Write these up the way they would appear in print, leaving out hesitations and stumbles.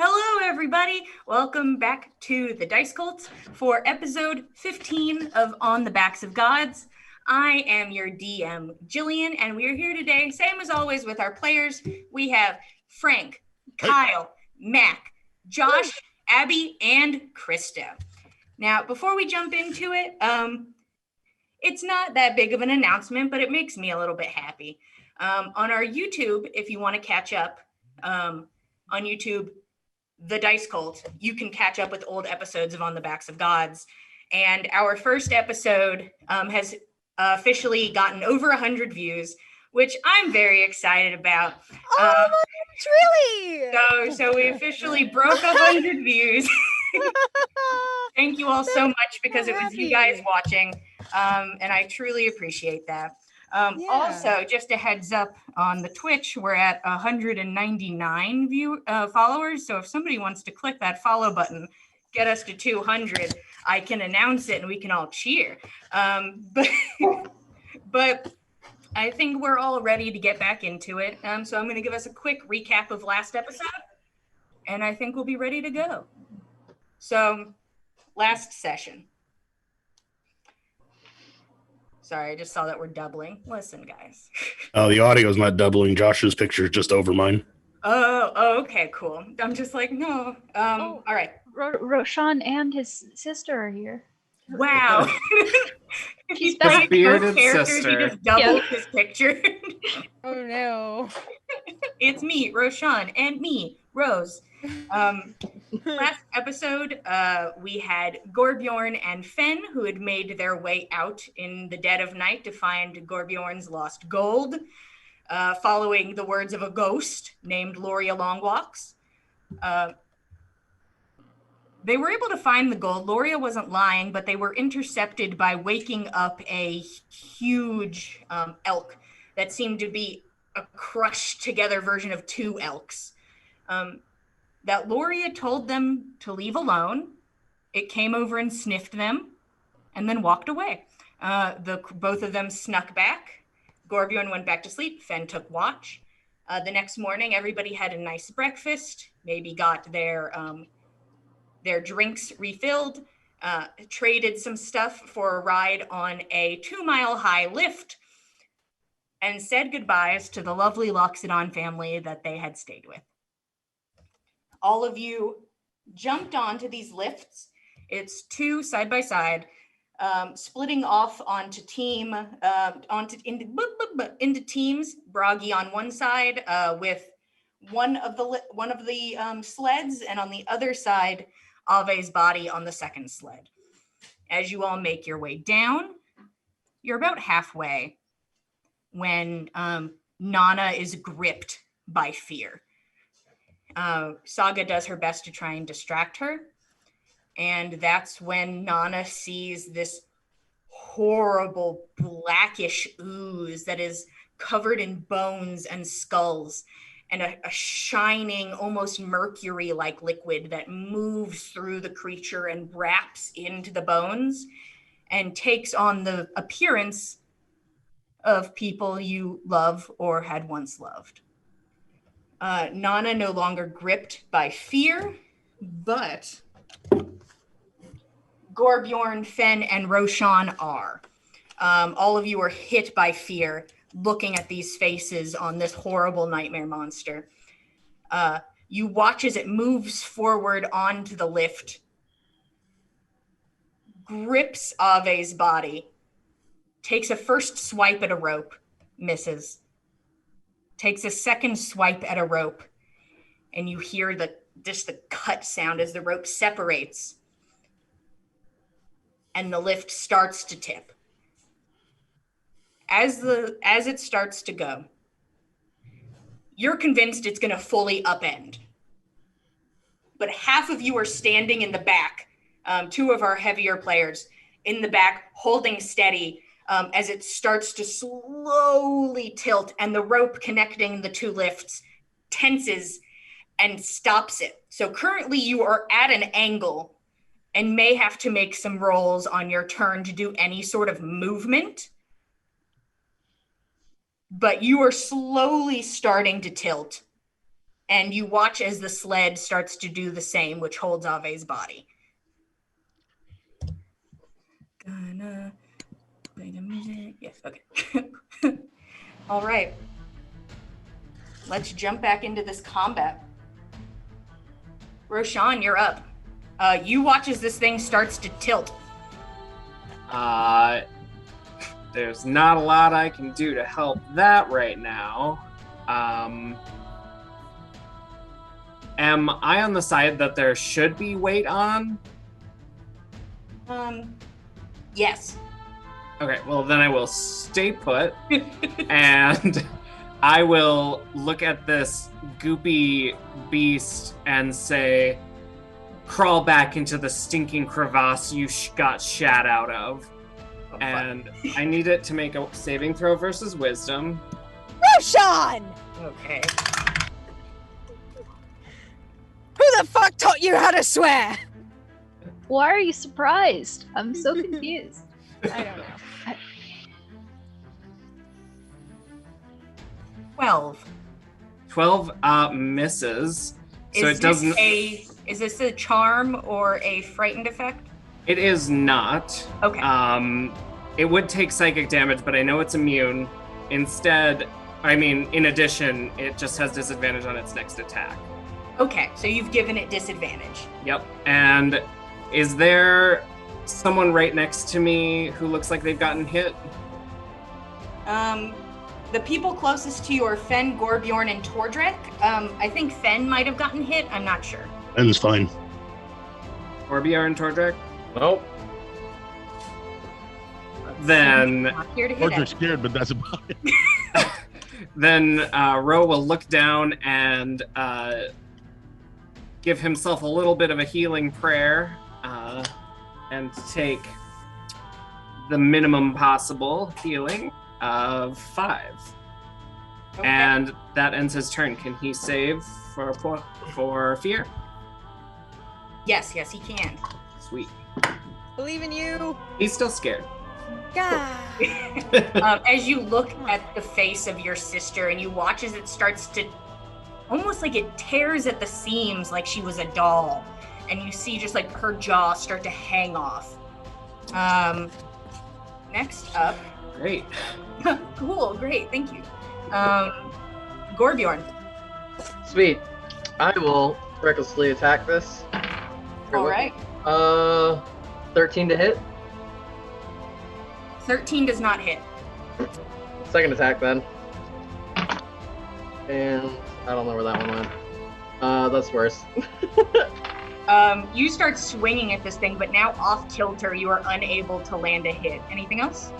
Hello, everybody. Welcome back to the Dice Cults for episode 15 of On the Backs of Gods. I am your DM, Jillian, and we are here today, same as always, with our players. We have Frank, Kyle, Mac, Josh, Abby, and Krista. Now, before we jump into it, it's not that big of an announcement, but it makes me a little bit happy. On our YouTube, if you want to catch up, on YouTube, The Dice Cult, you can catch up with old episodes of On the Backs of Gods. And our first episode has officially gotten over 100 views, which I'm very excited about. Really? So we officially broke 100 views. Thank you all so much because it was you guys watching, and I truly appreciate that. Also, just a heads up on the Twitch, we're at 199 followers. So if somebody wants to click that follow button, get us to 200, I can announce it and we can all cheer. But I think we're all ready to get back into it. So I'm going to give us a quick recap of last episode, and I think we'll be ready to go. So last session. Sorry, I just saw that we're doubling. Listen, guys. Oh, the audio is not doubling. Josh's picture is just over mine. Oh, okay, cool. I'm just like, no. All right. Roshan and his sister are here. Wow. She's the bearded characters, sister. He just doubled his picture. Oh no. It's me, Roshan, and me, Rose. Last episode, we had Gorbjorn and Fen, who had made their way out in the dead of night to find Gorbjorn's lost gold, following the words of a ghost named Loria Longwalks. They were able to find the gold. Loria wasn't lying, but they were intercepted by waking up a huge elk that seemed to be a crushed together version of two elks. That Loria told them to leave alone. It came over and sniffed them and then walked away. Both of them snuck back. Gorbjorn went back to sleep. Fen took watch. The next morning, everybody had a nice breakfast, maybe got their drinks refilled, traded some stuff for a ride on a 2-mile-high lift, and said goodbyes to the lovely Loxodon family that they had stayed with. All of you jumped onto these lifts. It's two side by side, splitting off onto into teams. Bragi on one side with one of the sleds, and on the other side, Ave's body on the second sled. As you all make your way down, you're about halfway when Nana is gripped by fear. Saga does her best to try and distract her. And that's when Nana sees this horrible blackish ooze that is covered in bones and skulls, and a shining, almost mercury-like liquid that moves through the creature and wraps into the bones and takes on the appearance of people you love or had once loved. Nana no longer gripped by fear, but Gorbjorn, Fen, and Roshan are. All of you are hit by fear, looking at these faces on this horrible nightmare monster. You watch as it moves forward onto the lift, grips Ave's body, takes a first swipe at a rope, misses. Takes a second swipe at a rope, and you hear the cut sound as the rope separates and the lift starts to tip. As it starts to go, you're convinced it's going to fully upend. But half of you are standing in the back, two of our heavier players in the back holding steady, as it starts to slowly tilt, and the rope connecting the two lifts tenses and stops it. So currently you are at an angle and may have to make some rolls on your turn to do any sort of movement. But you are slowly starting to tilt And you watch as the sled starts to do the same, which holds Ave's body. Gonna play the music. Yes, okay. All right. Let's jump back into this combat. Roshan, you're up. You watch as this thing starts to tilt. There's not a lot I can do to help that right now. Am I on the side that there should be weight on? Yes. Okay, well then I will stay put, and I will look at this goopy beast and say, crawl back into the stinking crevasse you got shat out of. Oh, And I need it to make a saving throw versus wisdom. Roshan! Okay. Who the fuck taught you how to swear? Why are you surprised? I'm so confused. I don't know. 12. 12 misses. So Is it doesn't. Is this a charm or a frightened effect? It is not. Okay. It would take psychic damage, but I know it's immune. Instead, in addition, it just has disadvantage on its next attack. Okay, so you've given it disadvantage. Yep. And is there someone right next to me who looks like they've gotten hit? The people closest to you are Fen, Gorbjorn, and Tordrek. I think Fen might have gotten hit. I'm not sure. And it's fine. Orbiar and Tordrek? Nope. Then Not here to hit Order's it. scared, but that's about it. Then Ro will look down and give himself a little bit of a healing prayer and take the minimum possible healing of 5. Okay. And that ends his turn. Can he save for fear? Yes, he can. Sweet. Believe in you. He's still scared. God. As you look at the face of your sister and you watch as it starts to, almost like it tears at the seams like she was a doll. And you see just like her jaw start to hang off. Next up. Great. Cool, great, thank you. Gorbjorn. Sweet. I will recklessly attack this. All right. 13 to hit. 13 does not hit. Second attack then. And I don't know where that one went. That's worse. You start swinging at this thing, but now off kilter, you are unable to land a hit. Anything else?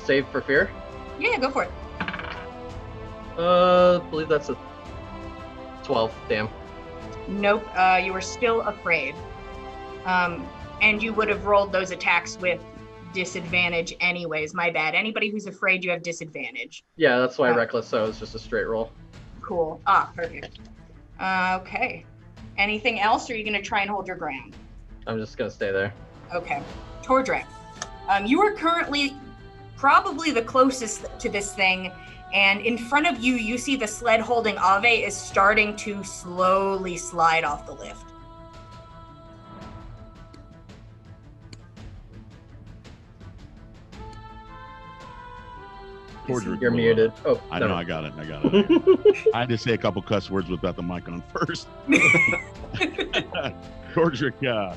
Save for fear. Yeah, go for it. Believe that's a 12. Damn. Nope, you are still afraid. And you would have rolled those attacks with disadvantage anyways. My bad. Anybody who's afraid, you have disadvantage. Yeah, that's why Oh. reckless. So it's just a straight roll. Cool. Perfect. Okay. Anything else, or are you going to try and hold your ground? I'm just gonna stay there. Okay. Tordrek, you are currently probably the closest to this thing, and in front of you, you see the sled holding Ave is starting to slowly slide off the lift. Tordrek You're will, muted. Oh, I never know, I got it. I had to say a couple cuss words without the mic on first. Tordrek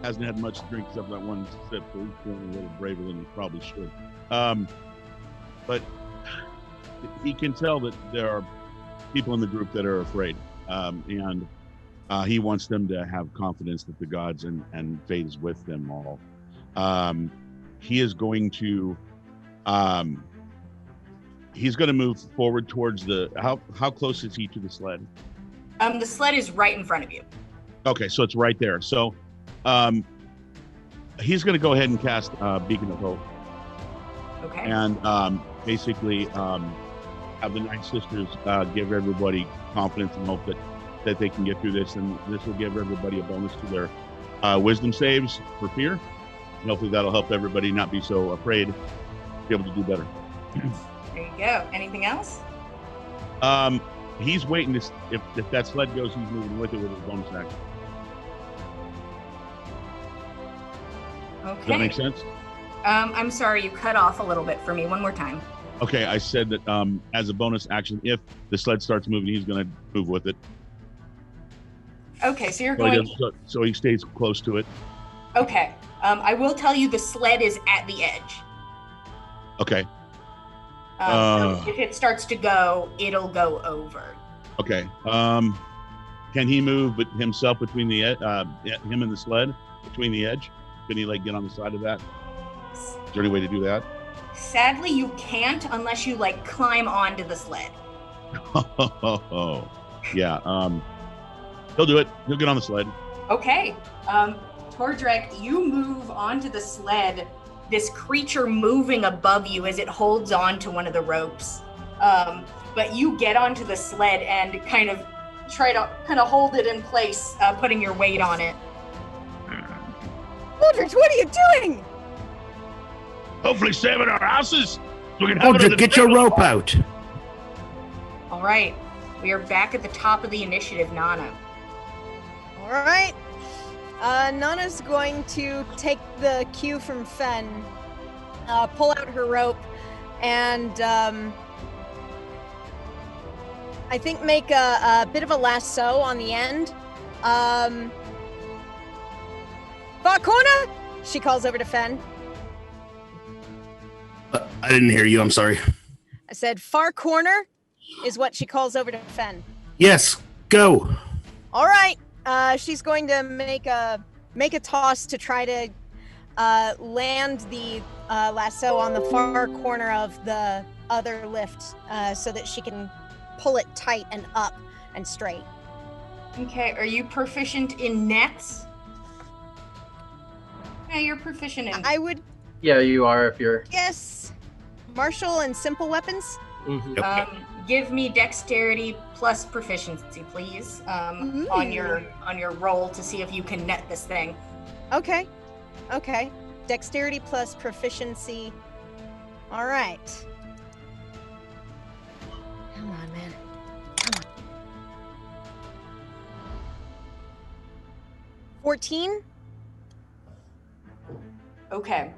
hasn't had much to drink except that one sip, so he's feeling a little braver than he probably should. But he can tell that there are people in the group that are afraid, and he wants them to have confidence that the gods and fate is with them all. He is going to he's going to move forward towards the how close is he to the sled? The sled is right in front of you. Okay, so it's right there. So he's going to go ahead and cast Beacon of Hope, Okay. and basically have the Nine Sisters give everybody confidence and hope that they can get through this, and this will give everybody a bonus to their wisdom saves for fear, and hopefully that'll help everybody not be so afraid, be able to do better. There you go. Anything else? he's waiting to if that sled goes, he's moving with it with his bonus action. Okay. Does that make sense? I'm sorry, you cut off a little bit for me. One more time. Okay, I said that as a bonus action, if the sled starts moving, he's going to move with it. Okay, so you're So going. so he stays close to it. Okay. I will tell you the sled is at the edge. Okay. So if it starts to go, it'll go over. Okay. Can he move himself between the him and the sled between the edge? Can he like get on the side of that? Is there any way to do that? Sadly, you can't unless you like climb onto the sled. Yeah. He'll do it. He'll get on the sled. Okay. Tordrek, you move onto the sled. This creature moving above you as it holds on to one of the ropes. But you get onto the sled and kind of try to hold it in place, putting your weight on it. Tordrek, what are you doing? Hopefully saving our houses. So we can have Tordrek, get your rope out. All right. We are back at the top of the initiative, Nana. All right. Nana's going to take the cue from Fen, pull out her rope, and I think make a bit of a lasso on the end. Far corner, she calls over to Fen. I didn't hear you. I'm sorry. I said far corner is what she calls over to Fen. Yes, go. All right. She's going to make a toss to try to land the lasso on the far corner of the other lift, so that she can pull it tight and up and straight. Okay, are you proficient in nets? Yeah, you're proficient in. I would Yeah, you are if you're. guess martial and simple weapons. Mhm. Give me dexterity plus proficiency, please, on your roll to see if you can net this thing. Okay. Dexterity plus proficiency. All right. Come on, man. Come on. 14. Okay.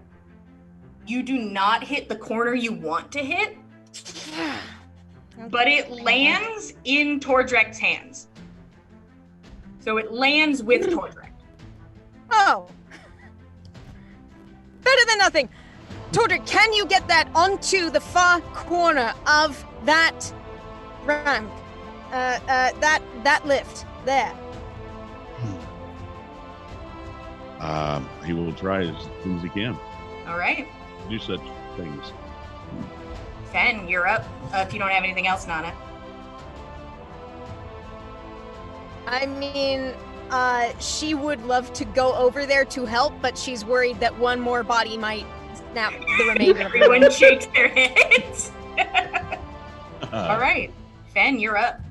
You do not hit the corner you want to hit, but it lands in Tordrek's hands. So it lands with Tordrek. Oh. Better than nothing. Tordrek, can you get that onto the far corner of that ramp? That lift there. He will try as soon as he can All right. do such things. Fen, you're up. If you don't have anything else, Nana. I mean, she would love to go over there to help, but she's worried that one more body might snap the remainder of the Everyone shakes their heads. All right. Fen, you're up.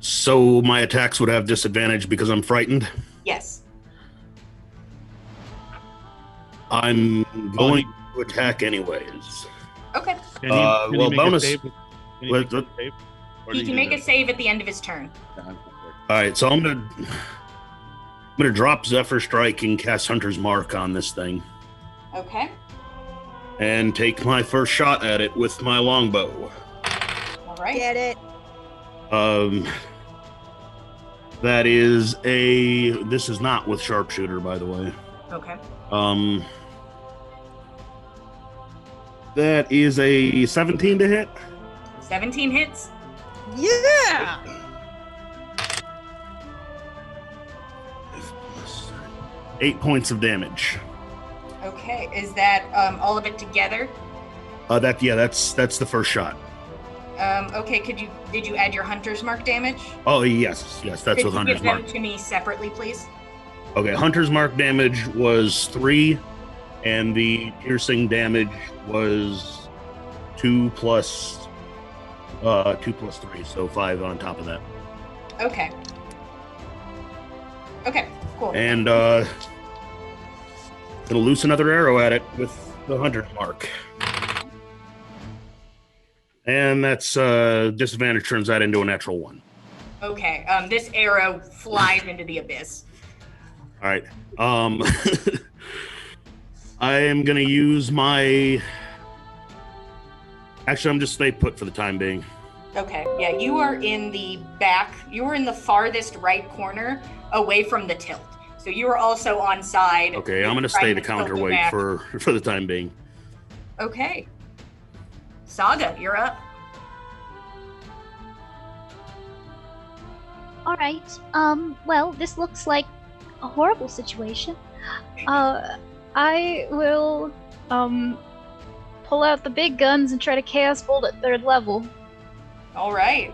So my attacks would have disadvantage because I'm frightened. Yes. I'm going to attack anyways. Okay. Can well, make a bonus- save? Can he What- make a save? Or He do can you make do a save at the end of his turn. that? All right, so I'm gonna drop Zephyr Strike and cast Hunter's Mark on this thing Okay. and take my first shot at it with my longbow. All right. Get it? That is this is not with sharpshooter, by the way. Okay. That is a 17 to hit. 17 hits. Yeah! 8 points of damage. Okay. Is that all of it together? That's the first shot. Okay. Did you add your hunter's mark damage? Oh yes, that's Could with you Hunter's give them Mark. to me separately, please? Okay, Hunter's Mark damage was 3, and the piercing damage was 2 plus 3, so 5 on top of that. Okay. Okay. Cool. And it'll loose another arrow at it with the Hunter's Mark. And that's disadvantage turns that into a natural 1. Okay. This arrow flies into the abyss. All right. I am going to use my... Actually, I'm just stay put for the time being. Okay. Yeah, you are in the back. You are in the farthest right corner, away from the tilt. So you are also on side. Okay, I'm going to stay the counterweight for the time being. Okay. Saga, you're up. All right. Well, this looks like a horrible situation. I will pull out the big guns and try to chaos bolt at 3rd level. All right.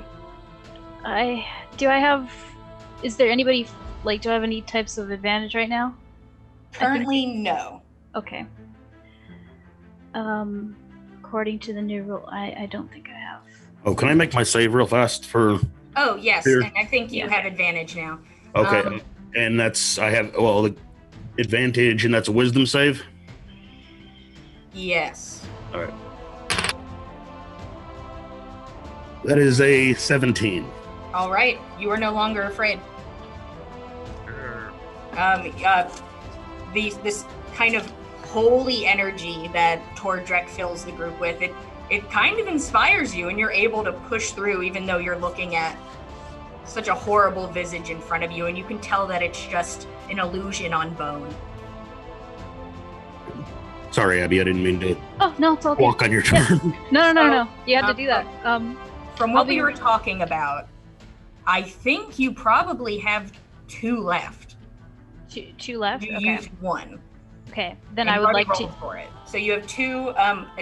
Is there anybody, like, do I have any types of advantage right now? Currently, no. Okay. According to the new rule, I don't think I have. Oh, can I make my save real fast for... Oh, yes, Here. and I think you have advantage now. Okay, and that's... I have, well, the advantage, and that's a wisdom save? Yes. All right. That is a 17. All right, you are no longer afraid. This kind of holy energy that Tordrek fills the group with, it kind of inspires you, and you're able to push through even though you're looking at such a horrible visage in front of you, and you can tell that it's just an illusion on bone. Sorry, Abby, I didn't mean to Oh, no, it's all good. walk on your turn. No. You had to do that. From what we were talking about, I think you probably have 2 left. Two left? You Okay. used 1. Okay, then And I you would already like to... rolled for it. So you have 2,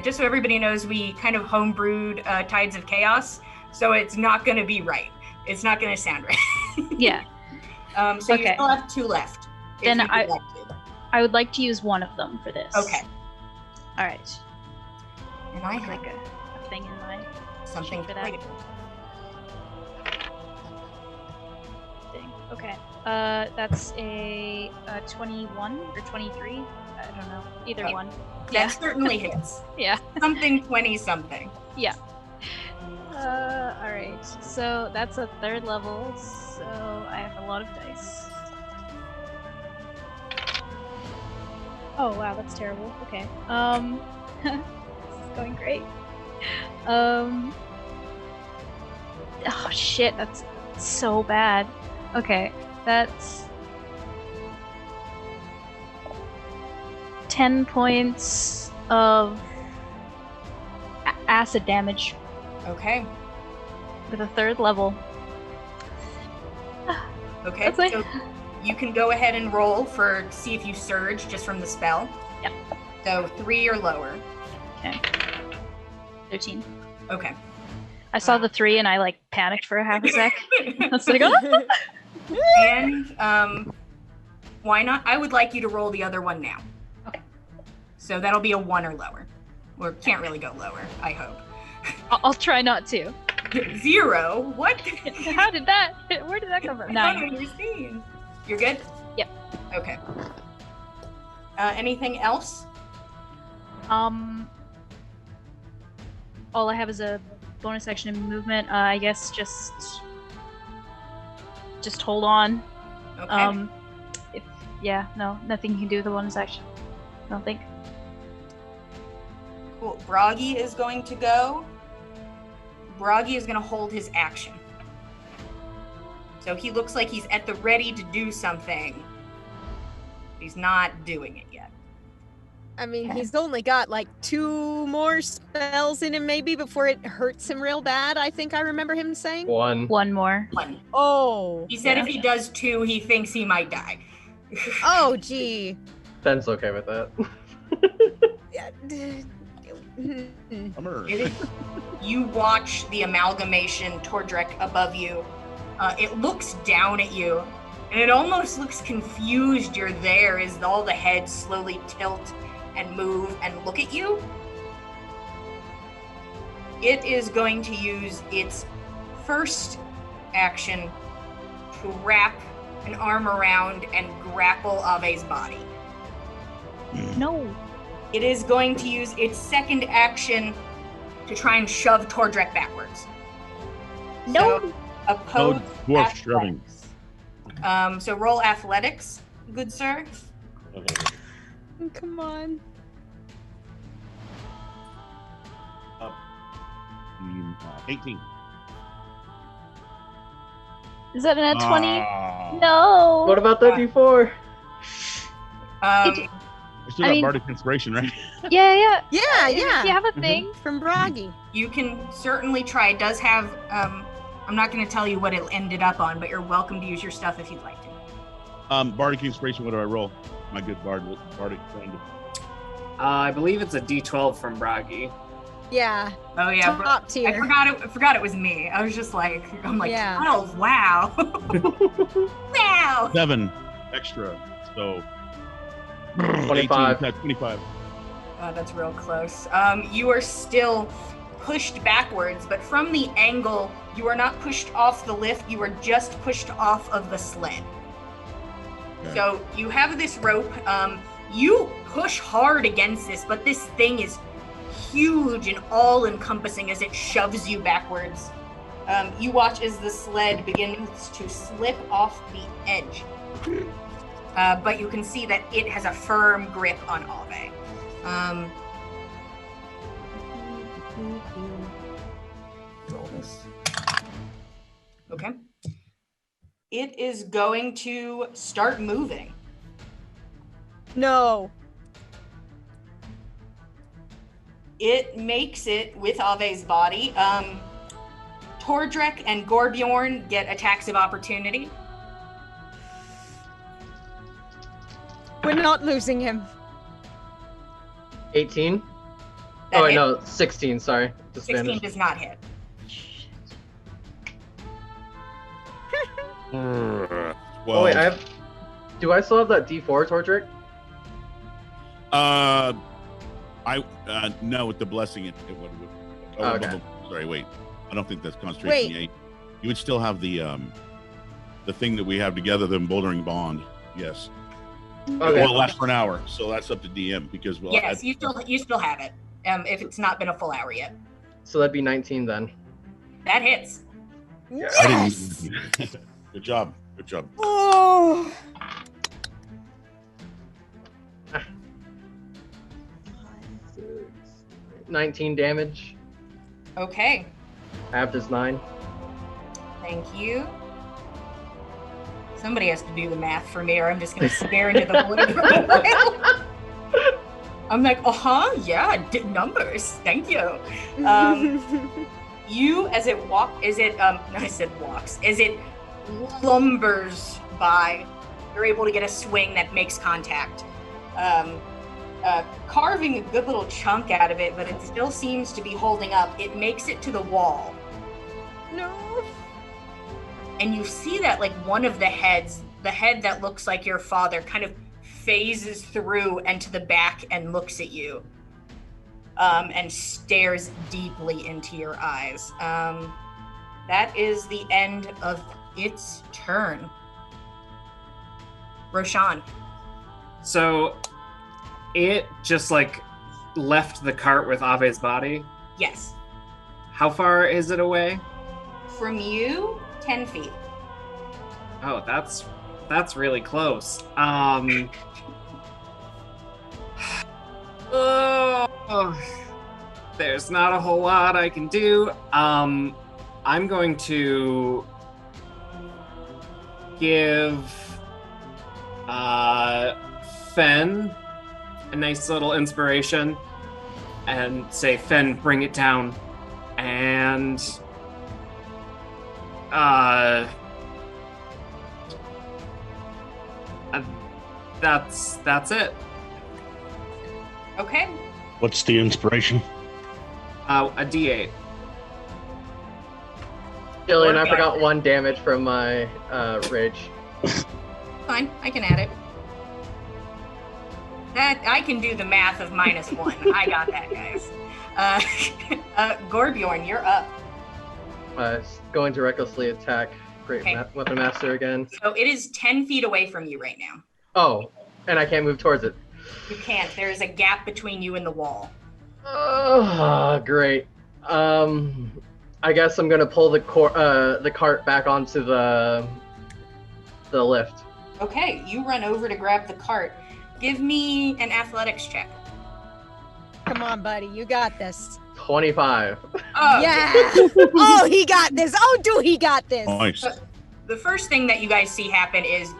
just so everybody knows, we kind of homebrewed Tides of Chaos, so it's not going to be right. It's not going to sound right. Yeah. So you Okay. still have 2 left. if Then you'd like to. I would like to use one of them for this. Okay. All right. And I Like have a thing in my something for for that. that. thing. Okay. That's a 21 or 23. I don't know. Either Okay. one. That certainly hits. Yeah. Something 20 something. Yeah. All right. So that's a 3rd level. So I have a lot of dice. Oh wow, that's terrible. Okay. This is going great. Oh shit, that's so bad. Okay, that's 10 points of acid damage Okay. with a 3rd level. Okay. That's like- So you can go ahead and roll for see if you surge just from the spell. Yep. So 3 or lower. Okay. 13. Okay. I saw the 3 and I like panicked for a half a sec. I was like, oh! And why not? I would like you to roll the other one now. Okay. So that'll be a 1 or lower. Or can't really go lower, I hope. I'll try not to. 0? What? How did that? Where did that come from? I 9. don't understand. You're good? Yep. Okay. Anything else? All I have is a bonus action and movement. I guess just hold on. Okay. Nothing you can do with the bonus action. I don't think. Cool. Bragi is going to go. Bragi is going to hold his action. So he looks like he's at the ready to do something. He's not doing it yet. I mean, he's only got like 2 more spells in him maybe before it hurts him real bad, I think I remember him saying. 1. One more. 1. Oh. He said Yeah. if he does 2, he thinks he might die. Oh, gee. Ben's okay with that. Yeah. Bummer. You watch the amalgamation Tordrek above you. It looks down at you, and it almost looks confused you're there as all the heads slowly tilt and move and look at you. It is going to use its first action to wrap an arm around and grapple Ave's body. No. It is going to use its second action to try and shove Tordrek backwards. No. So, oppose dwarf shoving. athletics. So roll athletics, good sir. Come on. 18. Is that an 20? Ah. No. What about that D4? I still I got mean- Bardic Inspiration, right? Yeah. Yeah, If yeah. you have a thing. From Broggy. You can certainly try. It does have, I'm not going to tell you what it ended up on, but you're welcome to use your stuff if you'd like to. Bardic Inspiration, what do I roll? My good Bardic friend. I believe it's a D12 from Bragi. Yeah. Oh yeah, bro. Top I tier. forgot it was me. I was just like, I'm like, Yeah. 12, wow. Wow. 7 extra, so 25. 18, 25. Oh, that's real close. You are still pushed backwards, but from the angle, you are not pushed off the lift, you are just pushed off of the sled. Okay. So you have this rope. You push hard against this, but this thing is huge and all-encompassing as it shoves you backwards. You watch as the sled begins to slip off the edge. But you can see that it has a firm grip on Ave. Roll this. Okay. It is going to start moving. No. It makes it with Ave's body. Tordrek and Gorbjorn get attacks of opportunity. We're not losing him. 18? That Oh, wait, hit. no, 16, sorry. 16 Disadvantage. does not hit. Well, Oh, wait, do I still have that D4, Tordrick? no, with the blessing, it would. Oh, okay. Sorry, wait. I don't think that's concentration. Wait. Yeah, you would still have the thing that we have together, the bouldering bond. Yes. Okay. Well, it lasts for an hour, so that's up to DM because Yes, you still have it. If it's not been a full hour yet. So that'd be 19 then. That hits. Yes. Good job. Good job. Oh. 19 damage. Okay. Halved is 9. Thank you. Somebody has to do the math for me, or I'm just going to stare into the void for a while. I'm like, yeah, numbers. Thank you. You, as it lumbers by, you're able to get a swing that makes contact. Carving a good little chunk out of it, but it still seems to be holding up. It makes it to the wall. No. And you see that like one of the heads, the head that looks like your father, kind of phases through and to the back and looks at you. And stares deeply into your eyes. That is the end of its turn. Roshan. So it just like left the cart with Ave's body. Yes. How far is it away? From you, 10 feet. Oh, that's really close. There's not a whole lot I can do. I'm going to give Fen a nice little inspiration and say, Fen, bring it down. And that's it. Okay. What's the inspiration? A D8. Jillian, I forgot 1 damage from my rage. Fine, I can add it. That I can do the math of -1. I got that, guys. Gorbjorn, you're up. Going to recklessly attack Great Okay. Weapon Master again. So it is 10 feet away from you right now. Oh, and I can't move towards it. You can't. There is a gap between you and the wall. Oh, great. I guess I'm gonna pull the cart back onto the lift. Okay, you run over to grab the cart. Give me an athletics check. Come on, buddy. You got this. 25. Oh, Yeah. Oh, he got this. Oh, he got this. Nice. The first thing that you guys see happen is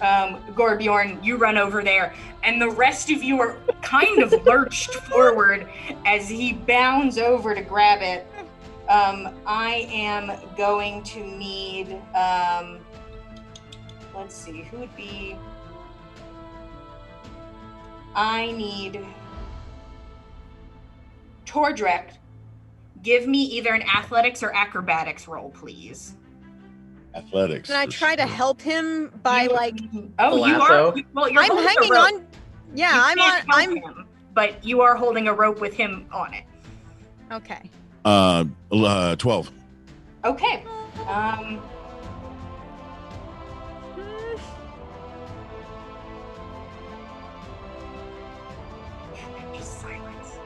Gorbjorn, you run over there, and the rest of you are kind of lurched forward as he bounds over to grab it. I am going to need, let's see, who would be, I need Tordrek. Give me either an athletics or acrobatics roll, please. Athletics. Can I for try to sure. help him by Oh, you lasso? are. Well, you're I'm holding a hanging rope. on. Yeah, You I'm on. can't help I'm him, but you are holding a rope with him on it. okay. 12. Okay. Just silence.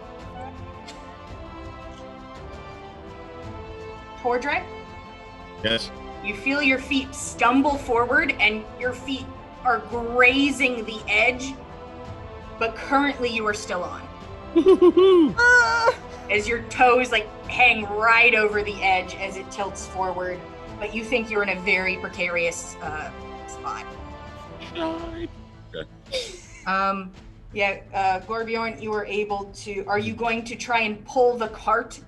Tordrek, Yes. you feel your feet stumble forward and your feet are grazing the edge, but currently you are still on. As your toes like hang right over the edge as it tilts forward, but you think you're in a very precarious spot. Gorbjorn, you were able to. Are you going to try and pull the cart,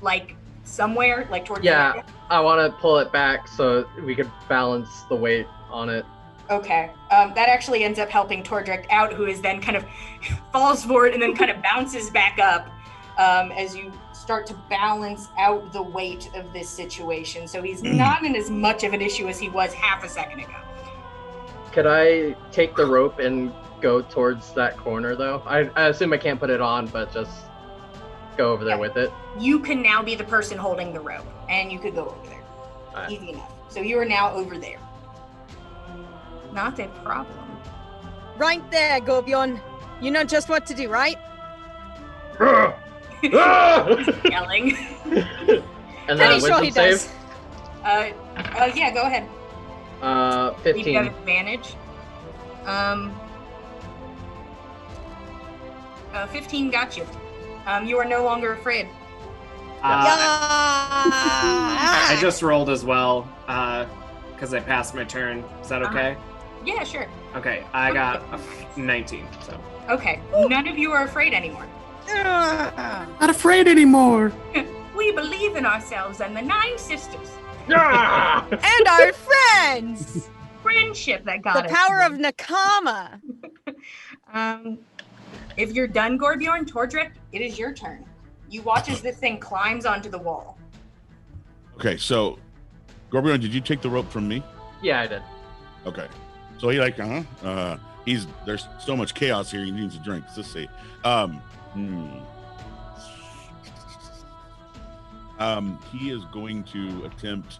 like somewhere, like towards? Yeah, I want to pull it back so we could balance the weight on it. Okay. That actually ends up helping Tordrek out, who is then kind of falls forward and then kind of bounces back up as you start to balance out the weight of this situation. So he's not in as much of an issue as he was half a second ago. Could I take the rope and go towards that corner, though? I assume I can't put it on, but just go over there with it. You can now be the person holding the rope, and you could go over there. Alright. Easy enough. So you are now over there. Not a problem. Right there, Gorbjorn. You know just what to do, right? Yelling. And then Pretty sure wisdom he save. does. Yeah, go ahead. You have 15. advantage. 15 got you. You are no longer afraid. I just rolled as well because I passed my turn. Is that okay? Yeah, sure. Okay, I got a 19. So Okay, none of you are afraid anymore. Not afraid anymore. We believe in ourselves and the 9 sisters. And our friends. Friendship that got The us. power of Nakama. If you're done, Gorbjorn, Tordrek, it is your turn. You watch as this thing climbs onto the wall. Okay, so Gorbjorn, did you take the rope from me? Yeah, I did. Okay. So he there's so much chaos here, he needs a drink. Let's see. He is going to attempt,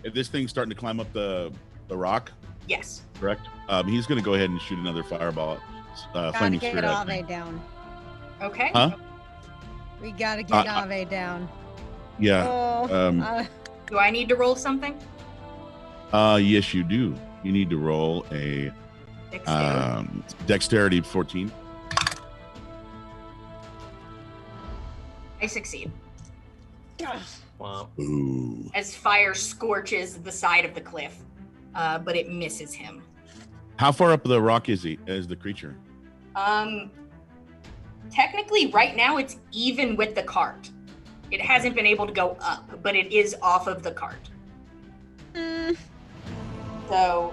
if this thing's starting to climb up the rock, Yes. correct? He's going to go ahead and shoot another fireball. Gotta Flaming get sphere. at Ave me. down. Okay. Huh? We gotta get Ave down. Yeah. Oh, Do I need to roll something? Yes, you do. You need to roll a Dexterity. dexterity 14. I succeed. Wow. Ooh. As fire scorches the side of the cliff, but it misses him. How far up the rock is the creature? Technically, right now it's even with the cart. It hasn't been able to go up, but it is off of the cart. So,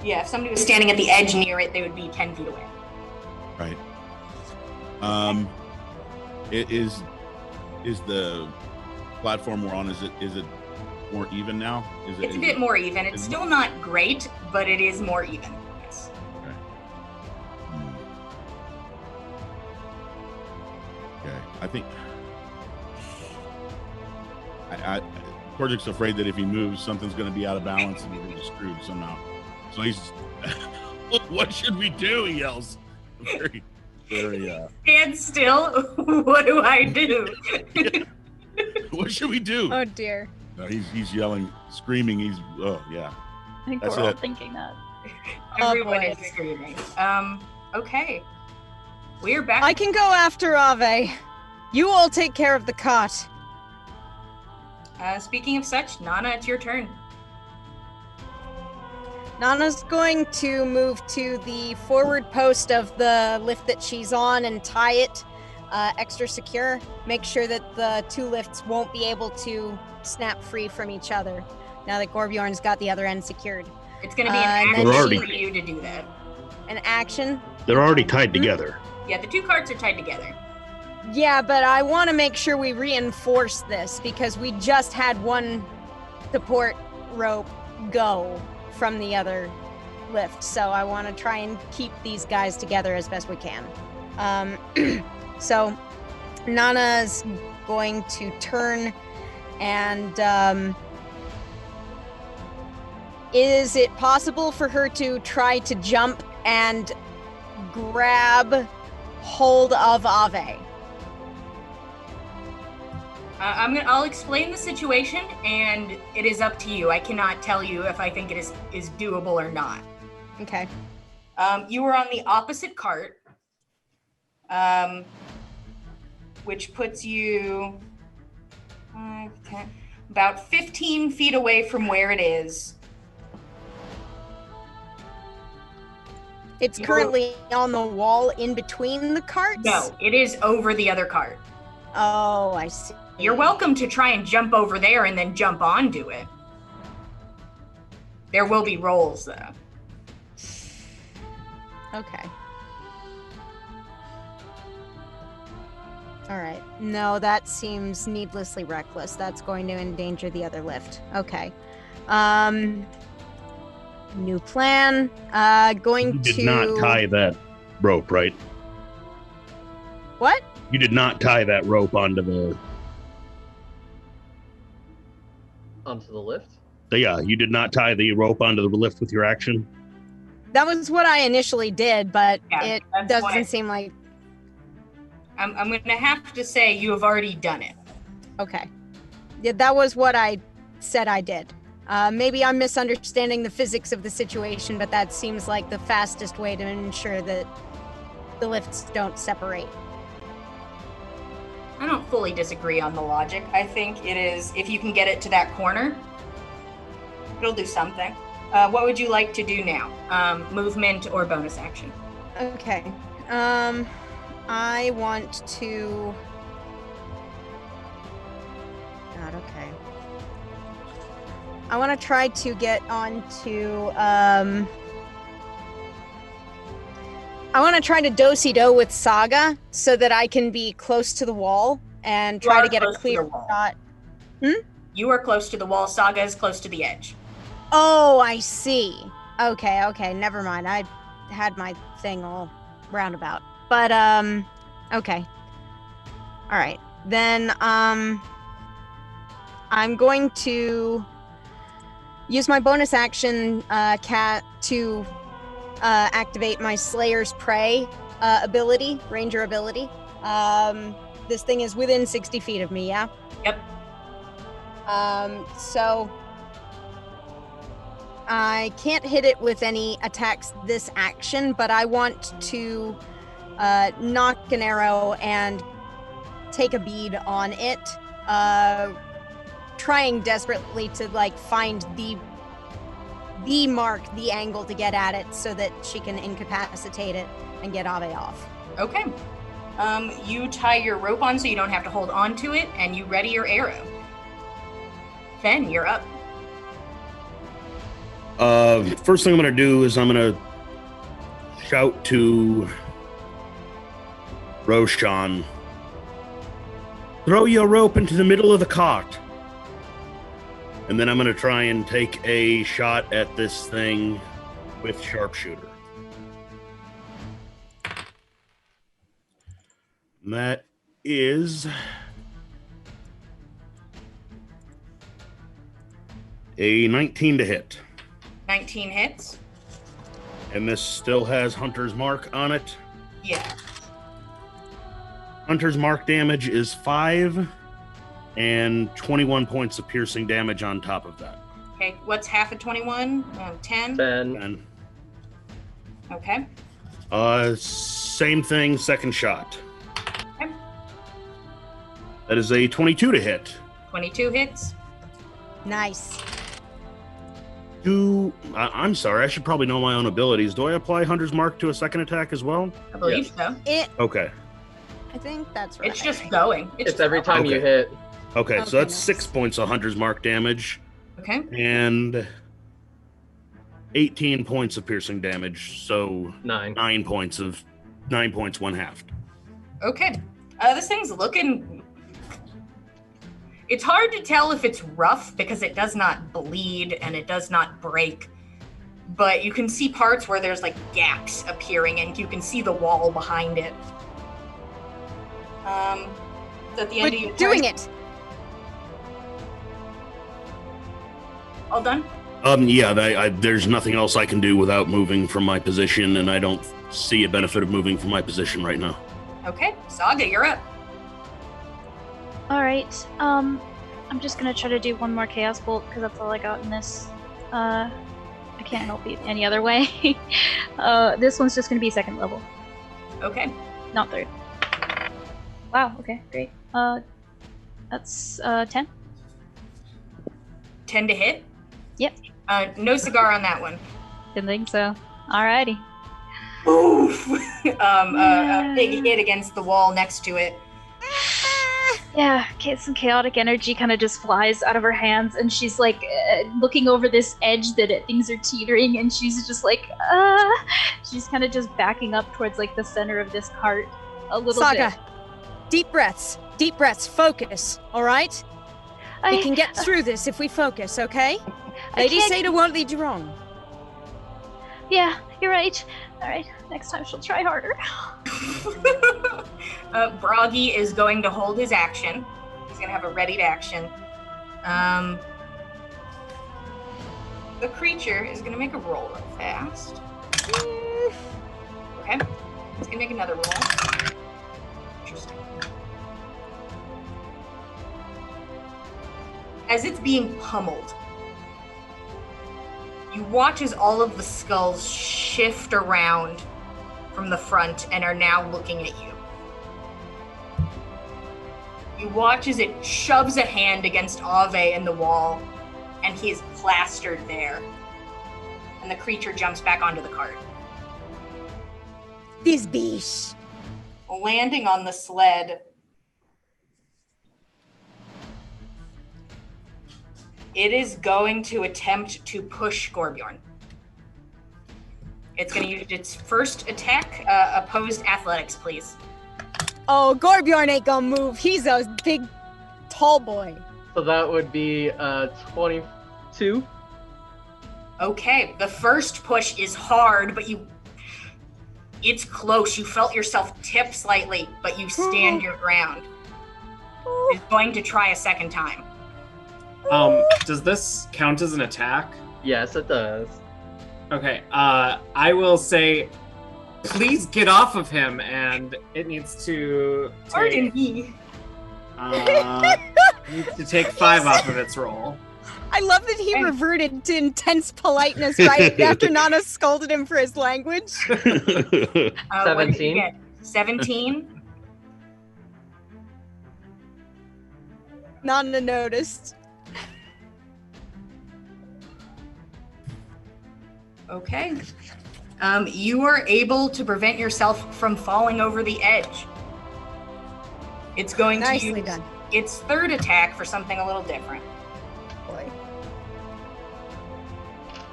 yeah, if somebody was standing at the edge near it, they would be 10 feet away. Right. It is the platform we're on, is it more even now? It's a bit more even. It's still not great, but it is more even. Yes. Okay. I think Corjic's afraid that if he moves, something's going to be out of balance and he's going to be screwed somehow. So he's, what should we do? He yells. Very, Stand still. What do I do? What should we do? Oh dear. No, he's yelling, screaming. Oh yeah. I think That's we're all it. thinking that. Everyone boy. is screaming. Okay. We're back. I can go after Ave. You all take care of the cart. Speaking of such, Nana, it's your turn. Nana's going to move to the forward post of the lift that she's on and tie it extra secure. Make sure that the two lifts won't be able to snap free from each other now that Gorbjorn's got the other end secured. It's going to be and an then action she- for you to do that. An action. They're already tied together. Yeah, the two carts are tied together. Yeah, but I want to make sure we reinforce this because we just had one support rope go from the other lift. So I want to try and keep these guys together as best we can. So Nana's going to turn and is it possible for her to try to jump and grab hold of Ave? I'll explain the situation, and it is up to you. I cannot tell you if I think it is doable or not. Okay. You were on the opposite cart, which puts you 5, 10, about 15 feet away from where it is. It's currently on the wall in between the carts? No, it is over the other cart. Oh, I see. You're welcome to try and jump over there and then jump onto it. There will be rolls, though. Okay. All right. No, that seems needlessly reckless. That's going to endanger the other lift. Okay. New plan. Going You did to not tie that rope, right? What? You did not tie that rope onto the. Onto the lift? Yeah, you did not tie the rope onto the lift with your action. That was what I initially did, but Yeah, it that's doesn't why- seem like I'm going to have to say you have already done it. okay. Yeah, that was what I said I did. Maybe I'm misunderstanding the physics of the situation, but that seems like the fastest way to ensure that the lifts don't separate. I don't fully disagree on the logic. I think it is, if you can get it to that corner, it'll do something. What would you like to do now? Movement or bonus action? Okay. I want to. God, okay. I want to try to get onto. I want to try to do-si-do with Saga so that I can be close to the wall and You try are to get a close to clear the wall. shot. You are close to the wall. Saga is close to the edge. Oh, I see. Okay, never mind. I had my thing all roundabout. But okay. All right. Then I'm going to use my bonus action cat to activate my Slayer's Prey ability, ranger ability. This thing is within 60 feet of me, yeah? Yep. So I can't hit it with any attacks this action, but I want to knock an arrow and take a bead on it, trying desperately to like find the mark, the angle to get at it so that she can incapacitate it and get Ave off. Okay. You tie your rope on so you don't have to hold on to it, and you ready your arrow. Fen, you're up. First thing I'm going to do is I'm going to shout to Roshan, throw your rope into the middle of the cart. And then I'm going to try and take a shot at this thing with sharpshooter. And that is a 19 to hit. 19 hits. And this still has Hunter's Mark on it. Yeah. Hunter's Mark damage is 5. and 21 points of piercing damage on top of that. Okay, what's half of 21? 10? 10. And Okay. same thing, second shot. Okay. That is a 22 to hit. 22 hits. Nice. I'm sorry, I should probably know my own abilities. Do I apply Hunter's Mark to a second attack as well? I believe so. Okay. I think that's right. It's just going. It's just every going. time you hit. Okay, so Okay, that's nice. 6 points of Hunter's Mark damage Okay. and 18 points of piercing damage. So 9. 9 points, 1 halved. Okay. This thing's looking. It's hard to tell if it's rough because it does not bleed and it does not break. But you can see parts where there's like gaps appearing and you can see the wall behind it. Is that the end of your We're doing turn? it. All done? Yeah, there's nothing else I can do without moving from my position, and I don't see a benefit of moving from my position right now. Okay. Saga, you're up. All right. I'm just gonna try to do one more chaos bolt because that's all I got in this. I can't help it any other way. This one's just gonna be second level, Okay. not third. Wow. Okay. Great. That's 10. 10 to hit? Yep. No cigar on that one. Didn't think so. Alrighty. Oof. A big hit against the wall next to it. Yeah, some chaotic energy kind of just flies out of her hands, and she's like looking over this edge that things are teetering, and she's just like, she's kind of just backing up towards like the center of this cart a little Saga, bit. deep breaths, focus, all right? We can get through this if we focus, okay? Lady can't- Sada won't lead you wrong. Yeah, you're right. All right, next time she'll try harder. Broggy is going to hold his action. He's going to have a readied action. The creature is going to make a roll real fast. Okay. He's going to make another roll. Interesting. As it's being pummeled, you watch as all of the skulls shift around from the front and are now looking at you. You watch as it shoves a hand against Ave in the wall, and he is plastered there. And the creature jumps back onto the cart. This beast. Landing on the sled, it is going to attempt to push Gorbjorn. It's going to use its first attack. Opposed athletics, please. Oh, Gorbjorn ain't gonna move. He's a big, tall boy. So that would be 22. Okay, the first push is hard, but it's close. You felt yourself tip slightly, but you stand your ground. It's going to try a second time. Does this count as an attack? Yes, it does. Okay, I will say, please get off of him, and it needs to Pardon take, me. needs to take 5 off of its roll. I love that he Hey. reverted to intense politeness right after Nana scolded him for his language. What did you 17. get? 17? Nana noticed. Okay. You are able to prevent yourself from falling over the edge. It's going to Nicely use done. its third attack for something a little different. Boy.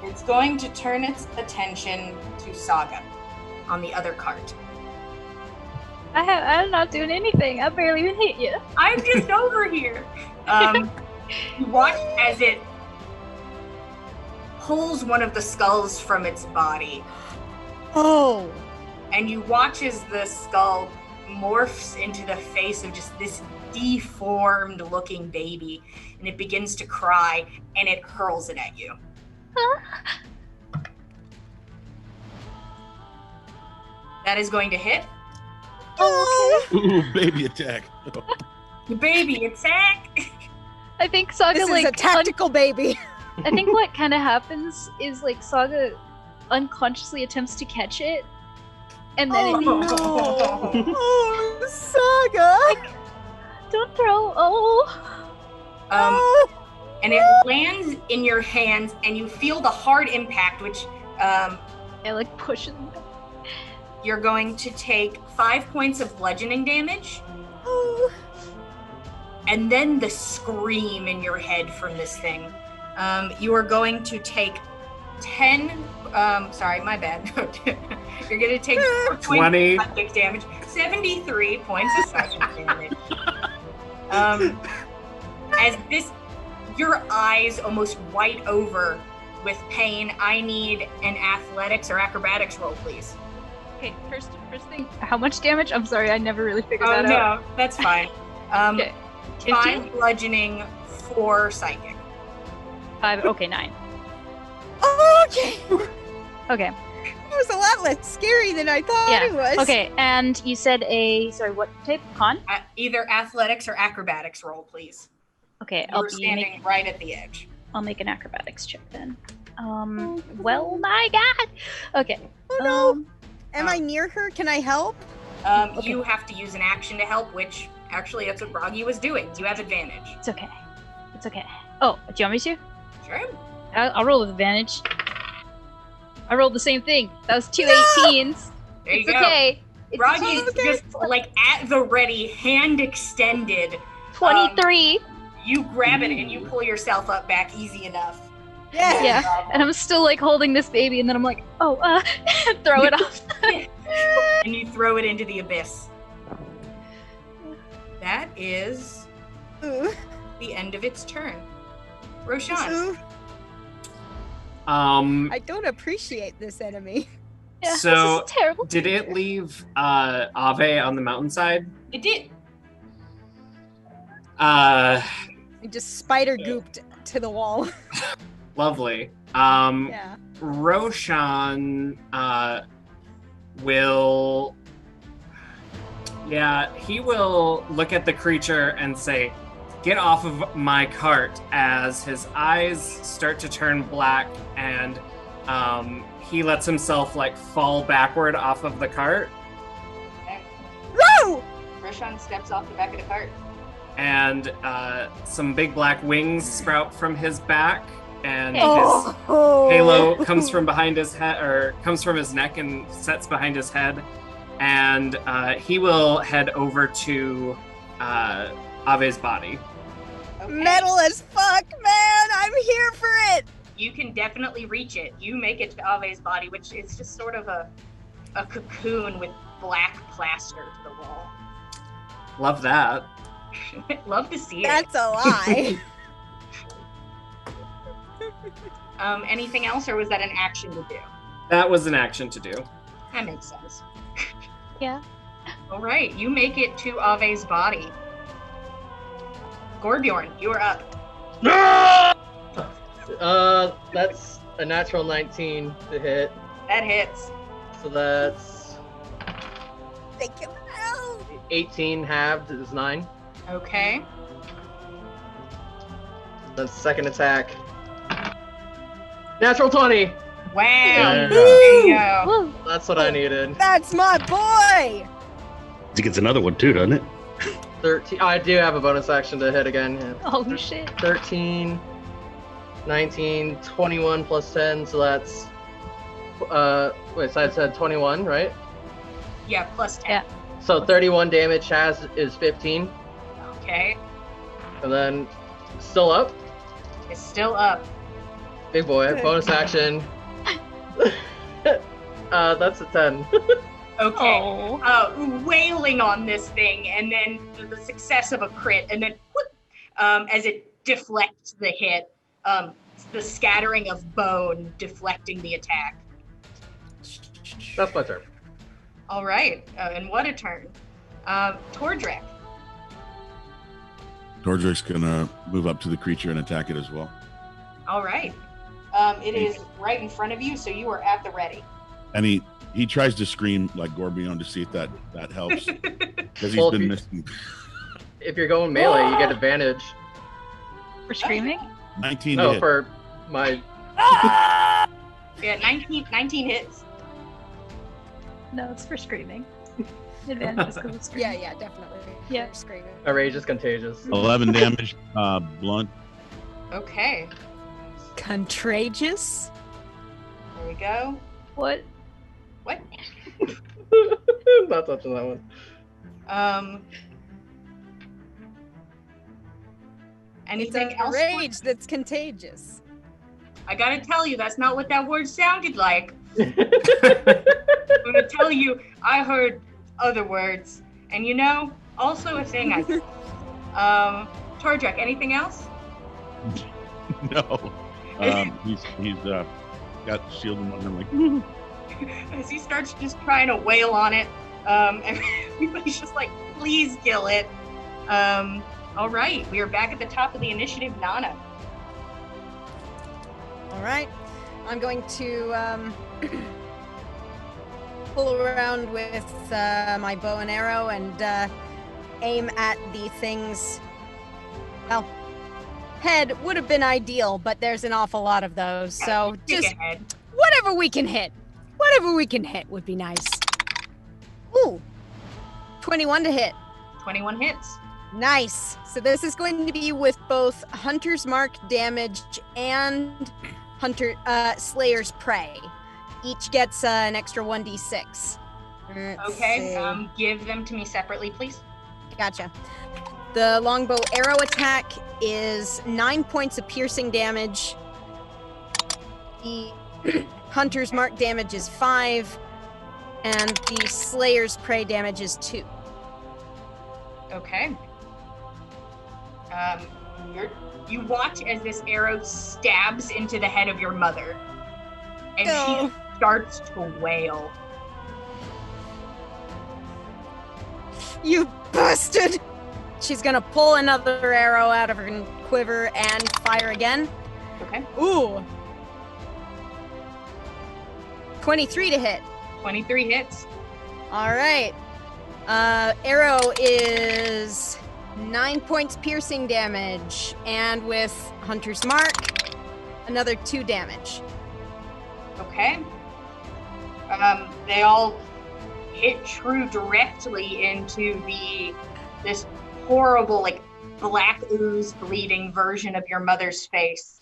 It's going to turn its attention to Saga on the other cart. I'm not doing anything. I barely even hit you. I'm just over here. You watch as it pulls one of the skulls from its body, Oh. and you watch as the skull morphs into the face of just this deformed looking baby, and it begins to cry, and it hurls it at you. That is going to hit. Oh. Ooh, baby attack. The baby attack. I think Saga This like is a tactical baby. I think what kind of happens is like Saga unconsciously attempts to catch it, and then it no! Oh, Saga! don't throw. Oh. Um, and it lands in your hands, and you feel the hard impact, which I like push it. you're going to take 5 points of bludgeoning damage, Oh. and then the scream in your head from this thing. You are going to take 10. Sorry, my bad. You're going to take 4 points 20. of psychic damage, 73 points of psychic damage. As this, your eyes almost white over with pain. I need an athletics or acrobatics roll, please. Okay, first thing. How much damage? I'm sorry, I never really figured Oh that out. no, that's fine. Okay. 5 bludgeoning, 4 psychic. 5. Okay, 9. Okay. Okay. It was a lot less scary than I thought it was. Okay, and you said what type? Con? Either athletics or acrobatics roll, please. Okay, You're standing right at the edge. I'll make an acrobatics check then. Well, my God. Okay. Oh no. Am I near her? Can I help? Okay. You have to use an action to help, which actually that's what Broggy was doing. You have advantage. It's okay. It's okay. Oh, do you want me to? Sure. I'll roll with advantage. I rolled the same thing. That was 2 18s. There you It's go. okay. It's Broggy's okay. just like at the ready, hand extended. 23. You grab it and you pull yourself up back easy enough. Yeah. Yeah. And I'm still like holding this baby, and then I'm like, oh, throw it off. And you throw it into the abyss. That is Ooh. the end of its turn. Roshan. Ooh. I don't appreciate this enemy. Yeah, So, this is terrible. did it leave Ave on the mountainside? It did. I just spider gooped to the wall. Lovely. Yeah. Roshan will... Yeah, he will look at the creature and say, "Get off of my cart," as his eyes start to turn black, and he lets himself like fall backward off of the cart, Woo! Roshan steps off the back of the cart. and some big black wings sprout from his back, and his Oh. halo comes from behind his head, or comes from his neck and sets behind his head, and he will head over to Ave's body. Okay. Metal as fuck, man! I'm here for it! You can definitely reach it. You make it to Ave's body, which is just sort of a cocoon with black plaster to the wall. Love that. Love to see it. That's a lie. Anything else, or was that an action to do? That was an action to do. That makes sense. Yeah. All right, you make it to Ave's body. Gorbjorn, you are up. That's a natural 19 to hit. That hits. So that's Thank you. Ow. 18 halved is 9. Okay. Then second attack. Natural 20! Wow. Yeah. There you go. Woo. That's what I needed. That's my boy! He gets another one too, doesn't it? 13. I do have a bonus action to hit again. Yeah. Oh, shit. 13, 19, 21 plus 10, so that's... wait, so I said 21, right? Yeah, plus 10. Yeah. So 31 damage is 15, Okay. and then still up. It's still up. Big boy, Good. bonus action. That's a 10. Okay. Oh. Wailing on this thing, and then the success of a crit, and then whoop, as it deflects the hit, the scattering of bone deflecting the attack. That's my turn. All right, and what a turn. Tordrek. Tordrek's gonna move up to the creature and attack it as well. All right. It is right in front of you, so you are at the ready. And he tries to scream like Gorbjorn to see if that helps, because he's Well, been if you- missing. If you're going melee, you get advantage. For screaming? 19 No, hit. for my. Yeah, 19 hits. No, it's for screaming. Advantage because of screaming. Yeah, definitely. Yeah. You're screaming. My rage is contagious. 11 damage, blunt. Okay, Contagious? there we go. What? What? Not touching that one. It's Anything a else? rage that's contagious. I gotta tell you, that's not what that word sounded like. I'm gonna tell you, I heard other words, and also a thing I. Torjak, anything else? No. He's got the shield in one hand, like, As he starts just trying to wail on it, everybody's just like, please kill it. All right, we are back at the top of the initiative, Nana. All right. I'm going to pull around with my bow and arrow and aim at the thing's. Well, head would have been ideal, but there's an awful lot of those. So Pick just ahead. whatever we can hit. Whatever we can hit would be nice. Ooh. 21 to hit. 21 hits. Nice. So this is going to be with both Hunter's Mark damage and Slayer's Prey. Each gets an extra 1d6. Let's Okay, see. give them to me separately, please. Gotcha. The longbow arrow attack is 9 points of piercing damage. The Hunter's Mark damage is 5. And the Slayer's Prey damage is 2. Okay. You watch as this arrow stabs into the head of your mother, and No. she starts to wail. You bastard! She's gonna pull another arrow out of her quiver and fire again. Okay. Ooh. 23 to hit. 23 hits. All right. Arrow is 9 points piercing damage, and with Hunter's Mark, another 2 damage. Okay. They all hit true directly into this horrible, like, black ooze bleeding version of your mother's face.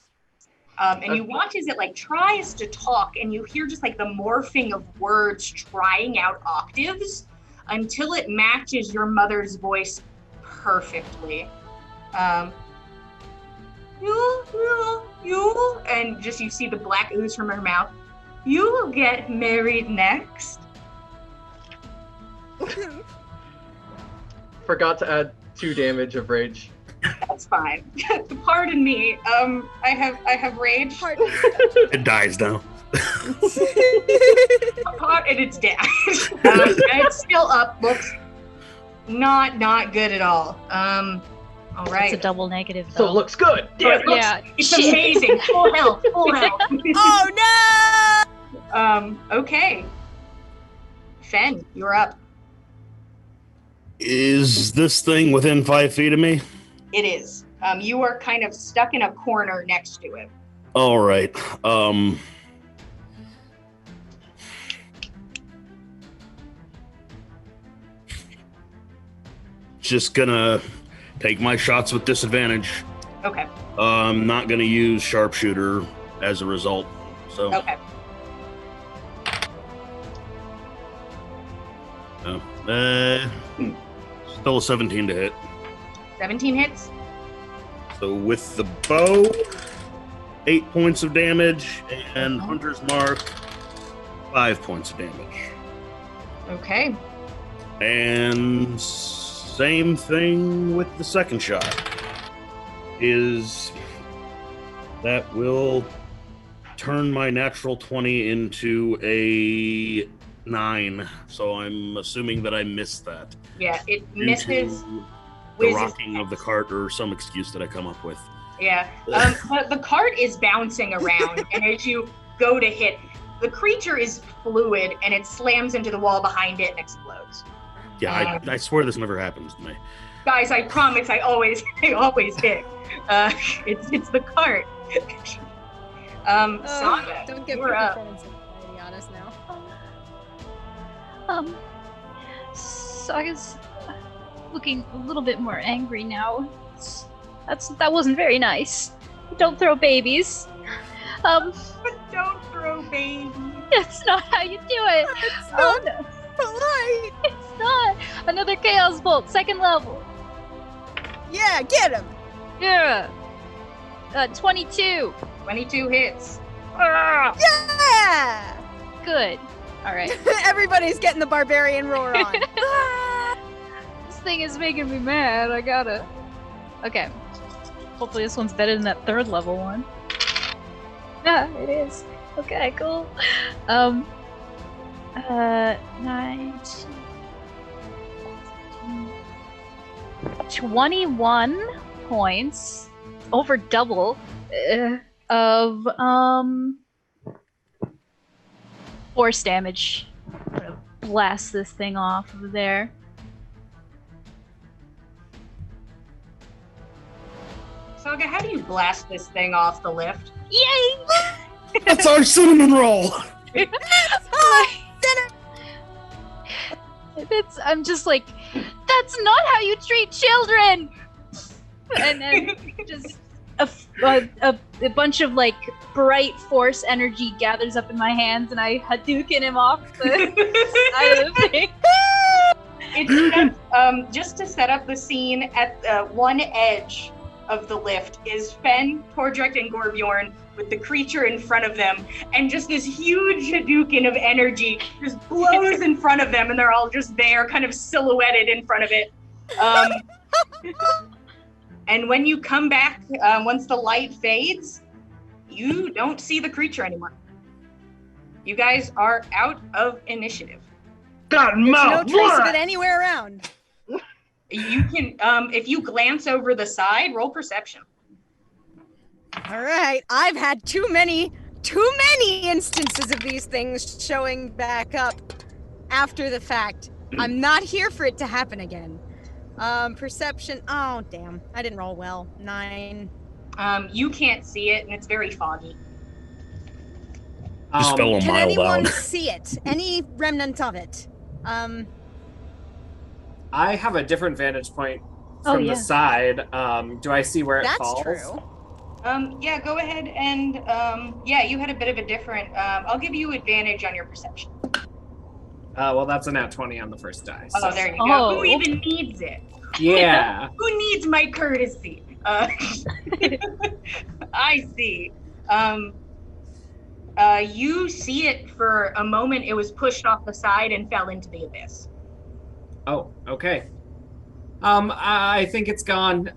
And you watch as it like tries to talk, and you hear just like the morphing of words trying out octaves until it matches your mother's voice perfectly. You, and just you see the black ooze from her mouth. You will get married next. Forgot to add 2 damage of rage. That's fine. Pardon me. I have rage. Pardon. It dies now. And it's dead. And it's still up. Looks not good at all. All right. It's a double negative, So though. it looks good. Yeah, it looks- Yeah, It's shit. amazing. Full health. Full health. Oh no! Okay. Fen, you're up. Is this thing within 5 feet of me? It is. You are kind of stuck in a corner next to it. All right. Just gonna take my shots with disadvantage. Okay. Not gonna use sharpshooter as a result. So Okay. still a 17 to hit. 17 hits. So with the bow, 8 points of damage, and Hunter's Mark, 5 points of damage. Okay. And same thing with the second shot. That will turn my natural 20 into a 9. So I'm assuming that I missed that. Yeah, it due misses. to the whizzes rocking of the cart or some excuse that I come up with. Yeah. But the cart is bouncing around, and as you go to hit, the creature is fluid, and it slams into the wall behind it and explodes. Yeah, I swear this never happens to me. Guys, I promise I always hit. It's the cart. Saga, Don't get you're up. performance anxiety on us now. Saga's looking a little bit more angry now. That wasn't very nice. Don't throw babies. Don't throw babies. It's not how you do it. It's Oh not no, polite. it's not. Another chaos bolt, 2nd level. Yeah, get him. Yeah. 22. 22 hits. Ah, Yeah. good. All right. Everybody's getting the barbarian roar on. This thing is making me mad. I gotta. Okay. Hopefully this one's better than that 3rd level one. Yeah, it is. Okay, cool. 21 points, over double of force damage. I'm gonna blast this thing off of there. Saga, how do you blast this thing off the lift? Yay! That's our cinnamon roll. I'm just like, that's not how you treat children. And then just a bunch of like bright force energy gathers up in my hands, and I Hadouken him off the side of the thing. It's just to set up the scene, at one edge of the lift is Fen, Tordrek, and Gorbjorn with the creature in front of them, and just this huge Hadouken of energy just blows in front of them, and they're all just there, kind of silhouetted in front of it. And when you come back, once the light fades, you don't see the creature anymore. You guys are out of initiative. God, There's no trace of it anywhere around. You can, if you glance over the side, roll perception. All right, I've had too many instances of these things showing back up after the fact. I'm not here for it to happen again. Perception. Oh, damn. I didn't roll well. 9. You can't see it, and it's very foggy. Just fell a Can mile anyone down. see it? Any remnant of it? I have a different vantage point Oh, from yeah. the side. Do I see where it That's falls? true. Yeah, go ahead and, yeah, you had a bit of a different, I'll give you advantage on your perception. Well, that's a nat 20 on the first die. So. Oh, there you go. Oh. Who even needs it? Yeah. Who needs my courtesy? I see. You see it for a moment. It was pushed off the side and fell into the abyss. Oh, okay. I think it's gone.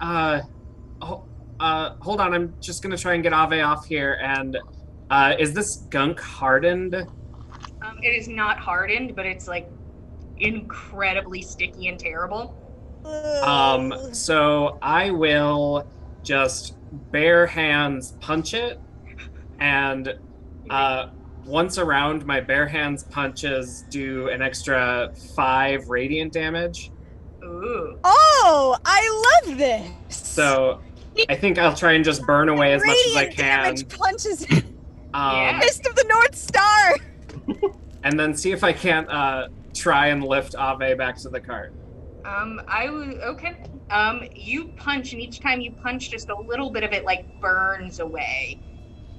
Hold on. I'm just gonna try and get Ave off here. And is this gunk hardened? It is not hardened, but it's like incredibly sticky and terrible. So I will just bare hands punch it, and once around, my bare hands punches do an extra 5 radiant damage. Ooh. Oh, I love this. So I think I'll try and just burn away as much as I Radiant can. damage punches. Yeah. Fist of the North Star. And then see if I can't try and lift Ave back to the cart. Okay. You punch, and each time you punch, just a little bit of it like burns away.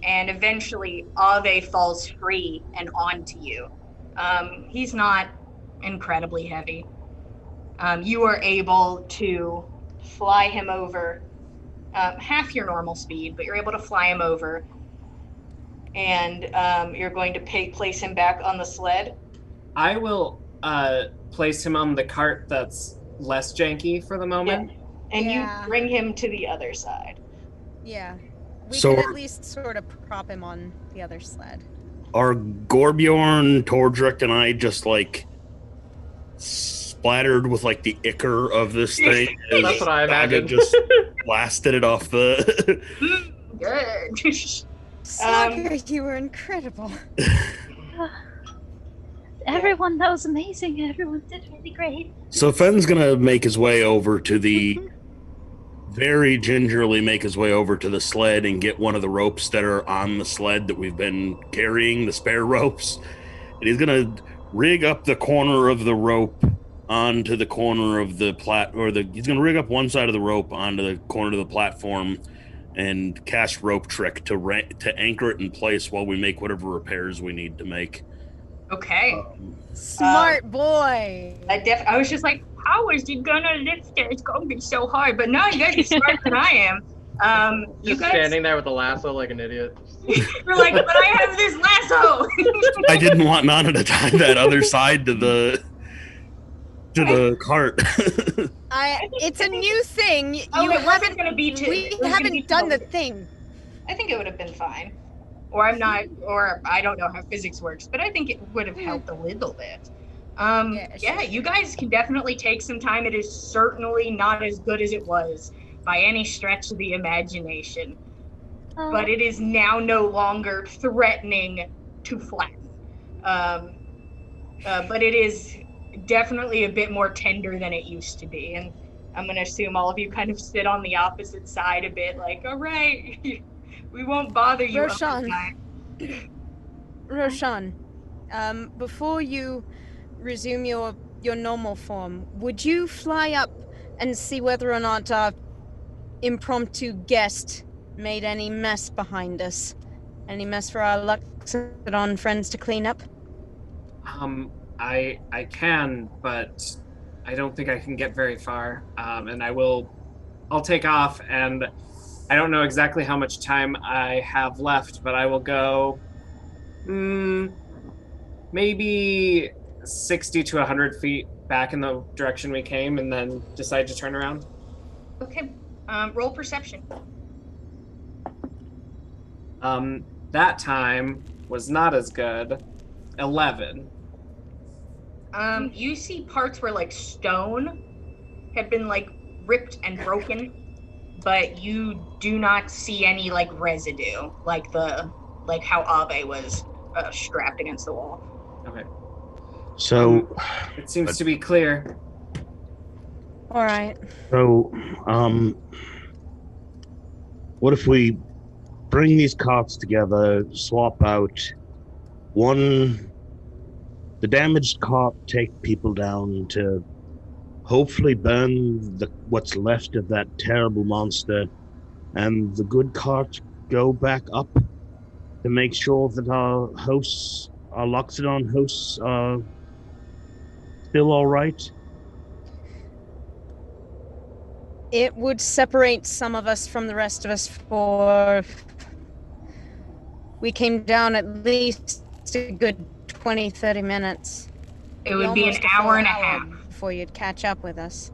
And eventually Ave falls free and onto you. He's not incredibly heavy. You are able to fly him over half your normal speed, but you're able to fly him over. And you're going to place him back on the sled. I will place him on the cart that's less janky for the moment. And Yeah. you bring him to the other side. Yeah. We So- can at least sort of prop him on the other sled. Are Gorbjorn, Tordrek, and I just like splattered with like the ichor of this thing? That's what I Saga imagined. just blasted it off the. Good. Saga, you were incredible. everyone, that was amazing. Everyone did really great. So Fenn's gonna make his way over to the very gingerly make his way over to the sled and get one of the ropes that are on the sled that we've been carrying, the spare ropes. And he's gonna rig up the corner of the rope onto the corner of the he's gonna rig up one side of the rope onto the corner of the platform and cast rope trick to anchor it in place while we make whatever repairs we need to make. Okay. Smart boy. I was just like, how is he gonna lift it? It's gonna be so hard. But no, you guys are smarter than I am. You Just guys standing there with a lasso like an idiot. were like, but I have this lasso. I didn't want Nana to tie that other side to the cart. It's a new thing. Oh, it wasn't gonna be too. We haven't done the thing. I think it would have been fine. Or I don't know how physics works, but I think it would have helped a little bit. Yeah, you guys can definitely take some time. It is certainly not as good as it was by any stretch of the imagination. But it is now no longer threatening to flatten. But it is definitely a bit more tender than it used to be. And I'm going to assume all of you kind of sit on the opposite side a bit, like, all right, we won't bother you. Roshan, before you resume your normal form, would you fly up and see whether or not our impromptu guest made any mess behind us? Any mess for our Luxodon friends to clean up? I can, but I don't think I can get very far. And I'll take off, and I don't know exactly how much time I have left, but I will go maybe 60 to 100 feet back in the direction we came, and then decide to turn around. Okay. Roll perception. That time was not as good. 11. You see parts where like stone had been like ripped and broken, but you do not see any like residue, like how Ave was strapped against the wall. Okay. So it seems to be clear. All right. So, what if we bring these carts together, swap out the damaged cart, take people down to hopefully burn what's left of that terrible monster, and the good cart go back up to make sure that our Loxodon hosts are still all right? It would separate some of us from the rest of us for... We came down at least a good 20, 30 minutes. It would be an hour and a half before you'd catch up with us.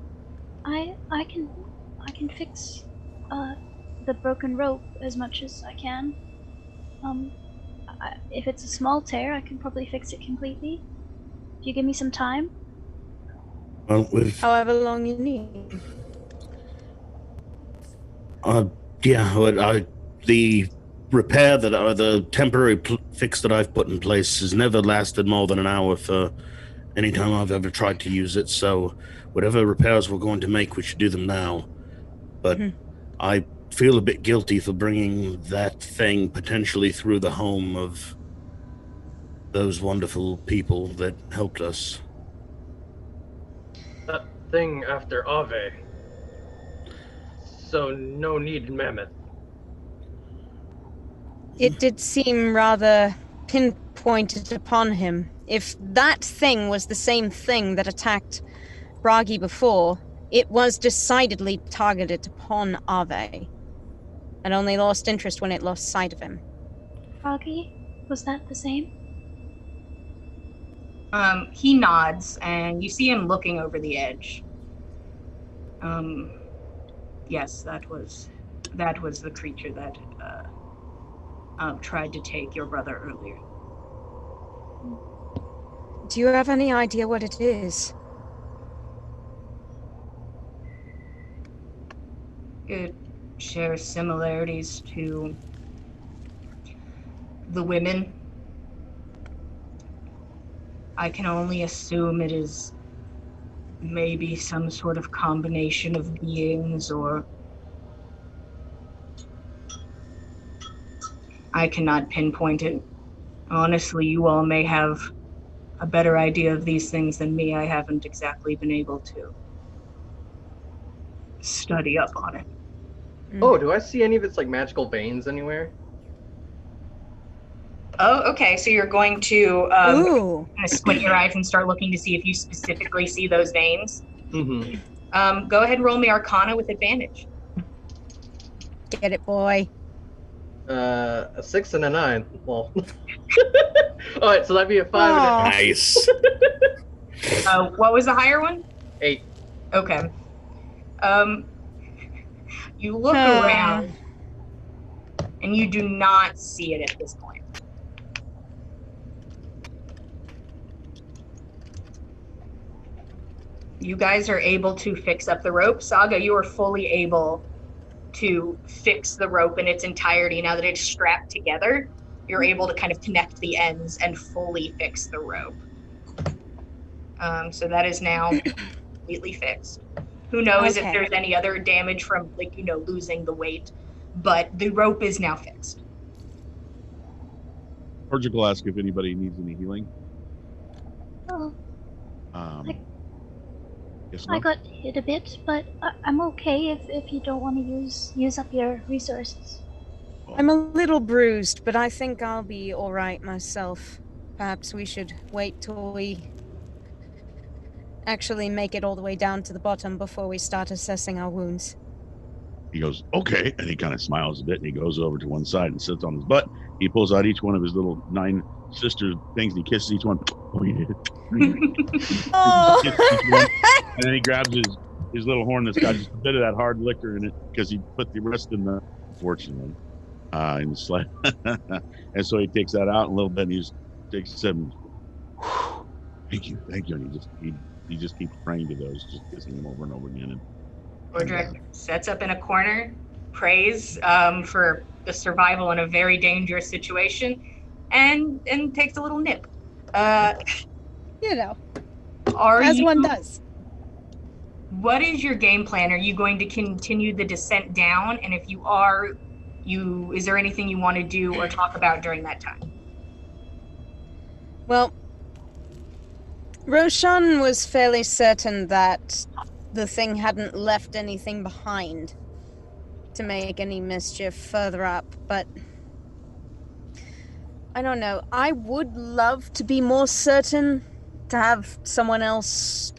I can fix the broken rope as much as I can. If it's a small tear, I can probably fix it completely. If you give me some time. Well, however long you need. The repair the temporary fix that I've put in place has never lasted more than an hour for any time I've ever tried to use it. So whatever repairs we're going to make, we should do them now. But I feel a bit guilty for bringing that thing potentially through the home of those wonderful people that helped us. That thing after Ave. So no need Mammoth. It did seem rather pinpointed upon him. If that thing was the same thing that attacked Bragi before, it was decidedly targeted upon Ave, and only lost interest when it lost sight of him. Bragi? Was that the same? He nods, and you see him looking over the edge. Yes, that was the creature that tried to take your brother earlier. Do you have any idea what it is? It shares similarities to the women. I can only assume it is maybe some sort of combination of beings, or I cannot pinpoint it. Honestly, you all may have a better idea of these things than me. I haven't exactly been able to study up on it. Oh, do I see any of its like magical veins anywhere? Oh, okay. So you're going to Ooh. kind of squint your eyes and start looking to see if you specifically see those veins. Mm-hmm. Go ahead and roll me Arcana with advantage. Get it, boy. A 6 and a 9. Well. All right, so that'd be a 5 Aw. Nice. What was the higher one? and 8. Okay. You look Uh. around and you do not see it at this point. You guys are able to fix up the rope. Saga, you are fully able to fix the rope in its entirety. Now that it's strapped together, you're able to kind of connect the ends and fully fix the rope. So that is now completely fixed. Who knows if Okay. there's any other damage from, like, losing the weight, but the rope is now fixed. Virgil will ask if anybody needs any healing. Oh, Yes, I no? got hit a bit, but I'm okay if you don't want to use up your resources. I'm a little bruised, but I think I'll be all right myself. Perhaps we should wait till we actually make it all the way down to the bottom before we start assessing our wounds. He goes, okay. And he kind of smiles a bit and he goes over to one side and sits on his butt. He pulls out each one of his little 9 sister things and he kisses each one. Oh, you did it. Oh. And then he grabs his little horn that's got just a bit of that hard liquor in it because he put the rest in the, fortunately, in the sled. And so he takes that out a little bit and he just takes 7. Thank you. And he just keeps praying to those, just kissing them over and over again. And Ordric sets up in a corner, prays for the survival in a very dangerous situation, and takes a little nip. You know, Are as you, one does. What is your game plan? Are you going to continue the descent down? And if you are, is there anything you want to do or talk about during that time? Well, Roshan was fairly certain that the thing hadn't left anything behind to make any mischief further up, but I don't know. I would love to be more certain, to have someone else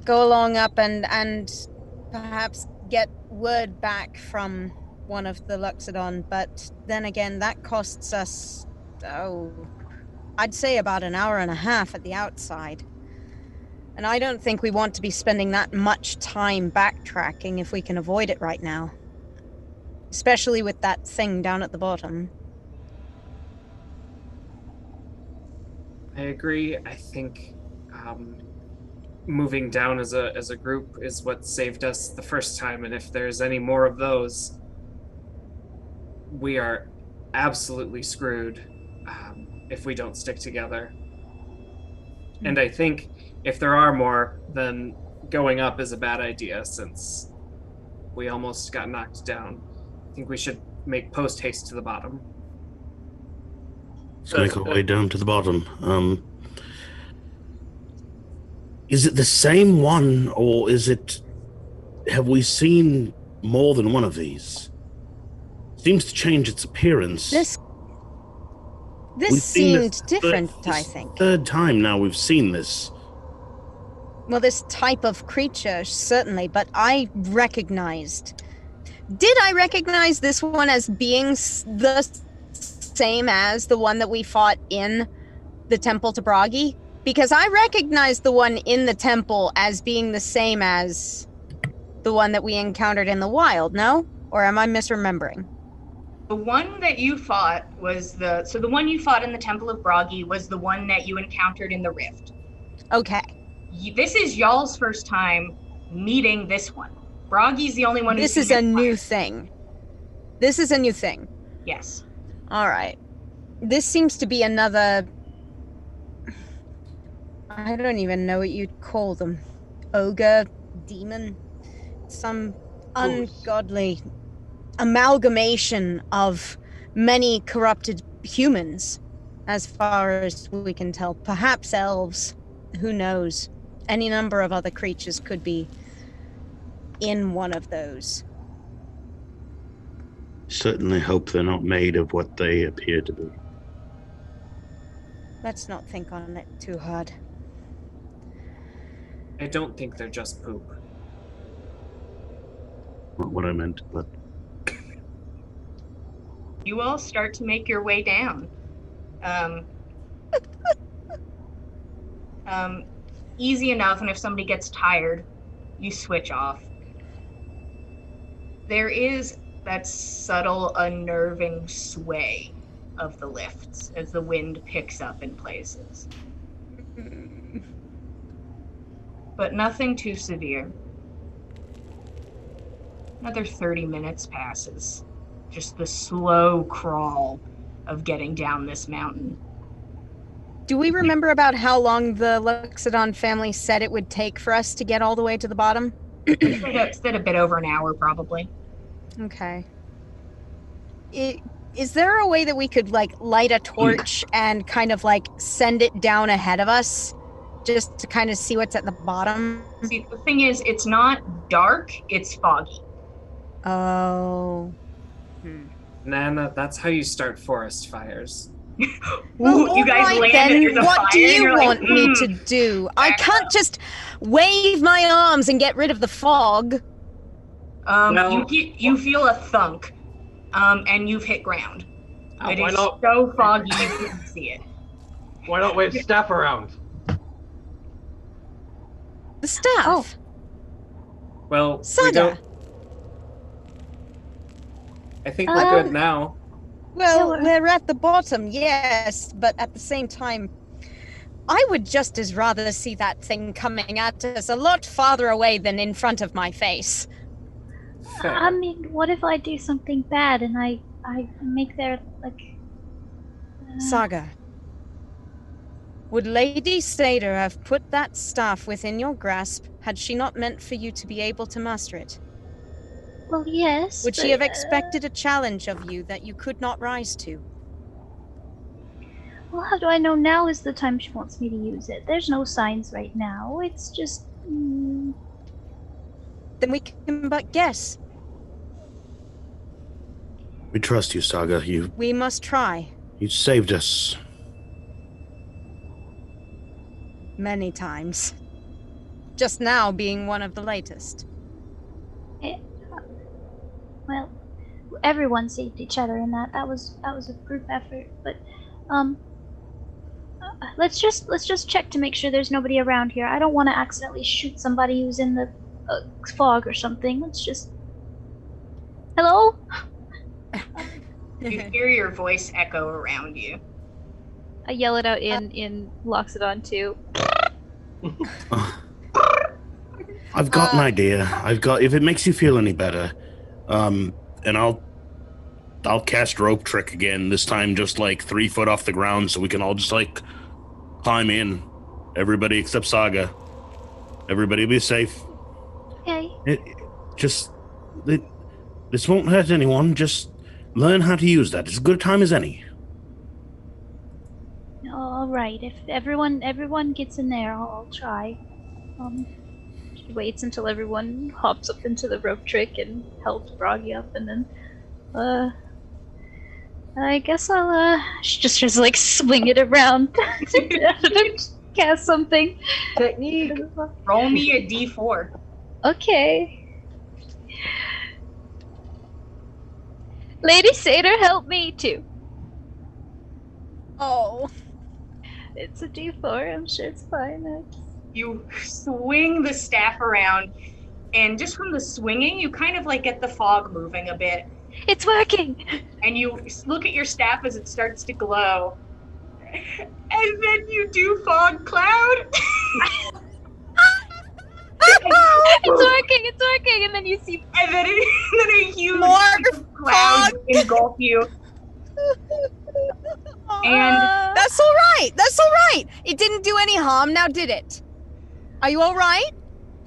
go along up and perhaps get word back from one of the Luxodon, but then again, that costs us, I'd say about an hour and a half at the outside. And I don't think we want to be spending that much time backtracking if we can avoid it right now. Especially with that thing down at the bottom. I agree. I think moving down as a group is what saved us the first time, and if there's any more of those, we are absolutely screwed if we don't stick together. And I think if there are more, then going up is a bad idea since we almost got knocked down. I think we should make post haste to the bottom. Let's make our way down to the bottom. Is it the same one, or have we seen more than one of these? Seems to change its appearance. This We've seen seemed this different, this I think. Third time now we've seen this. Well, this type of creature, certainly, but I recognized... Did I recognize this one as being the same as the one that we fought in the temple to Bragi? Because I recognized the one in the temple as being the same as the one that we encountered in the wild, no? Or am I misremembering? The one that you fought was the one you fought in the Temple of Bragi was the one that you encountered in the Rift. Okay. This is y'all's first time meeting this one. Bragi's the only one who's This is a new thing. This is a new thing. Yes. All right. This seems to be another I don't even know what you'd call them. Ogre, demon, some ungodly amalgamation of many corrupted humans, as far as we can tell. Perhaps elves. Who knows? Any number of other creatures could be in one of those. Certainly hope they're not made of what they appear to be. Let's not think on it too hard. I don't think they're just poop. Not what I meant, but You all start to make your way down. Easy enough, and if somebody gets tired, you switch off. There is that subtle, unnerving sway of the lifts as the wind picks up in places. But nothing too severe. Another 30 minutes passes. Just the slow crawl of getting down this mountain. Do we remember about how long the Luxodon family said it would take for us to get all the way to the bottom? Said a bit over an hour, probably. Okay. Is there a way that we could, like, light a torch and kind of, like, send it down ahead of us? Just to kind of see what's at the bottom? See, the thing is, it's not dark, it's foggy. Oh. Nana, that's how you start forest fires. Well, you guys all right, land then, and there's a what fire, do and you you're like, want me to do? I can't just wave my arms and get rid of the fog. No. You feel a thunk, and you've hit ground. It why is not? so foggy you can't see it. Why not wave staff around? The staff. Oh. Well, we Saga. don't. I think we're good now. Well, Yeah, we're at the bottom, yes, but at the same time, I would just as rather see that thing coming at us a lot farther away than in front of my face. Fair. I mean, what if I do something bad and I make their, like... Saga, would Lady Sader have put that staff within your grasp had she not meant for you to be able to master it? Well, yes, Would she but, have expected a challenge of you that you could not rise to? Well, how do I know now is the time she wants me to use it? There's no signs right now. It's just... Then we can but guess. we trust you, Saga. We must try. You saved us. Many times. Just now being one of the latest. Well, everyone saved each other in that. That was a group effort. But, let's just check to make sure there's nobody around here. I don't want to accidentally shoot somebody who's in the fog or something. Let's just... Hello? You hear your voice echo around you. I yell it out in Loxodon too. I've got an idea. If it makes you feel any better, and I'll cast rope trick again. This time, just like 3 foot off the ground, so we can all just like climb in. Everybody except Saga. Everybody be safe. Okay. This won't hurt anyone. Just learn how to use that. It's as good a time as any. All right. If everyone gets in there, I'll try. She waits until everyone hops up into the rope trick and helps Broggy up, and then, I guess I'll just like swing it around to cast something. Technique. Roll me a d4. Okay. Lady Satyr, help me too. Oh. It's a D4. I'm sure it's fine. You swing the staff around, and just from the swinging, you kind of like get the fog moving a bit. It's working. And you look at your staff as it starts to glow. And then you do fog cloud. It's working, and then you see... And then a huge More cloud engulf you. And- that's all right. That's all right. It didn't do any harm, now did it? Are you all right?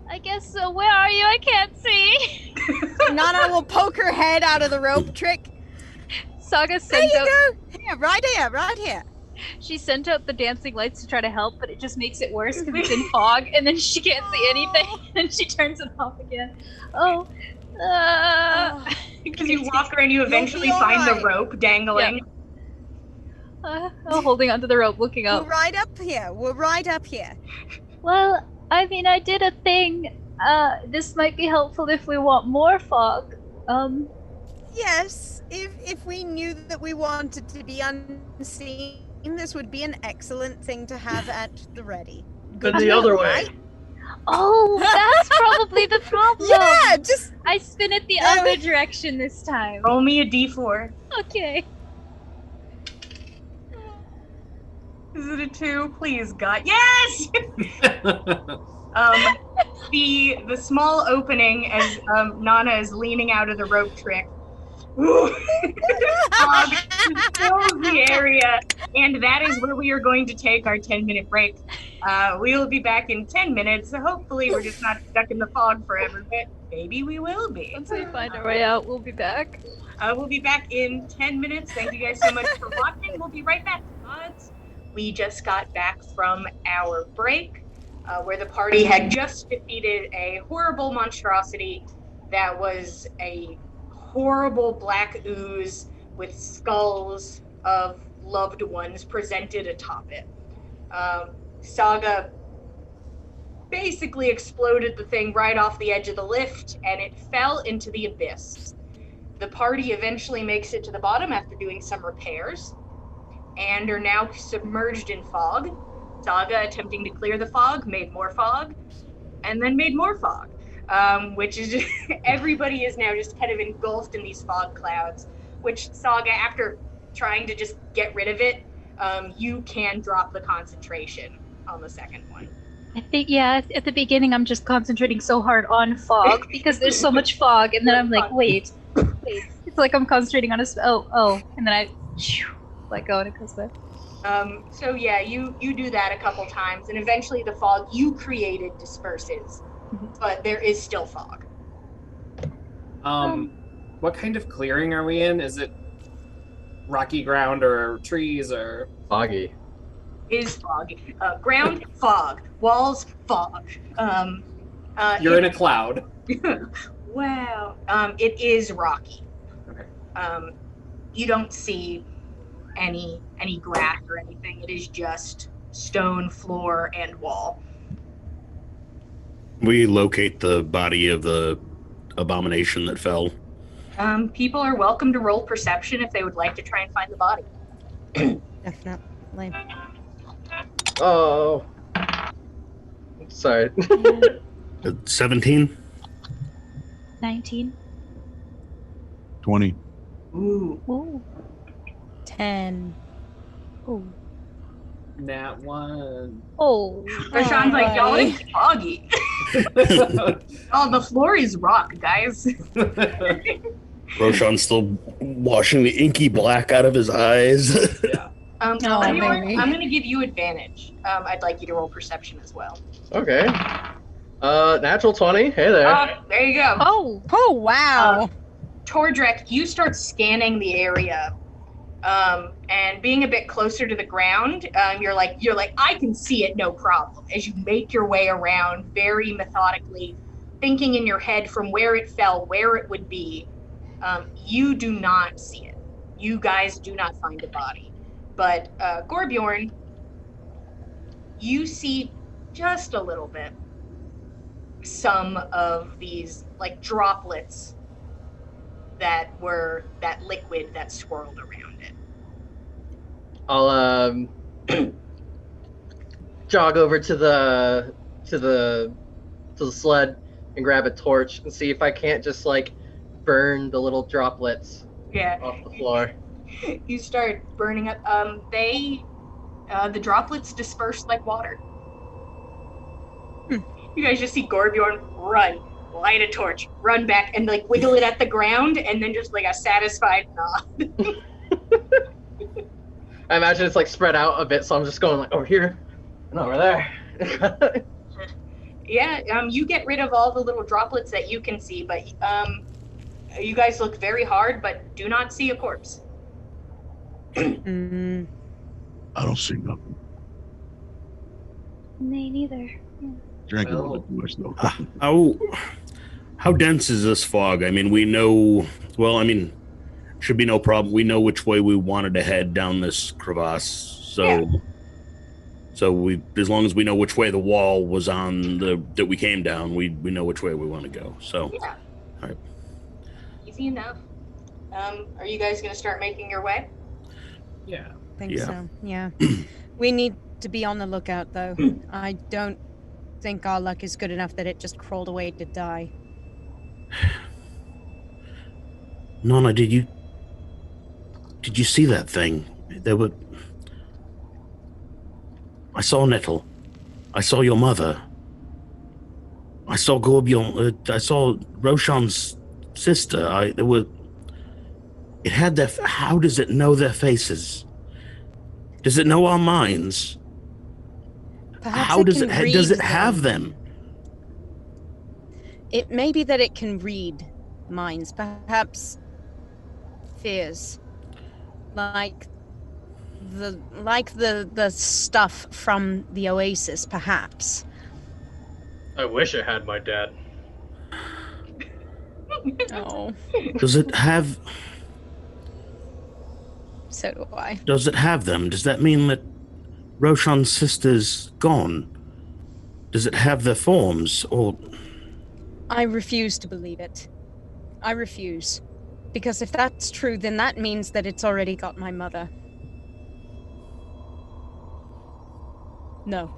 I guess so. Where are you? I can't see. Nana will poke her head out of the rope trick. Saga There sent you out. go. Here, right here. She sent out the dancing lights to try to help, but it just makes it worse because it's in fog, and then she can't see anything, and she turns it off again. Oh. Because you walk around, you eventually all find right. the rope dangling. Holding onto the rope, looking We're up. right up here. We're right up here. Well, I mean, I did a thing. This might be helpful if we want more fog. Yes, if we knew that we wanted to be unseen, this would be an excellent thing to have at the ready. But the other way. right? Oh, that's probably the problem. Yeah, just I spin it the other direction this time. Roll me a d4. Okay. Is it a 2? Please, God. Yes! The small opening as Nana is leaning out of the rope trick. Fog fills the area, and that is where we are going to take our 10-minute break. We will be back in 10 minutes, so hopefully we're just not stuck in the fog forever, but maybe we will be. Once we find our way out, we'll be back. We'll be back in 10 minutes. Thank you guys so much for watching. We'll be right back. We just got back from our break, where the party had just defeated a horrible monstrosity that was a horrible black ooze with skulls of loved ones presented atop it. Saga basically exploded the thing right off the edge of the lift, and it fell into the abyss. The party eventually makes it to the bottom after doing some repairs, and are now submerged in fog. Saga, attempting to clear the fog, made more fog, and then made more fog, which is just, everybody is now just kind of engulfed in these fog clouds, which Saga, after trying to just get rid of it, you can drop the concentration on the second one. I think, yeah, at the beginning I'm just concentrating so hard on fog because there's so much fog, and then I'm like, wait. It's like I'm concentrating on and then I let go and it goes back. So yeah, you do that a couple times, and eventually the fog you created disperses, but there is still fog. What kind of clearing are we in? Is it rocky ground or trees or Foggy. Is fog. Ground, fog. Walls, fog. you're in a cloud? Wow. It is rocky. Okay. You don't see any grass or anything. It is just stone floor and wall. We locate the body of the abomination that fell. People are welcome to roll perception if they would like to try and find the body. Definitely. Oh. Sorry. 17? 19. 20. Ooh. Ooh. 10. Ooh. Nat 1. Oh. Rashawn's like, y'all, buddy. it's foggy. Oh, the floor is rock, guys. Roshan's still washing the inky black out of his eyes. Yeah. I'm Oh, baby. going to give you advantage. I'd like you to roll perception as well. Okay. Natural 20. Hey there. There you go. Oh, wow. Tordrek, you start scanning the area, and being a bit closer to the ground, you're like, I can see it, no problem. As you make your way around very methodically, thinking in your head from where it fell, where it would be, you do not see it. You guys do not find a body. But Gorbjorn, you see just a little bit some of these like droplets that were that liquid that swirled around it. I'll jog over to the sled and grab a torch and see if I can't just like burn the little droplets Yeah. off the floor. You start burning up. The droplets disperse like water. You guys just see Gorbjorn run, light a torch, run back, and like wiggle it at the ground, and then just like a satisfied nod. I imagine it's like spread out a bit, so I'm just going like over here and over there. Yeah, you get rid of all the little droplets that you can see, but you guys look very hard, but do not see a corpse. Mm. I don't see nothing. Me neither. Drank a Well- little bit too much though. How dense is this fog? I mean, we know. Well, I mean, should be no problem. We know which way we wanted to head down this crevasse. So, Yeah. so we, as long as we know which way the wall was on that we came down, we know which way we want to go. So, Yeah. All right. Easy enough. Are you guys gonna start making your way? Yeah. Think Yeah. so. Yeah. We need to be on the lookout, though. I don't think our luck is good enough that it just crawled away to die. Nonna, did you see that thing? I saw Nettle. I saw your mother. I saw Gorbion. I saw Roshan's sister. It had their. How does it know their faces? Does it know our minds? Perhaps How does can it? Does it read have them? It may be that it can read minds, perhaps fears, like the stuff from the Oasis, perhaps. I wish I had my dad. Oh, Does it have? so do I. Does it have them? Does that mean that Roshan's sister's gone? Does it have their forms, or? I refuse to believe it. I refuse. Because if that's true, then that means that it's already got my mother. No.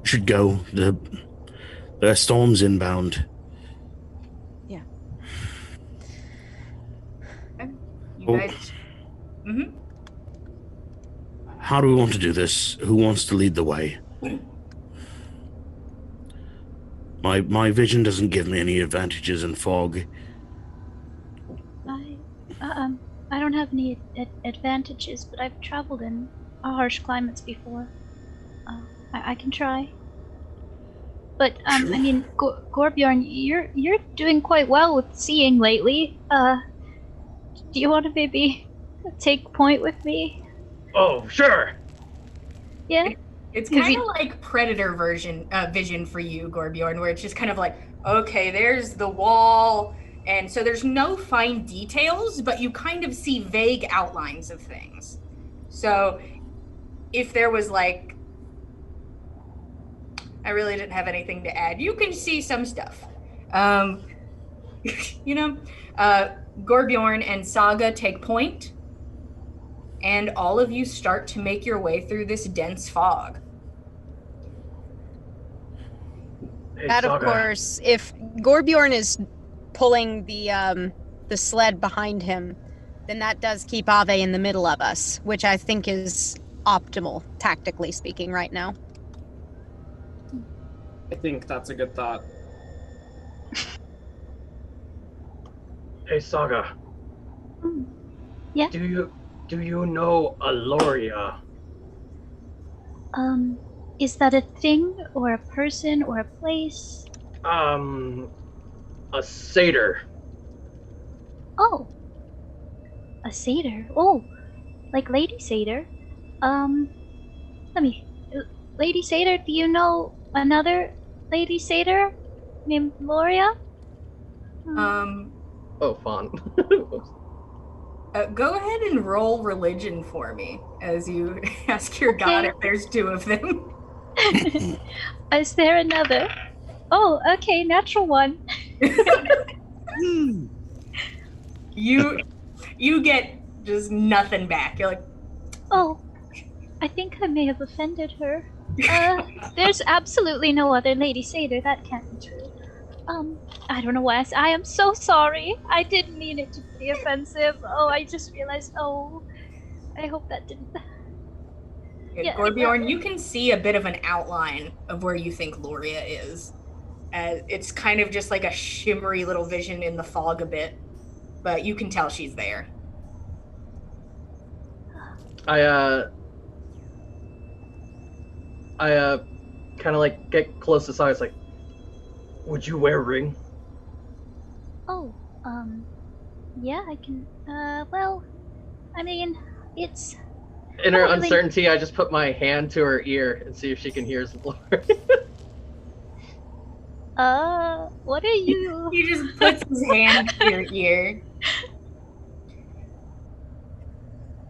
Should go. The storm's inbound. Yeah. You Oh. guys. Mm-hmm. How do we want to do this? Who wants to lead the way? My vision doesn't give me any advantages in fog. I don't have any advantages, but I've traveled in harsh climates before. I can try. But Sure. I mean, Gorbjorn, you're doing quite well with seeing lately. Do you want to maybe take point with me? Oh, sure. Yeah. It's Is kind he- of like Predator vision for you, Gorbjorn, where it's just kind of like, okay, there's the wall, and so there's no fine details, but you kind of see vague outlines of things. So if there was like, I really didn't have anything to add. You can see some stuff. Gorbjorn and Saga take point, and all of you start to make your way through this dense fog. Hey, That, of Saga. course, if Gorbjorn is pulling the sled behind him, then that does keep Ave in the middle of us, which I think is optimal, tactically speaking, right now. I think that's a good thought. Hey, Saga. Yeah. Do you know Aloria? Is that a thing or a person or a place? A satyr. Oh, a satyr. Oh, like Lady Satyr. Lady Satyr. Do you know another Lady Satyr named Loria? Oh, fun. Go ahead and roll religion for me as you ask your god Okay. if there's two of them. Is there another? Oh, okay, natural one. You get just nothing back. You're like, Oh, I think I may have offended her. There's absolutely no other Lady Satyr. That can't be true. I don't know why I am so sorry. I didn't mean it to be offensive. Oh, I just realized. Oh, I hope that didn't. Yeah, Gorbjorn, you can see a bit of an outline of where you think Loria is It's kind of just like a shimmery little vision in the fog a bit, but you can tell she's there. I kind of like get close to Saga. It's like, would you wear a ring? Oh, yeah, I can. Well, I mean, it's. In her Probably. uncertainty, I just put my hand to her ear and see if she can hear some Lord. What are you? He just puts his hand to your ear.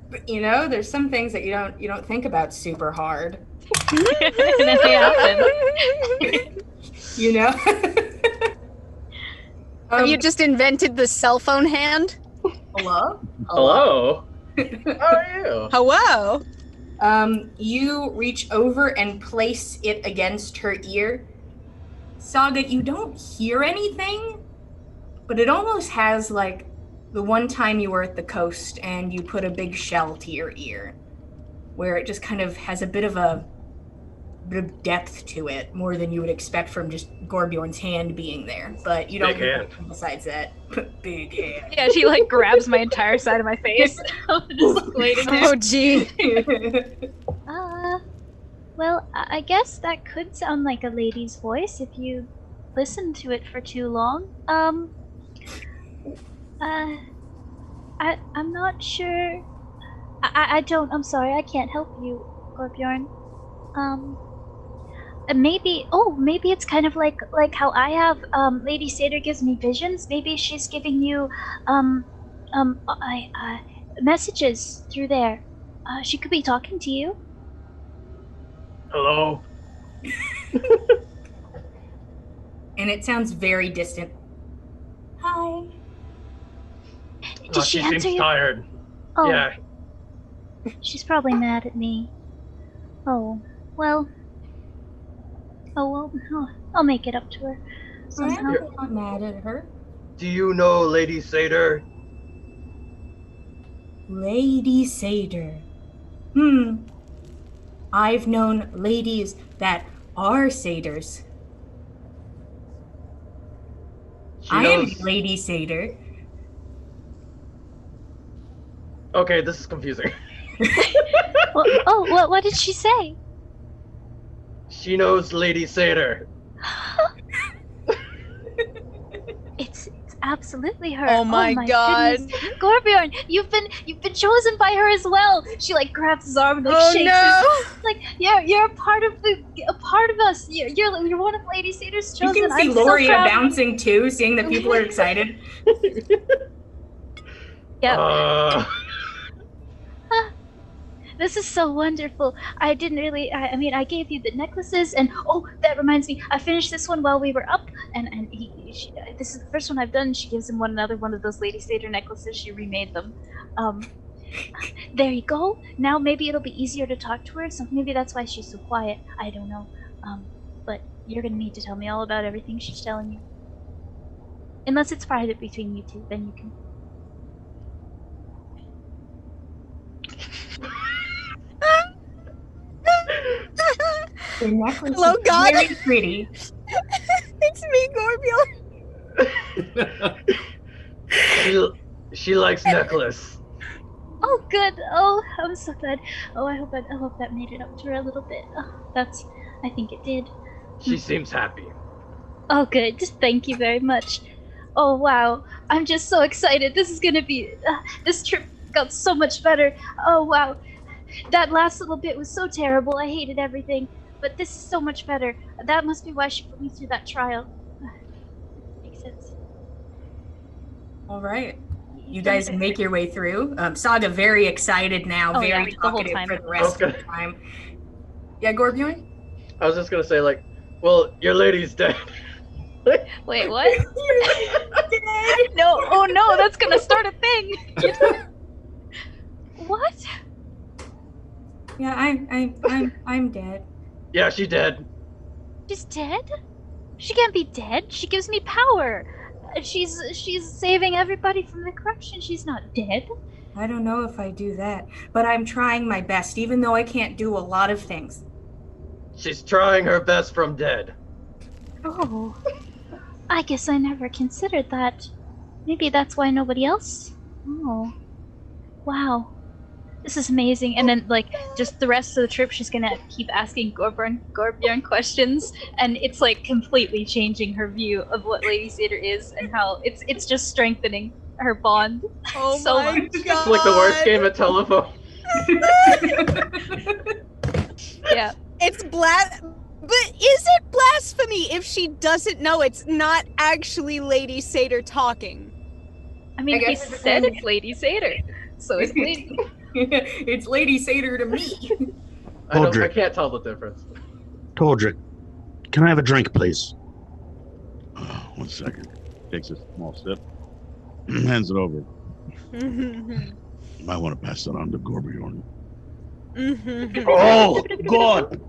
But, you know, there's some things that you don't think about super hard. And then they happen. You know? Have you just invented the cell phone hand? Hello? Hello. How are you? Hello. You reach over and place it against her ear. Saga, you don't hear anything, but it almost has like the one time you were at the coast and you put a big shell to your ear, where it just kind of has a bit of depth to it, more than you would expect from just Gorbjorn's hand being there. But you don't Big hand. besides that. Big hand. Yeah, she like grabs my entire side of my face. Just waiting there. Oh, gee. Well, I guess that could sound like a lady's voice if you listen to it for too long. I'm not sure. I'm sorry, I can't help you, Gorbjorn. Maybe it's kind of like how I have, Lady Satyr gives me visions. Maybe she's giving you, messages through there. She could be talking to you. Hello. And it sounds very distant. Hi. Did she answer seems you? tired. Oh, Yeah. she's probably mad at me. Oh, well, I'll make it up to her somehow. I'm not mad at her. Do you know Lady Satyr? Lady Satyr. I've known ladies that are satyrs. I am Lady Satyr. Okay, this is confusing. What did she say? She knows Lady Satyr. It's absolutely her. Oh my god. Goodness. Gorbjorn, you've been chosen by her as well. She like grabs his arm and like shakes no. his, like you're a part of us. You're one of Lady Satyr's chosen. You can see I'm so Loria proud. bouncing too, seeing that people are excited. Yep. This is so wonderful. I didn't really. I mean, I gave you the necklaces, and oh, that reminds me. I finished this one while we were up, and this is the first one I've done. She gives him another one of those Lady Satyr necklaces. She remade them. There you go. Now maybe it'll be easier to talk to her. So maybe that's why she's so quiet. I don't know. But you're gonna need to tell me all about everything she's telling you. Unless it's private between you two, then you can. The necklace Hello, is God. very pretty. It's me, Gorbjorn. She likes necklace. Oh, good. Oh, I'm so glad. Oh, I hope that made it up to her a little bit. Oh, I think it did. She seems happy. Oh, good. Thank you very much. Oh, wow. I'm just so excited. This is gonna be. This trip got so much better. Oh, wow. That last little bit was so terrible. I hated everything. But this is so much better. That must be why she put me through that trial. Makes sense. All right. You guys make your way through. Saga very excited now, Oh, very yeah, the whole talkative time. for the rest of the time. Yeah, Gorbjorn? I was just gonna say, like, well, your lady's dead. Wait, what? No, oh no, that's gonna start a thing. What? Yeah, I'm dead. Yeah, she dead. She's dead? She can't be dead. She gives me power. She's saving everybody from the corruption. She's not dead. I don't know if I do that, but I'm trying my best, even though I can't do a lot of things. She's trying her best from dead. Oh, I guess I never considered that. Maybe that's why nobody else. Oh, wow. This is amazing. And then, like, just the rest of the trip, she's gonna keep asking Gorbjorn questions, and it's like completely changing her view of what Lady Satyr is and how it's just strengthening her bond Oh so my much. god! It's like the worst game at telephone. Yeah. It's but is it blasphemy if she doesn't know it's not actually Lady Satyr talking? I mean, I he guess it said depends. it's Lady Satyr, so it's Lady. It's Lady Satyr to me. I Audrey. can't tell the difference. Tordrick, can I have a drink, please? 1 second. Takes a small sip. Hands it over. You might want to pass that on to Gorbjorn. Oh, God!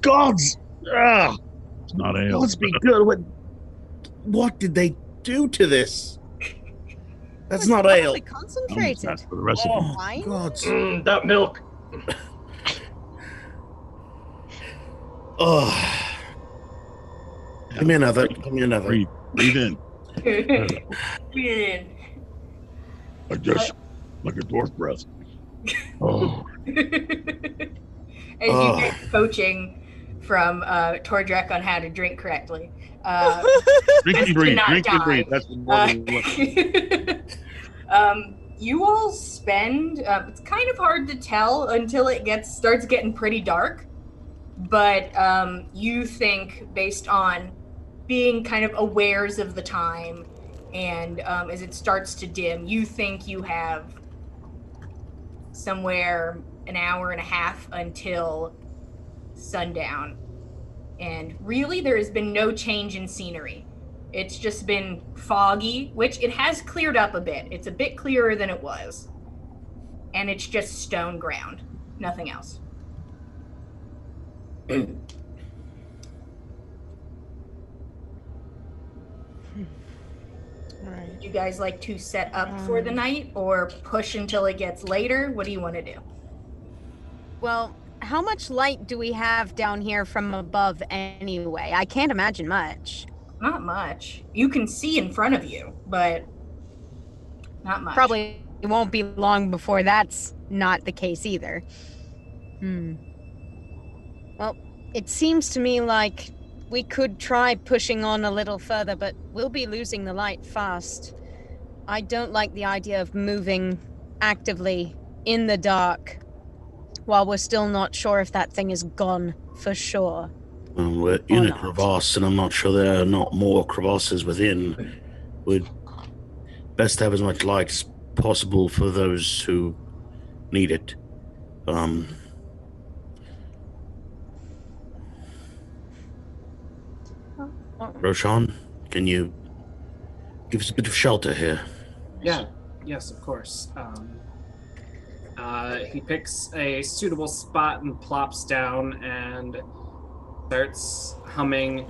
Gods! Ah, It's not ale. gods be good. What did they do to this? That's It's not ale. probably I almost concentrated. asked for the recipe. Oh, Wine? gods. That milk. Oh. Give me another. Give me another. Breathe in. Yeah. I guess like a dwarf breath. Oh, As you get coaching from Tordrek on how to drink correctly. drink As and to breathe. not Drink and die. breathe. That's what You all spend. It's kind of hard to tell until it starts getting pretty dark. But you think, based on being kind of awares of the time, and as it starts to dim, you think you have somewhere an hour and a half until sundown. And really, there has been no change in scenery. It's just been foggy, which it has cleared up a bit. It's a bit clearer than it was. And it's just stone ground. Nothing else. Right. Would you guys like to set up for the night or push until it gets later? What do you want to do? Well, how much light do we have down here from above anyway? I can't imagine much. Not much. You can see in front of you, but not much. Probably it won't be long before that's not the case either. Well, it seems to me like we could try pushing on a little further, but we'll be losing the light fast. I don't like the idea of moving actively in the dark while we're still not sure if that thing is gone for sure. Well, we're in a crevasse, and I'm not sure there are not more crevasses within. We'd best have as much light as possible for those who need it. Roshan, can you give us a bit of shelter here? Yeah, yes, of course. He picks a suitable spot and plops down and starts humming.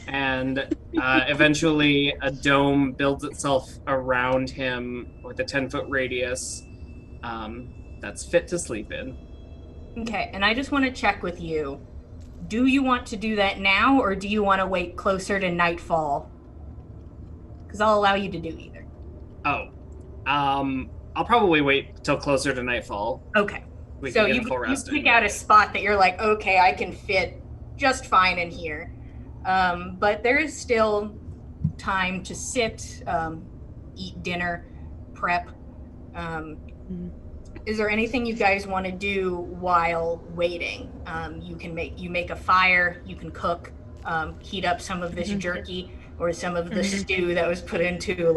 And eventually a dome builds itself around him with a 10-foot radius that's fit to sleep in. Okay, and I just want to check with you. Do you want to do that now, or do you want to wait closer to nightfall? Because I'll allow you to do either. Oh, I'll probably wait till closer to nightfall. Okay. We So can you get a full rest pick in. out a spot that you're like, okay, I can fit just fine in here. But there is still time to sit, eat dinner, prep. Is there anything you guys want to do while waiting? You make a fire, you can cook, heat up some of this jerky or some of the stew that was put into a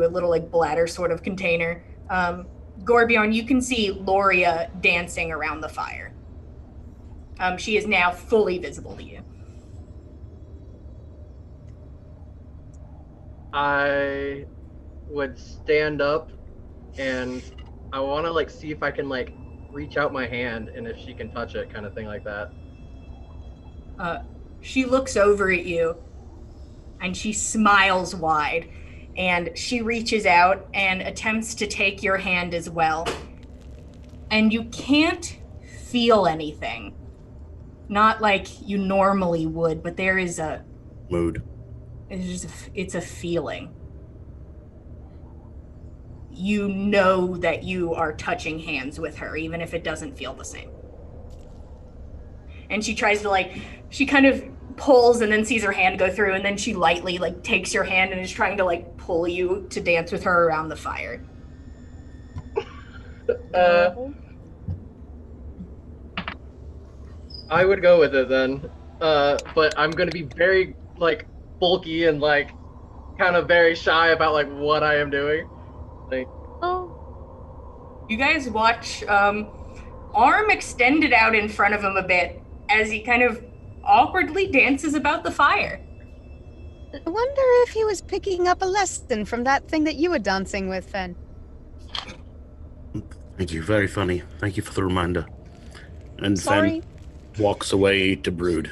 little like bladder sort of container. Gorbjorn, you can see Loria dancing around the fire. She is now fully visible to you. I would stand up and I want to see if I can reach out my hand and if she can touch it, kind of thing like that. She looks over at you and she smiles wide and she reaches out and attempts to take your hand as well. And you can't feel anything. Not like you normally would, but there is Mood. it's a feeling. You know that you are touching hands with her, even if it doesn't feel the same. And she tries to she kind of pulls and then sees her hand go through, and then she lightly takes your hand and is trying to pull you to dance with her around the fire. I would go with it then. But I'm gonna be very bulky and kind of very shy about what I am doing. You guys watch arm extended out in front of him a bit as he kind of awkwardly dances about the fire. I wonder if he was picking up a lesson from that thing that you were dancing with, Fen. Thank you. Very funny. Thank you for the reminder. And Sorry. Fen walks away to brood.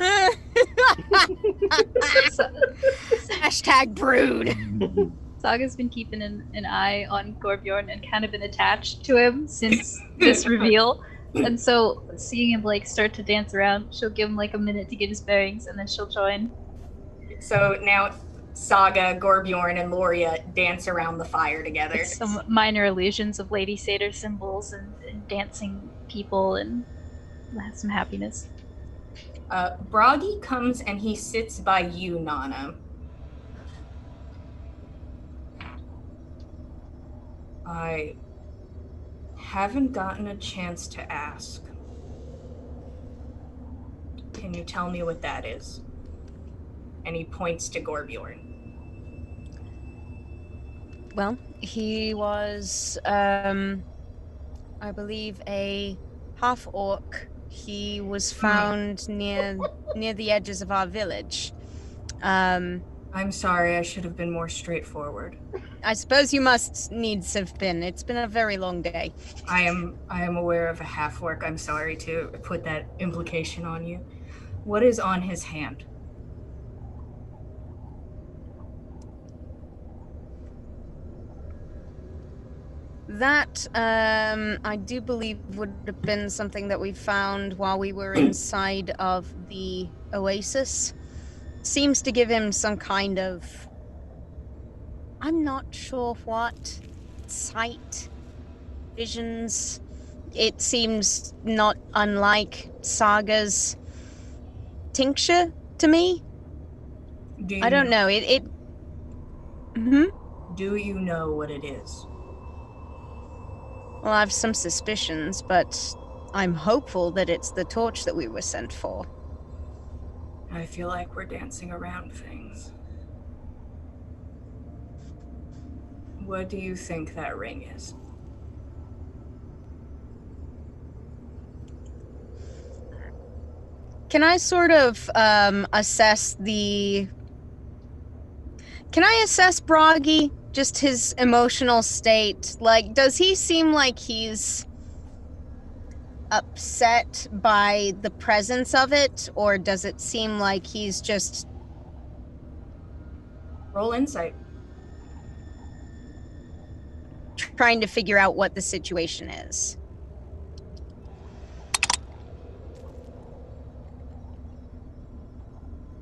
Hashtag brood. Saga's been keeping an eye on Gorbjorn and kind of been attached to him since this reveal. And so seeing him start to dance around, she'll give him a minute to get his bearings, and then she'll join. So now Saga, Gorbjorn, and Loria dance around the fire together. With some minor illusions of Lady Satyr symbols and dancing people, and have some happiness. Bragi comes and he sits by you, Nana. I haven't gotten a chance to ask. Can you tell me what that is? And he points to Gorbjorn. Well, he was, I believe, a half-orc. He was found near the edges of our village. I'm sorry, I should have been more straightforward. I suppose you must needs have been. It's been a very long day. I am aware of a half-orc. I'm sorry to put that implication on you. What is on his hand? That, I do believe would have been something that we found while we were inside of the oasis. Seems to give him some kind of, I'm not sure what, sight, visions. It seems not unlike Saga's tincture to me. I don't know. Do you know what it is? Well, I have some suspicions, but I'm hopeful that it's the torch that we were sent for. I feel like we're dancing around things. What do you think that ring is? Can I sort of assess the... Can I assess Bragi? Just his emotional state? Does he seem like he's upset by the presence of it? Or does it seem like he's just... Roll insight. trying to figure out what the situation is?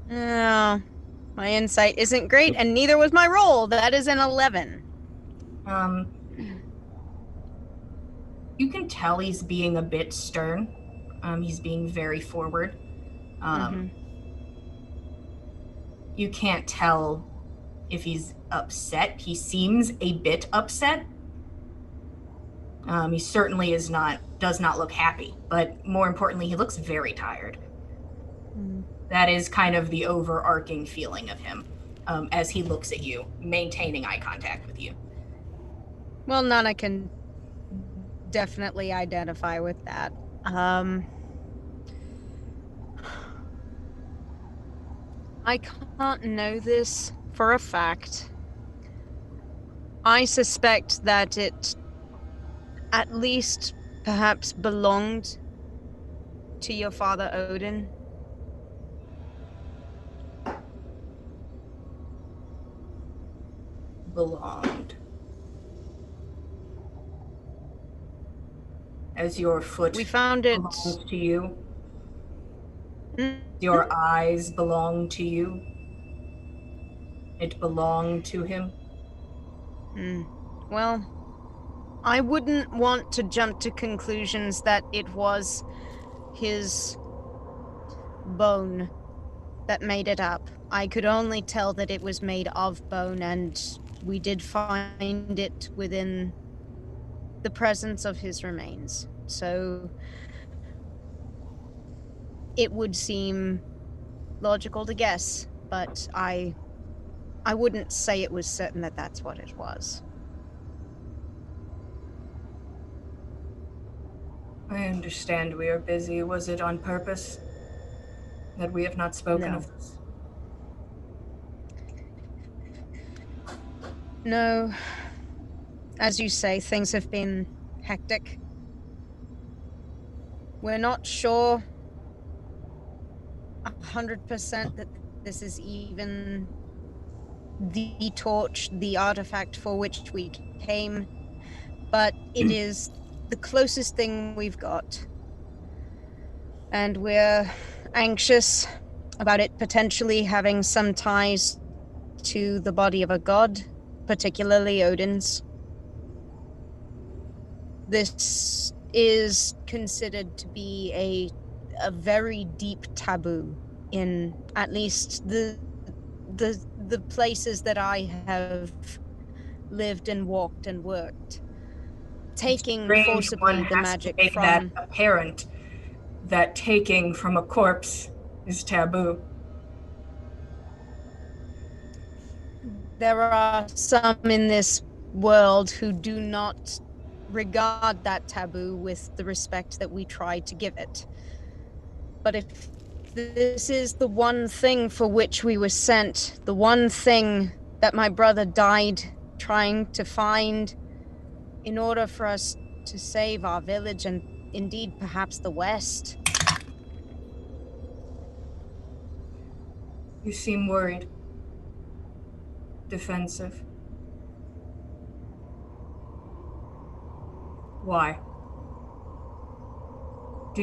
No. My insight isn't great, and neither was my roll. That is an 11. You can tell he's being a bit stern. He's being very forward. You can't tell if he's upset. He seems a bit upset. He certainly does not look happy, but more importantly, he looks very tired. That is kind of the overarching feeling of him as he looks at you, maintaining eye contact with you. Well, Nana can definitely identify with that. I can't know this for a fact. I suspect that it at least perhaps belonged to your father Odin. belonged. As your foot We found it. belongs to you, Mm, your eyes belong to you. It belonged to him. Well, I wouldn't want to jump to conclusions that it was his bone that made it up. I could only tell that it was made of bone, and we did find it within the presence of his remains. So it would seem logical to guess, but I wouldn't say it was certain that that's what it was. I understand we are busy. Was it on purpose that we have not spoken No. of this? No. As you say, things have been hectic. We're not sure 100% that this is even the torch, the artifact for which we came, but it is the closest thing we've got. And we're anxious about it potentially having some ties to the body of a god, particularly Odin's. This is considered to be a very deep taboo in at least the places that I have lived and walked and worked. Taking Strange forcibly one the has magic to make from that apparent that taking from a corpse is taboo. there are some in this world who do not regard that taboo with the respect that we try to give it. But if this is the one thing for which we were sent, the one thing that my brother died trying to find in order for us to save our village and indeed perhaps the West. You seem worried. Defensive. Why? Do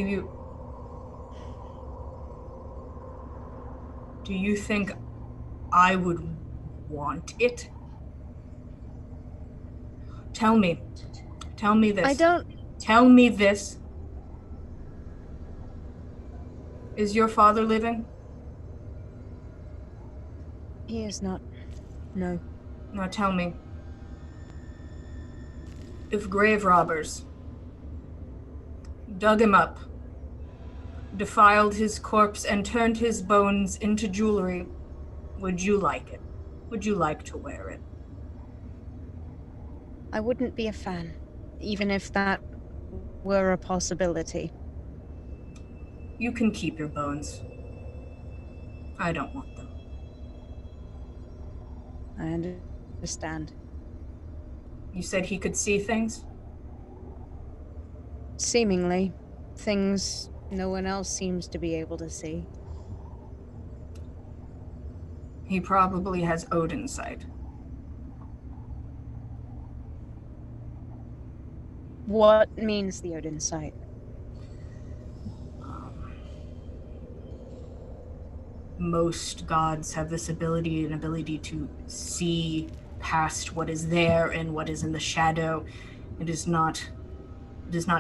you think I would want it? Tell me this. I don't. Tell me this. Is your father living? He is not. No. Now tell me. If grave robbers dug him up, defiled his corpse, and turned his bones into jewelry, would you like it? Would you like to wear it? I wouldn't be a fan, even if that were a possibility. You can keep your bones. I don't want them. I understand. You said he could see things? Seemingly, things no one else seems to be able to see. He probably has Odin's sight. What means the Odin sight? Most gods have this ability to see past what is there and what is in the shadow. It is not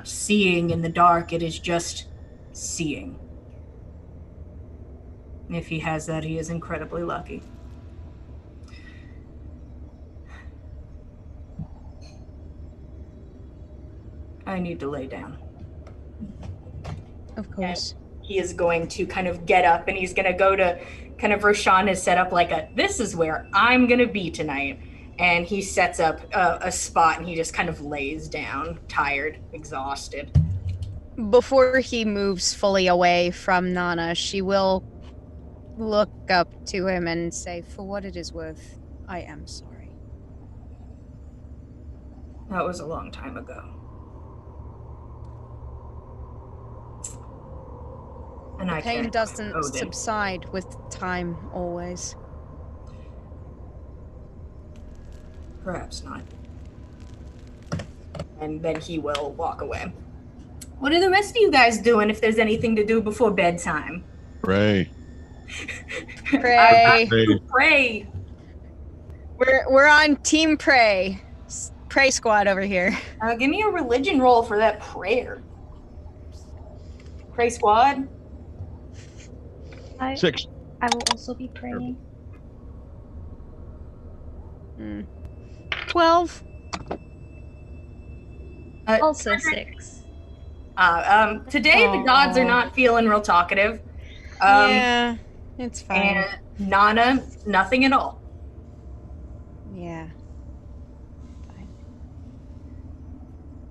seeing in the dark, it is just seeing. If he has that, he is incredibly lucky. I need to lay down. Of course. He is going to kind of get up and he's going to go to kind of Roshan has set up like this is where I'm going to be tonight. And he sets up a spot and he just kind of lays down, tired, exhausted. Before he moves fully away from Nana, she will look up to him and say, "For what it is worth, I am sorry." That was a long time ago. And I Pain can't doesn't Odin. subside with time, always. Perhaps not. And then he will walk away. What are the rest of you guys doing if there's anything to do before bedtime? Pray. Pray. Pray. We're on Team Pray. Pray squad over here. Give me a religion roll for that prayer. Pray squad. 6. I will also be praying. 12. Also 6. Today the gods are not feeling real talkative. Yeah, it's fine. And Nana, nothing at all. Yeah.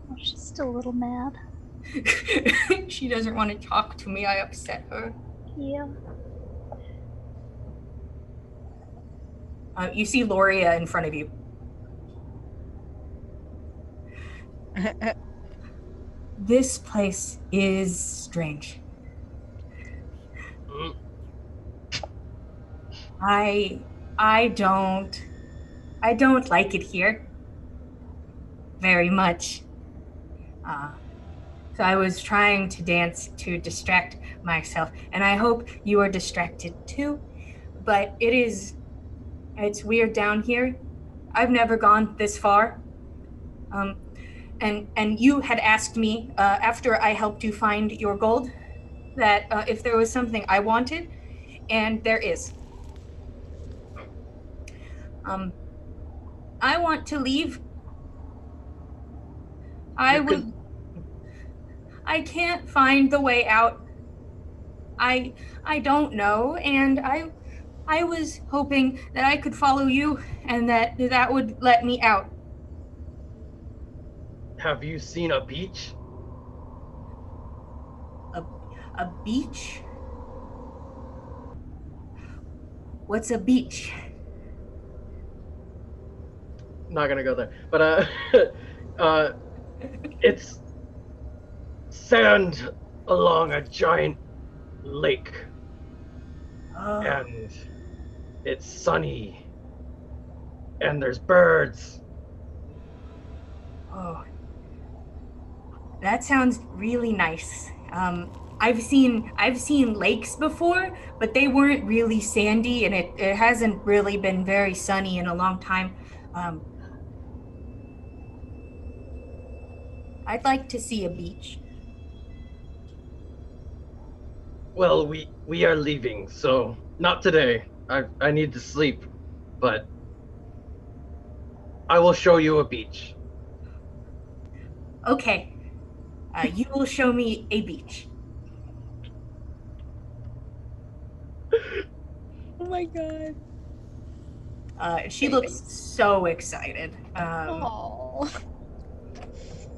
Oh, she's still a little mad. She doesn't want to talk to me. I upset her. Yeah. You see Loria in front of you. This place is strange. I don't like it here very much. So I was trying to dance to distract myself, and I hope you are distracted too. But it's weird down here. I've never gone this far. And you had asked me after I helped you find your gold that if there was something I wanted, and there is. I want to leave. I can't find the way out. I don't know, and I was hoping that I could follow you and that would let me out. Have you seen a beach? A beach? What's a beach? Not gonna go there. But it's sand along a giant lake. Oh. And it's sunny. And there's birds. Oh. That sounds really nice. I've seen lakes before, but they weren't really sandy, and it hasn't really been very sunny in a long time. I'd like to see a beach. Well, we are leaving, so not today. I need to sleep, but I will show you a beach. Okay. You will show me a beach. Oh my god. She looks so excited. Oh.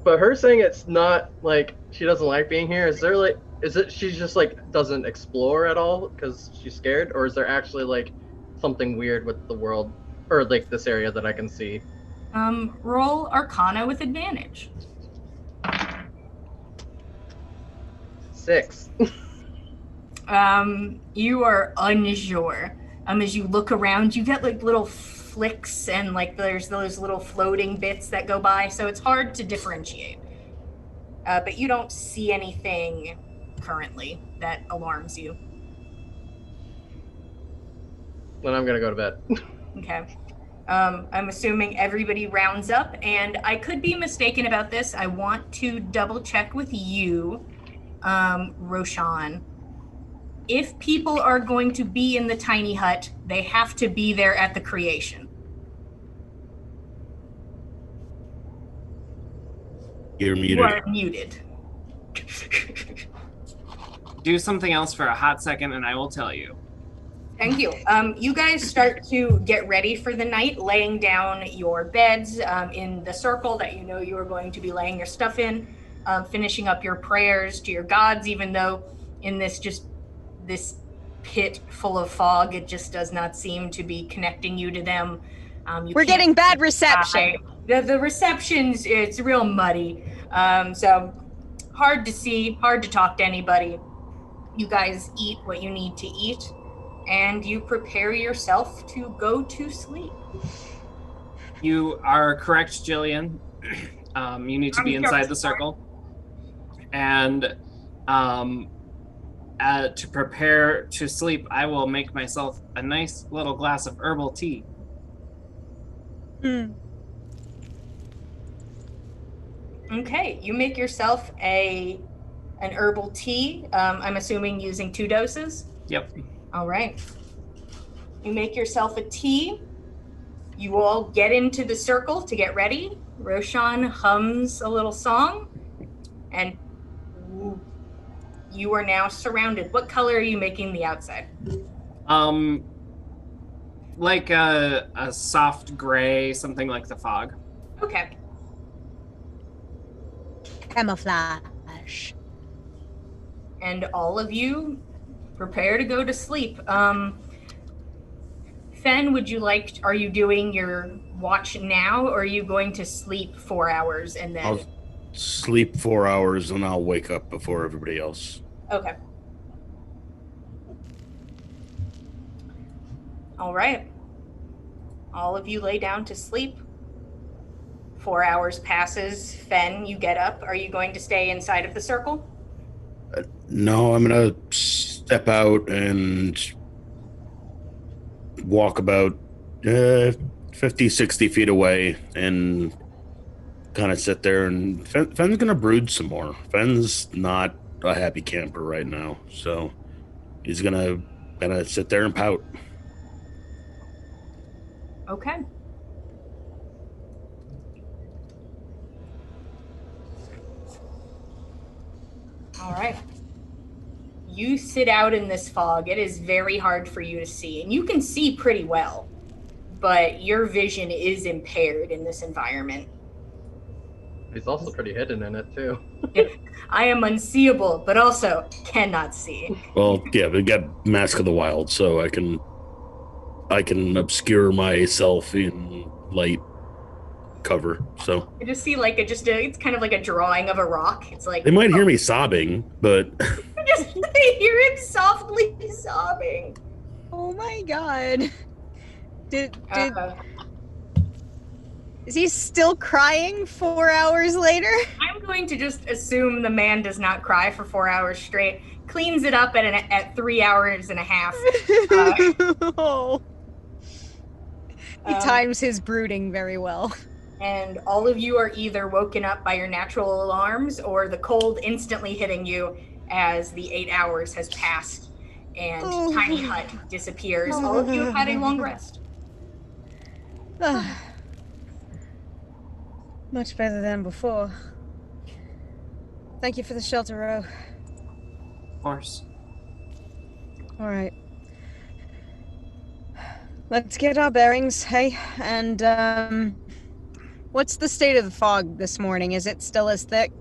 But her saying it's not like she doesn't like being here, is it she just like doesn't explore at all because she's scared, or is there actually like something weird with the world or like this area that I can see? Roll Arcana with advantage. 6. You are unsure. As you look around, you get like little flicks and like there's those little floating bits that go by, so it's hard to differentiate. But you don't see anything currently that alarms you. Then I'm gonna go to bed. Okay. I'm assuming everybody rounds up, and I could be mistaken about this. I want to double check with you, Roshan. If people are going to be in the tiny hut, they have to be there at the creation. You're muted. You are muted. Do something else for a hot second, and I will tell you. Thank you. You guys start to get ready for the night, laying down your beds in the circle that you know you are going to be laying your stuff in, finishing up your prayers to your gods, even though in this pit full of fog, it just does not seem to be connecting you to them. We're getting bad reception. The receptions, it's real muddy. So hard to see, hard to talk to anybody. You guys eat what you need to eat, and you prepare yourself to go to sleep. You are correct, Jillian. You need to be inside the circle. And to prepare to sleep, I will make myself a nice little glass of herbal tea. Okay, you make yourself an herbal tea. I'm assuming using 2 doses. Yep. All right. You make yourself a tea. You all get into the circle to get ready. Roshan hums a little song, and you are now surrounded. What color are you making the outside? Like a soft gray, something like the fog. Okay. Camouflage. And all of you prepare to go to sleep. Fen, are you doing your watch now, or are you going to sleep 4 hours and then? I'll sleep 4 hours and I'll wake up before everybody else. Okay. All right. All of you lay down to sleep. 4 hours passes. Fen, you get up. Are you going to stay inside of the circle? No, I'm going to step out and walk about 50, 60 feet away and kind of sit there. And Fen's going to brood some more. Fen's not a happy camper right now, so he's going to kind of sit there and pout. Okay. All right. You sit out in this fog. It is very hard for you to see, and you can see pretty well, but your vision is impaired in this environment. He's also pretty hidden in it, too. I am unseeable, but also cannot see. Well, yeah, we got Mask of the Wild, so I can obscure myself in light cover. So I just see it's kind of like a drawing of a rock. It's like they might hear me sobbing, but they hear him softly sobbing. Oh my god. Is he still crying 4 hours later? I'm going to just assume the man does not cry for 4 hours straight. Cleans it up at 3 hours and a half. He times his brooding very well. And all of you are either woken up by your natural alarms or the cold instantly hitting you as the 8 hours has passed and Tiny Hut disappears. All of you have had a long rest. Much better than before. Thank you for the shelter, Ro. Of course. All right. Let's get our bearings, hey? And, what's the state of the fog this morning? Is it still as thick?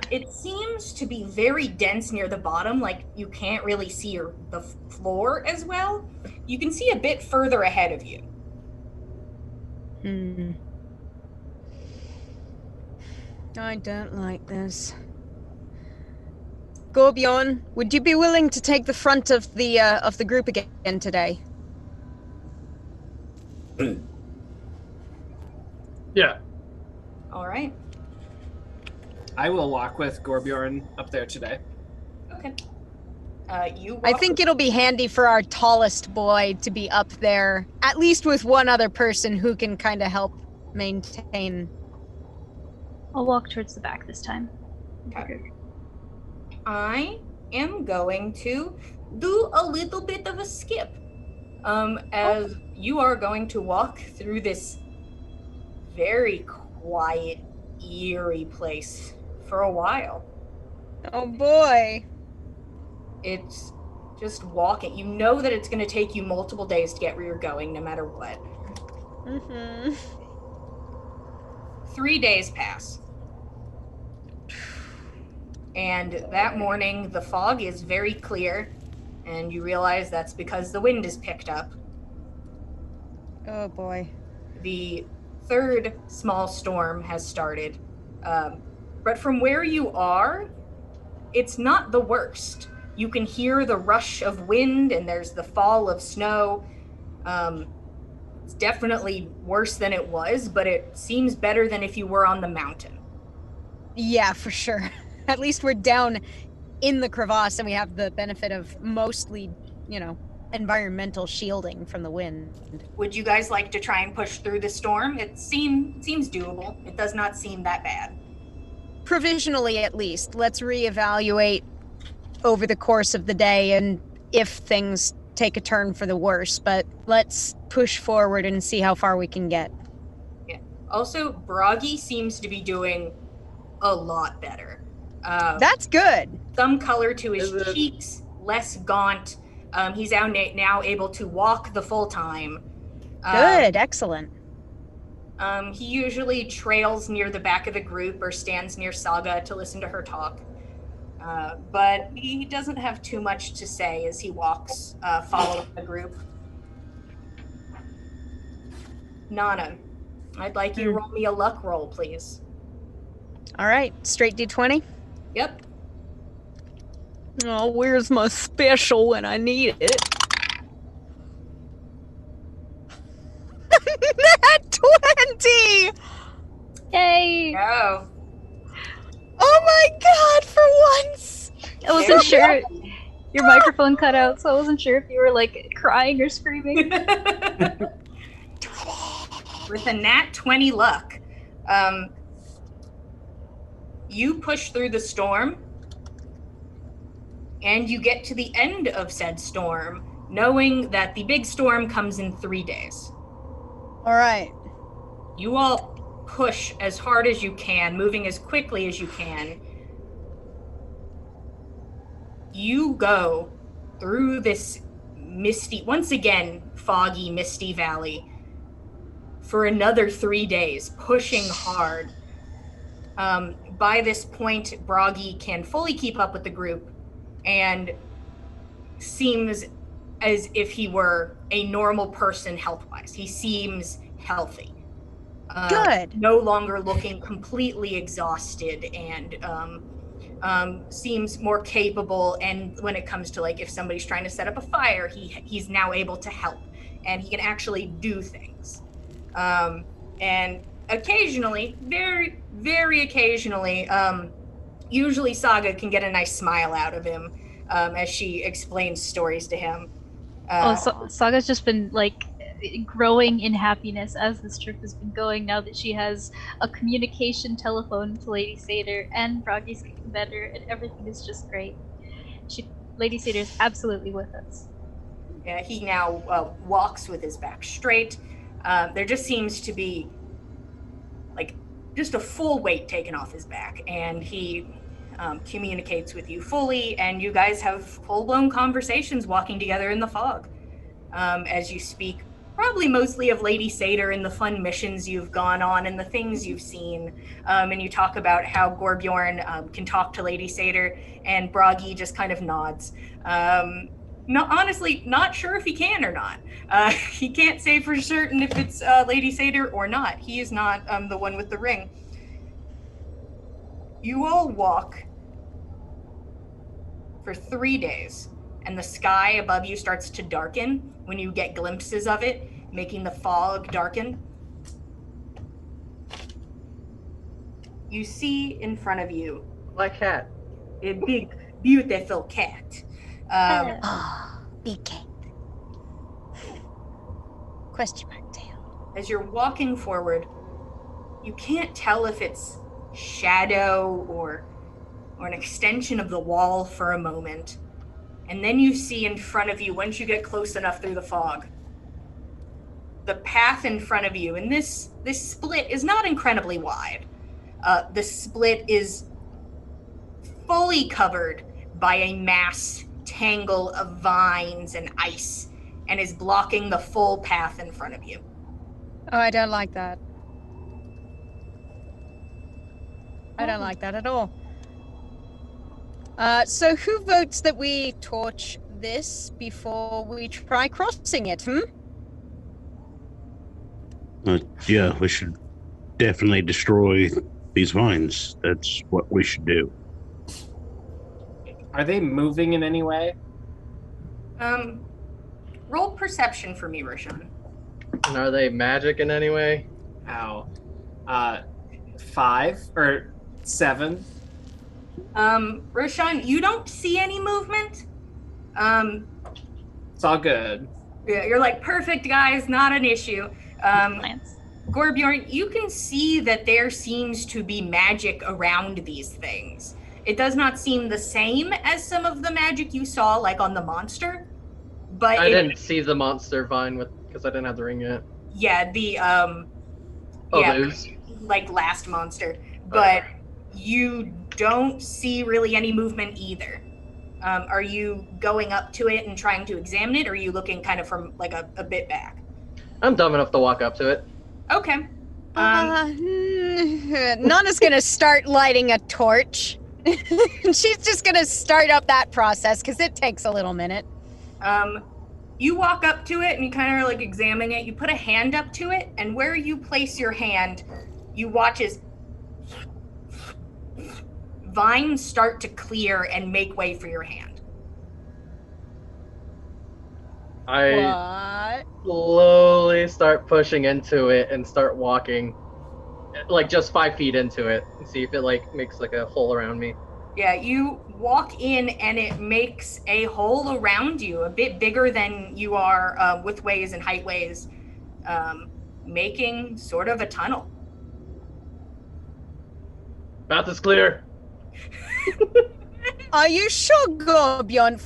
It seems to be very dense near the bottom, like you can't really see the floor as well. You can see a bit further ahead of you. I don't like this. Gorbjorn, would you be willing to take the front of the group again today? Yeah. All right. I will walk with Gorbjorn up there today. Okay. I think it'll be handy for our tallest boy to be up there, at least with one other person who can kind of help maintain. I'll walk towards the back this time. Okay. I am going to do a little bit of a skip. As you are going to walk through this very quiet, eerie place for a while. Oh boy. It's just walking. You know that it's going to take you multiple days to get where you're going, no matter what. 3 days pass. And that morning, the fog is very clear, and you realize that's because the wind is picked up. Oh boy. The third small storm has started. But from where you are, it's not the worst. You can hear the rush of wind, and there's the fall of snow. It's definitely worse than it was, but it seems better than if you were on the mountain. Yeah, for sure. At least we're down in the crevasse and we have the benefit of mostly, environmental shielding from the wind. Would you guys like to try and push through the storm? It seems doable. It does not seem that bad. Provisionally, at least. Let's reevaluate over the course of the day and if things take a turn for the worse, but let's push forward and see how far we can get. Yeah. Also, Broggy seems to be doing a lot better. That's good. Some color to his Is it- cheeks, less gaunt. He's now able to walk the full time. Good, excellent. He usually trails near the back of the group or stands near Saga to listen to her talk. But he doesn't have too much to say as he walks, following the group. Nana, I'd like you to roll me a luck roll, please. All right, straight D20. Yep. Oh, where's my special when I need it? Nat 20! Yay! Oh. Oh my god, for once! I wasn't sure. Your microphone cut out, so I wasn't sure if you were like crying or screaming. With a nat 20 luck, you push through the storm, and you get to the end of said storm, knowing that the big storm comes in 3 days. All right. You all push as hard as you can, moving as quickly as you can. You go through this misty, once again, foggy, misty valley for another 3 days, pushing hard. By this point, Broggy can fully keep up with the group and seems as if he were a normal person health-wise. He seems healthy. Good. No longer looking completely exhausted and seems more capable. And when it comes to like if somebody's trying to set up a fire, he's now able to help and he can actually do things. And occasionally, very, very occasionally, usually Saga can get a nice smile out of him as she explains stories to him. Saga's just been like growing in happiness as this trip has been going now that she has a communication telephone to Lady Satyr and Broggy's getting better and everything is just great. Lady Satyr is absolutely with us. Yeah, he now walks with his back straight. There just seems to be like just a full weight taken off his back, and he communicates with you fully, and you guys have full-blown conversations walking together in the fog as you speak probably mostly of Lady Satyr and the fun missions you've gone on and the things you've seen. And you talk about how Gorbjorn can talk to Lady Satyr, and Broggy just kind of nods. Honestly, not sure if he can or not. He can't say for certain if it's Lady Satyr or not. He is not the one with the ring. You all walk for 3 days, and the sky above you starts to darken when you get glimpses of it, making the fog darken. You see in front of you Black cat. a big, beautiful cat. Big cat. Question mark tail. As you're walking forward, you can't tell if it's shadow or an extension of the wall for a moment. And then you see in front of you, once you get close enough through the fog, the path in front of you, and this split is not incredibly wide. The split is fully covered by a mass tangle of vines and ice, and is blocking the full path in front of you. Oh, I don't like that. I don't like that at all. So who votes that we torch this before we try crossing it, Yeah, we should definitely destroy these vines. That's what we should do. Are they moving in any way? Roll perception for me, Roshan. And are they magic in any way? Ow. 5 or 7. Roshan, you don't see any movement. It's all good. Yeah, you're like, perfect, guys, not an issue. Lance. Gorbjorn, you can see that there seems to be magic around these things. It does not seem the same as some of the magic you saw, like on the monster, but I didn't see the monster vine because I didn't have the ring yet. Yeah, The ooze. like last monster, but you don't see really any movement either. Are you going up to it and trying to examine it, or are you looking kind of from like a bit back? I'm dumb enough to walk up to it. Okay. Nana's gonna start lighting a torch. She's just gonna start up that process because it takes a little minute. You walk up to it and you kind of like examine it. You put a hand up to it, and where you place your hand, you watch as vines start to clear and make way for your hand. I slowly start pushing into it and start walking, like just 5 feet into it, and see if it like makes like a hole around me. Yeah, you walk in and it makes a hole around you, a bit bigger than you are widthways and heightways, making sort of a tunnel. Path is clear. Are you sure, Gorbjorn?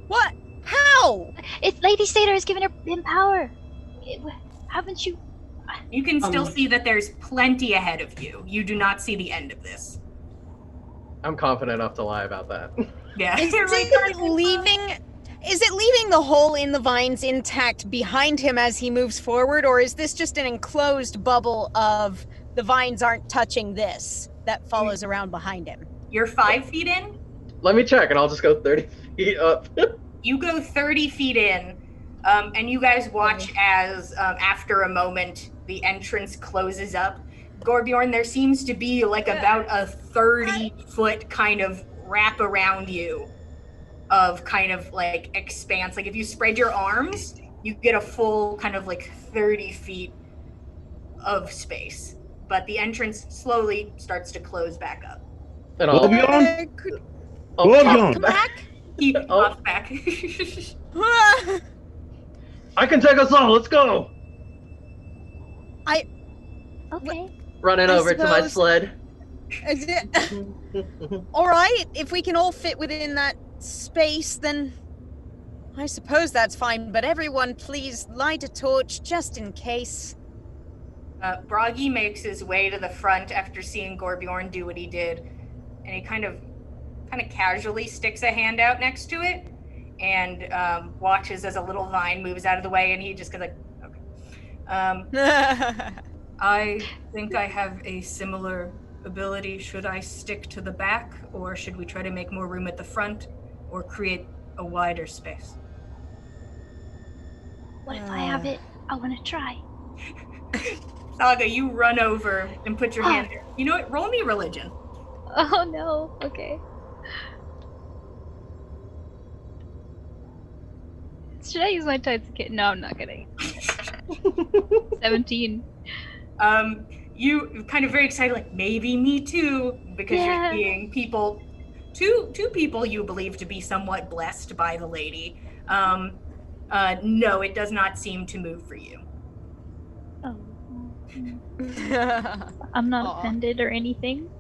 What? How? It's Lady Satyr has given him power. Haven't you? You can still see that there's plenty ahead of you. You do not see the end of this. I'm confident enough to lie about that. Yeah. Is it leaving the hole in the vines intact behind him as he moves forward, or is this just an enclosed bubble of the vines aren't touching this that follows around behind him? You're 5 feet in. Let me check, and I'll just go 30 feet up. You go 30 feet in, and you guys watch as, after a moment, the entrance closes up. Gorbjorn, there seems to be like about a 30-foot kind of wrap around you of kind of like expanse. Like if you spread your arms, you get a full kind of like 30 feet of space. But the entrance slowly starts to close back up. And I'll Gorbjorn? Gorbjorn! Come back. He pops back. I can take us all. Let's go. Okay. Running I over to my suppose- sled. All right, if we can all fit within that space, then I suppose that's fine. But everyone, please light a torch just in case. Bragi makes his way to the front after seeing Gorbjorn do what he did, and he kind of casually sticks a hand out next to it and watches as a little vine moves out of the way, and he just goes like, okay. I think I have a similar ability. Should I stick to the back, or should we try to make more room at the front, or create a wider space? What if I have it? I want to try. Saga, you run over and put your hand there. You know what? Roll me religion. Oh no. Okay. Should I use my tights kit? No, I'm not gonna. 17. You kind of very excited, like maybe me too, because Yeah. you're seeing people, two people you believe to be somewhat blessed by the lady. No, it does not seem to move for you. Oh. I'm not Aw. offended or anything.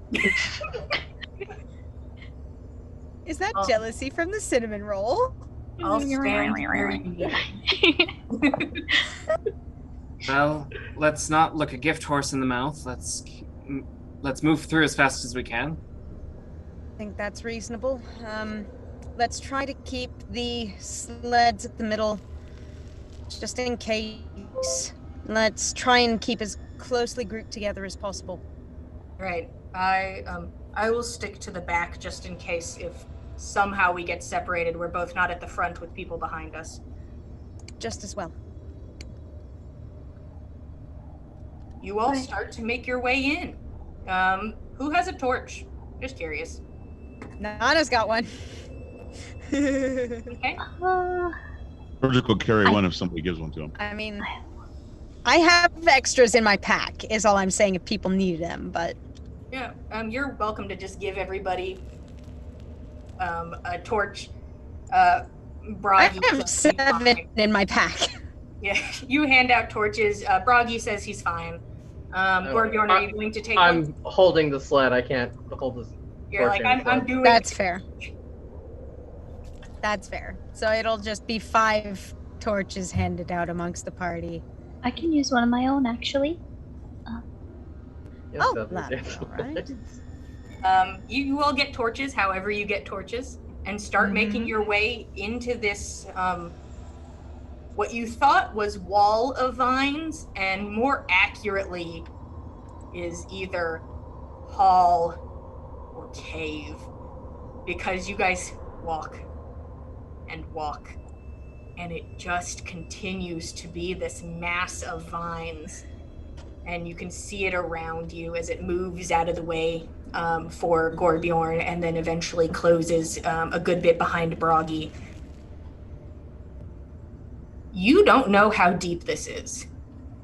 Is that Oh. jealousy from the cinnamon roll? I'll stand where you need. Well, let's not look a gift horse in the mouth. Let's move through as fast as we can. I think that's reasonable. Let's try to keep the sleds at the middle, just in case. Let's try and keep as closely grouped together as possible. Right. I will stick to the back just in case if somehow we get separated. We're both not at the front with people behind us. Just as well. You all Right. start to make your way in. Who has a torch? Just curious. Nana's got one. Okay. Virgil will carry one if somebody gives one to him. I mean, I have extras in my pack, is all I'm saying if people need them, but... Yeah, you're welcome to just give everybody a torch. Broggy I have 7 in my pack. Yeah, you hand out torches. Broggy says he's fine. Gorbjorn, are you going to take I'm one? holding the sled. I can't hold this. You're like, I'm doing... That's fair. That's fair. So it'll just be 5 torches handed out amongst the party. I can use one of my own, actually. Yes, Oh, that'd be that's good. all right. You all get torches, however you get torches, and start making your way into this, what you thought was wall of vines, and more accurately is either hall or cave, because you guys walk and walk, and it just continues to be this mass of vines. And you can see it around you as it moves out of the way for Gorbjorn, and then eventually closes a good bit behind Broggy. You don't know how deep this is.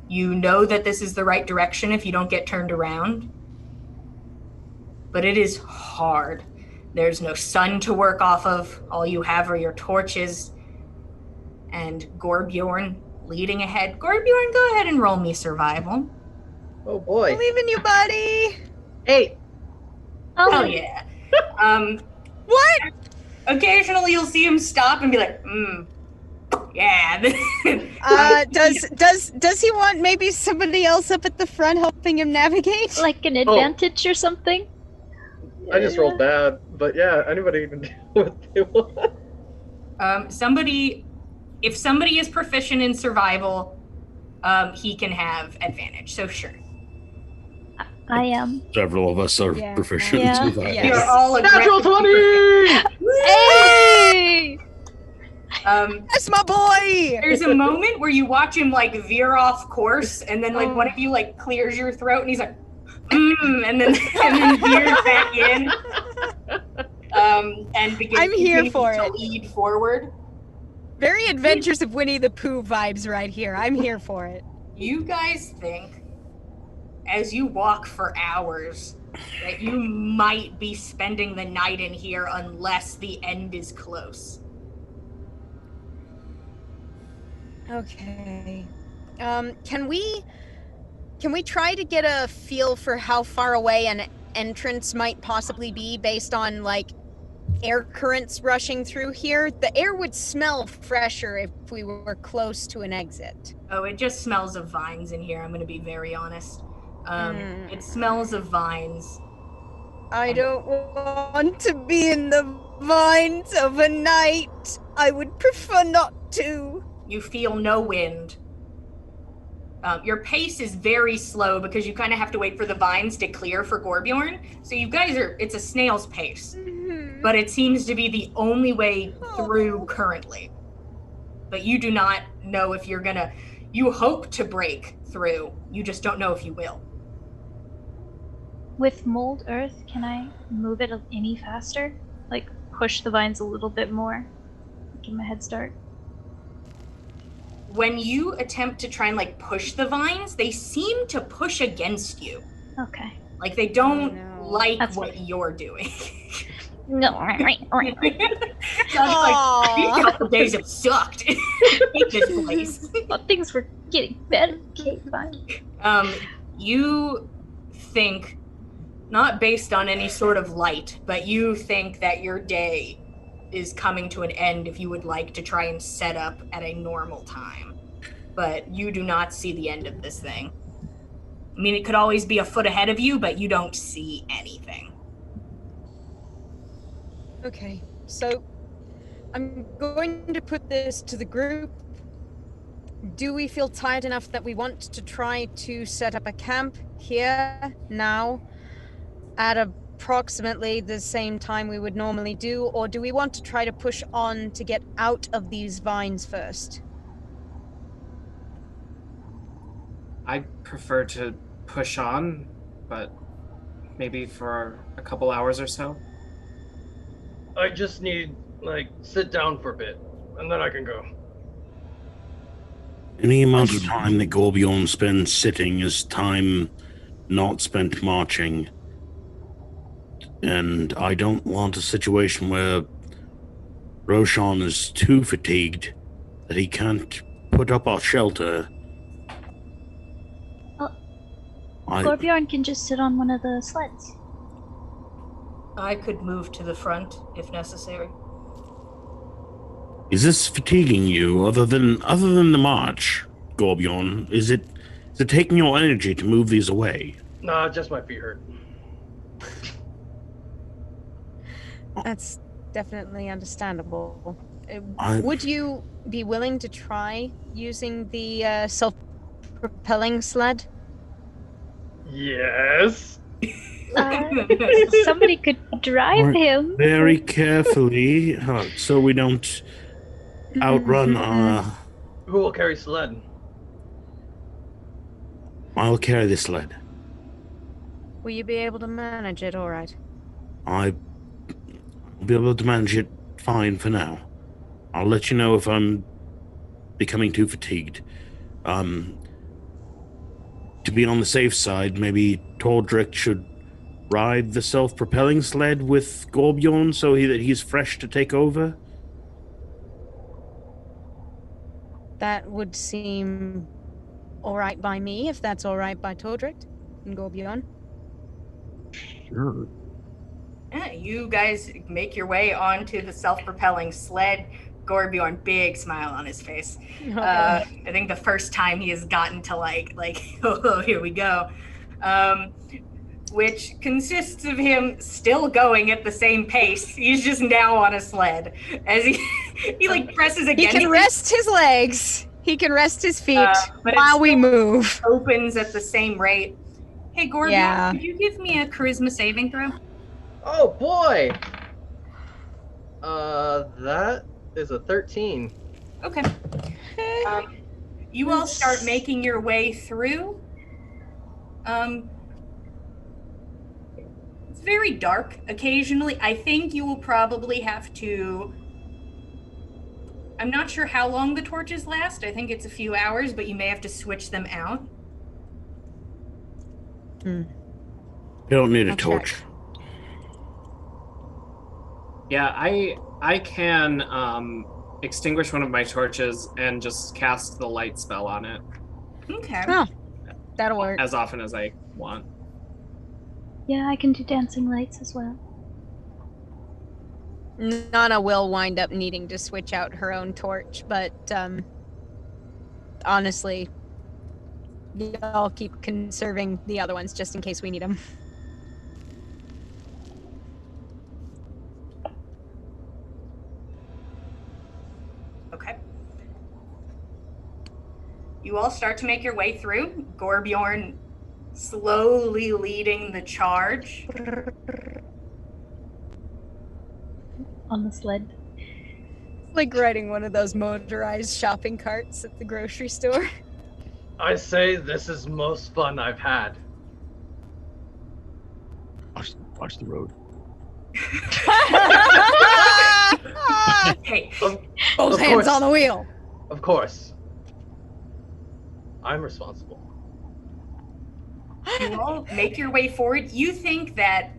You know that this is the right direction if you don't get turned around. But it is hard. There's no sun to work off of. All you have are your torches. And Gorbjorn leading ahead. Gorbjorn, go ahead and roll me survival. Oh boy. Believe in you, buddy! 8. Oh yeah. What? Occasionally you'll see him stop and be like, yeah. Does he want maybe somebody else up at the front helping him navigate? Like an advantage or something? I just rolled bad, but yeah, anybody can do what they want. If somebody is proficient in survival, he can have advantage, so sure. I am. Several of us are proficient in survival. Yes. You're all Natural aggressive. 20! Hey! That's my boy! There's a moment where you watch him like veer off course, and then like one of you like clears your throat, and he's like, and then veers back in, and begins I'm here for to it. lead forward. Very Adventures of Winnie the Pooh vibes right here. I'm here for it. You guys think, as you walk for hours, that you might be spending the night in here unless the end is close. Okay. Can we try to get a feel for how far away an entrance might possibly be based on like air currents rushing through here? The air would smell fresher if we were close to an exit. Oh, it just smells of vines in here, I'm going to be very honest. It smells of vines. I don't want to be in the vines overnight. I would prefer not to. You feel no wind. Your pace is very slow because you kind of have to wait for the vines to clear for Gorbjorn. So you guys it's a snail's pace. But it seems to be the only way through currently. But you do not know if you're gonna, you hope to break through. You just don't know if you will. With mold earth, can I move it any faster? Like push the vines a little bit more? Give them a head start. When you attempt to try and like push the vines, they seem to push against you. Okay. Like they don't like That's what you're doing. No. So it's like, these couple days have sucked. Hate this place. Well, things were getting better. Okay, fine. You think, not based on any sort of light, but you think that your day is coming to an end if you would like to try and set up at a normal time. But you do not see the end of this thing. I mean, it could always be a foot ahead of you, but you don't see anything. Okay, so I'm going to put this to the group. Do we feel tired enough that we want to try to set up a camp here now at approximately the same time we would normally do, or do we want to try to push on to get out of these vines first? I prefer to push on, but maybe for a couple hours or so. I just need, sit down for a bit, and then I can go. Any amount of time that Gorbjorn spends sitting is time not spent marching. And I don't want a situation where Roshan is too fatigued that he can't put up our shelter. Gorbjorn can just sit on one of the sleds. I could move to the front if necessary. Is this fatiguing you other than the march, Gorbjorn? Is it taking your energy to move these away? Nah, just my feet hurt. That's definitely understandable. Would you be willing to try using the self-propelling sled? Yes. Somebody could drive him. Very carefully, so we don't outrun our... Who will carry sled? I'll carry the sled. Will you be able to manage it all right? I'll be able to manage it fine for now. I'll let you know if I'm becoming too fatigued. To be on the safe side, maybe Tordrick should ride the self-propelling sled with Gorbjorn so that he's fresh to take over? That would seem all right by me, if that's all right by Tordrick and Gorbjorn. Sure. Yeah, you guys make your way onto the self-propelling sled. Gorbjorn, big smile on his face. I think the first time he has gotten to like, oh, here we go. Which consists of him still going at the same pace. He's just now on a sled. As he like presses again. He can rest his legs. He can rest his feet while we move. Opens at the same rate. Hey, Gorbjorn, Yeah. could you give me a charisma saving throw? Oh boy. That is a 13. Okay. You all start making your way through. It's very dark occasionally. I think you will probably have to... I'm not sure how long the torches last. I think it's a few hours, but you may have to switch them out. You don't need a torch. Check. Yeah, I can extinguish one of my torches and just cast the light spell on it Okay. Oh, that'll work. as often as I want. Yeah, I can do dancing lights as well. Nana will wind up needing to switch out her own torch, but honestly, I'll keep conserving the other ones just in case we need them. Okay. You all start to make your way through. Gorbjorn slowly leading the charge. On the sled. Like riding one of those motorized shopping carts at the grocery store. I say this is most fun I've had. Watch the road. Hey, Both hands course. on the wheel. Of course. I'm responsible. you all make your way forward. You think that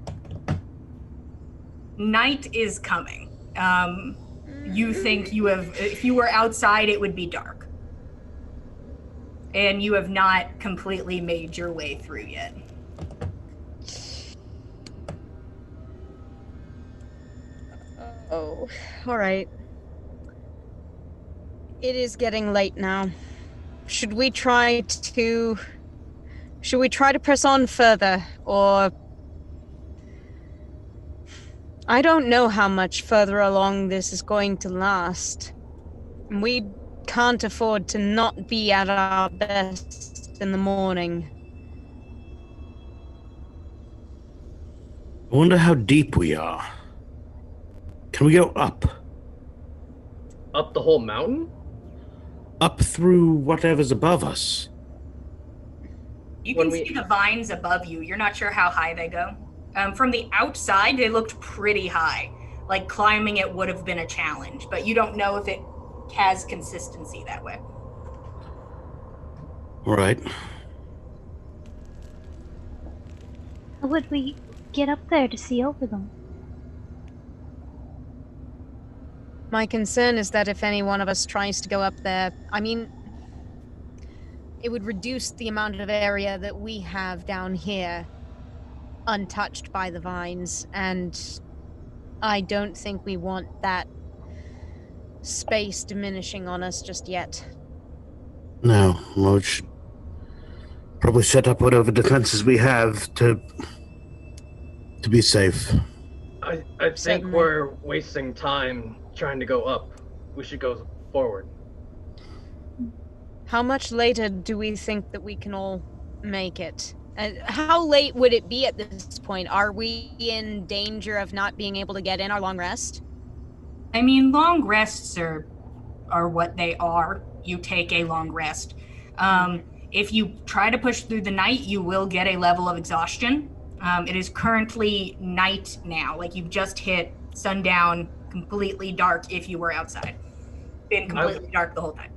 night is coming. You think if you were outside, it would be dark. And you have not completely made your way through yet. Oh, all right. It is getting late now. Should we try to press on further, or I don't know how much further along this is going to last. We can't afford to not be at our best in the morning. I wonder how deep we are. Can we go up? Up the whole mountain? Up through whatever's above us. You can see the vines above you. You're not sure how high they go. From the outside, they looked pretty high. Like climbing it would have been a challenge, but you don't know if it has consistency that way. All right. How would we get up there to see over them? My concern is that if any one of us tries to go up there, I mean, it would reduce the amount of area that we have down here untouched by the vines, and I don't think we want that space diminishing on us just yet. No, we should probably set up whatever defenses we have to be safe. I think Certainly. we're wasting time trying to go up. We should go forward. How much later do we think that we can all make it? How late would it be at this point? Are we in danger of not being able to get in our long rest? I mean, long rests are what they are. You take a long rest. If you try to push through the night, you will get a level of exhaustion. It is currently night now. Like, you've just hit sundown, completely dark if you were outside. Been completely dark the whole time.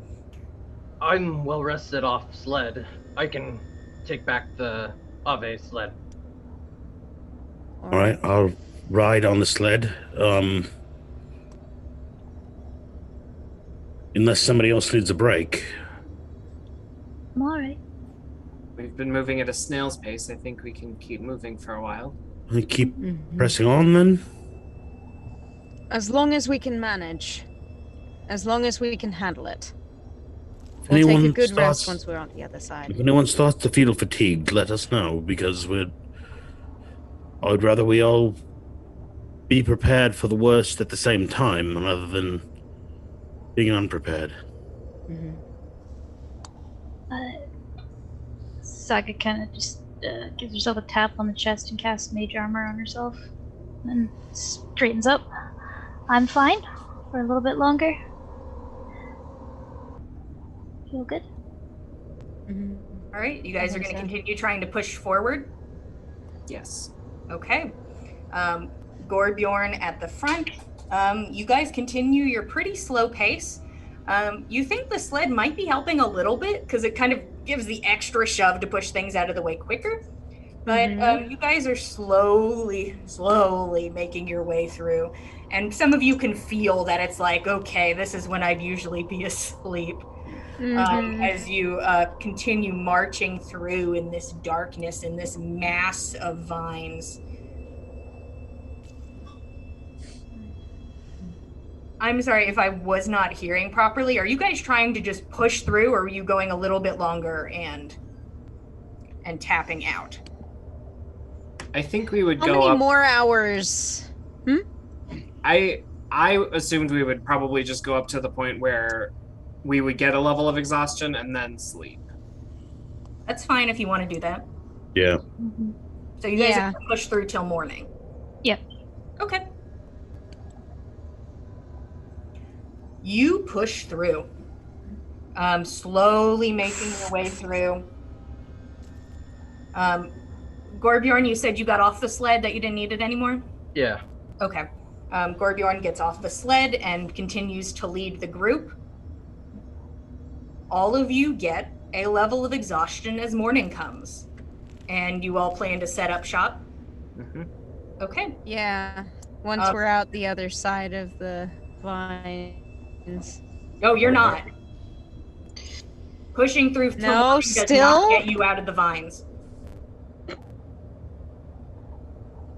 I'm well rested off sled. I can take back the Ave sled. All right, I'll ride on the sled. Unless somebody else needs a break. I'm alright. We've been moving at a snail's pace. I think we can keep moving for a while. I keep pressing on then. As long as we can manage. As long as we can handle it. If We'll take a anyone good rest starts- once we're on the other side. If anyone starts to feel fatigued, let us know, because I'd rather we all be prepared for the worst at the same time, rather than being unprepared. Saga kind of just gives herself a tap on the chest and casts mage armor on herself. And straightens up. I'm fine for a little bit longer. Feel good? All right, you guys are going to continue trying to push forward. Yes. Okay. Gorbjorn at the front. You guys continue your pretty slow pace. You think the sled might be helping a little bit because it kind of gives the extra shove to push things out of the way quicker. But you guys are slowly making your way through. And some of you can feel that it's like, okay, this is when I'd usually be asleep. As you continue marching through in this darkness, in this mass of vines. I'm sorry if I was not hearing properly. Are you guys trying to just push through, or are you going a little bit longer and tapping out? I think we would How go many up. more hours? I assumed we would probably just go up to the point where we would get a level of exhaustion and then sleep. That's fine if you want to do that. Yeah. So you guys have to push through till morning. Yep. Okay. You push through, slowly making your way through. Gorbjorn, you said you got off the sled, that you didn't need it anymore? Yeah. Okay. Gorbjorn gets off the sled and continues to lead the group. All of you get a level of exhaustion as morning comes. And you all plan to set up shop? Okay. Yeah. Once we're out the other side of the vines. Oh, you're not. Pushing through till No, morning does still? not get you out of the vines.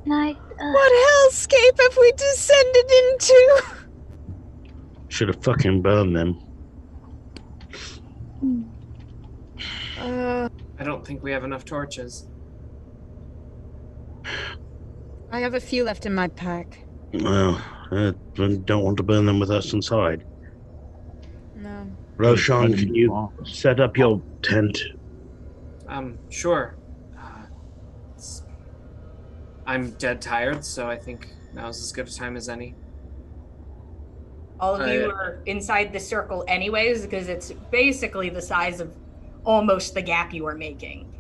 Night. What hellscape have we descended into? Should have fucking burned them. I don't think we have enough torches. I have a few left in my pack. Well, I don't want to burn them with us inside. No. Roshan, can you set up your tent? Sure. I'm dead tired, so I think now's as good a time as any. All of you are inside the circle anyways, because it's basically the size of almost the gap you are making.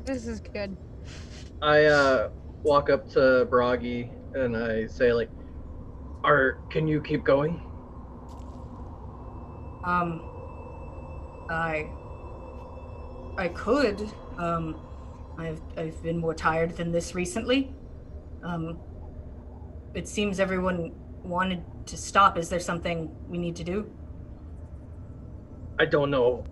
This is good. I walk up to Bragi and I say, like, can you keep going? I could. I've been more tired than this recently. It seems everyone wanted to stop. Is there something we need to do? I don't know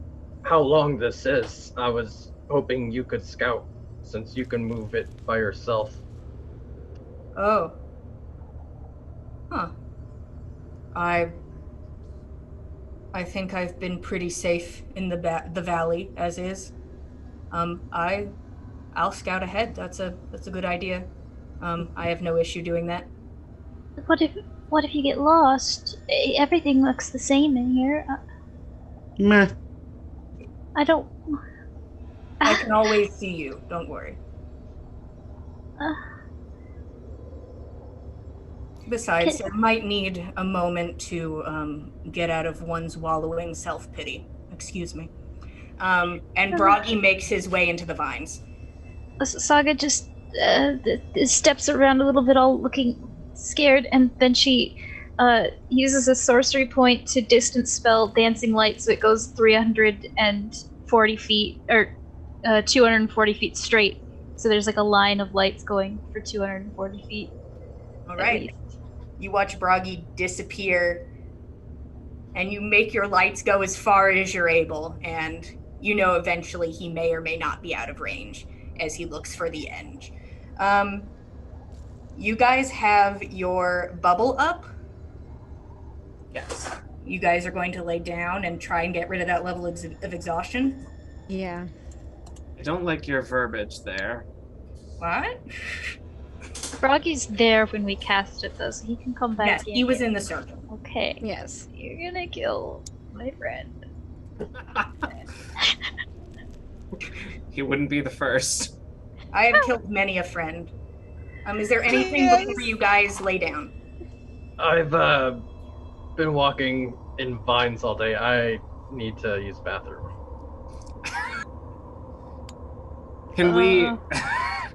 how long this is. I was hoping you could scout, since you can move it by yourself. Oh. Huh. I think I've been pretty safe in the valley as is. I'll scout ahead. That's a good idea. I have no issue doing that. What if you get lost? Everything looks the same in here. Meh. I don't. I can always see you. Don't worry. Besides, I might need a moment to get out of one's wallowing self-pity. Excuse me. And Broggy makes his way into the vines. Saga just steps around a little bit, all looking scared, and then she uses a sorcery point to distance spell Dancing Light, so it goes 340 feet, or 240 feet straight. So there's like a line of lights going for 240 feet. All right. You watch Broggy disappear, and you make your lights go as far as you're able, and you know eventually he may or may not be out of range as he looks for the end. You guys have your bubble up. Yes. You guys are going to lay down and try and get rid of that level of exhaustion. Yeah. I don't like your verbiage there. What? Froggy's there when we cast it, though, so he can come back Yes, in. he was in the circle. Okay. Yes. You're gonna kill my friend. He wouldn't be the first. I have killed many a friend. Is there anything before you guys lay down? I've been walking in vines all day. I need to use bathroom. Can we...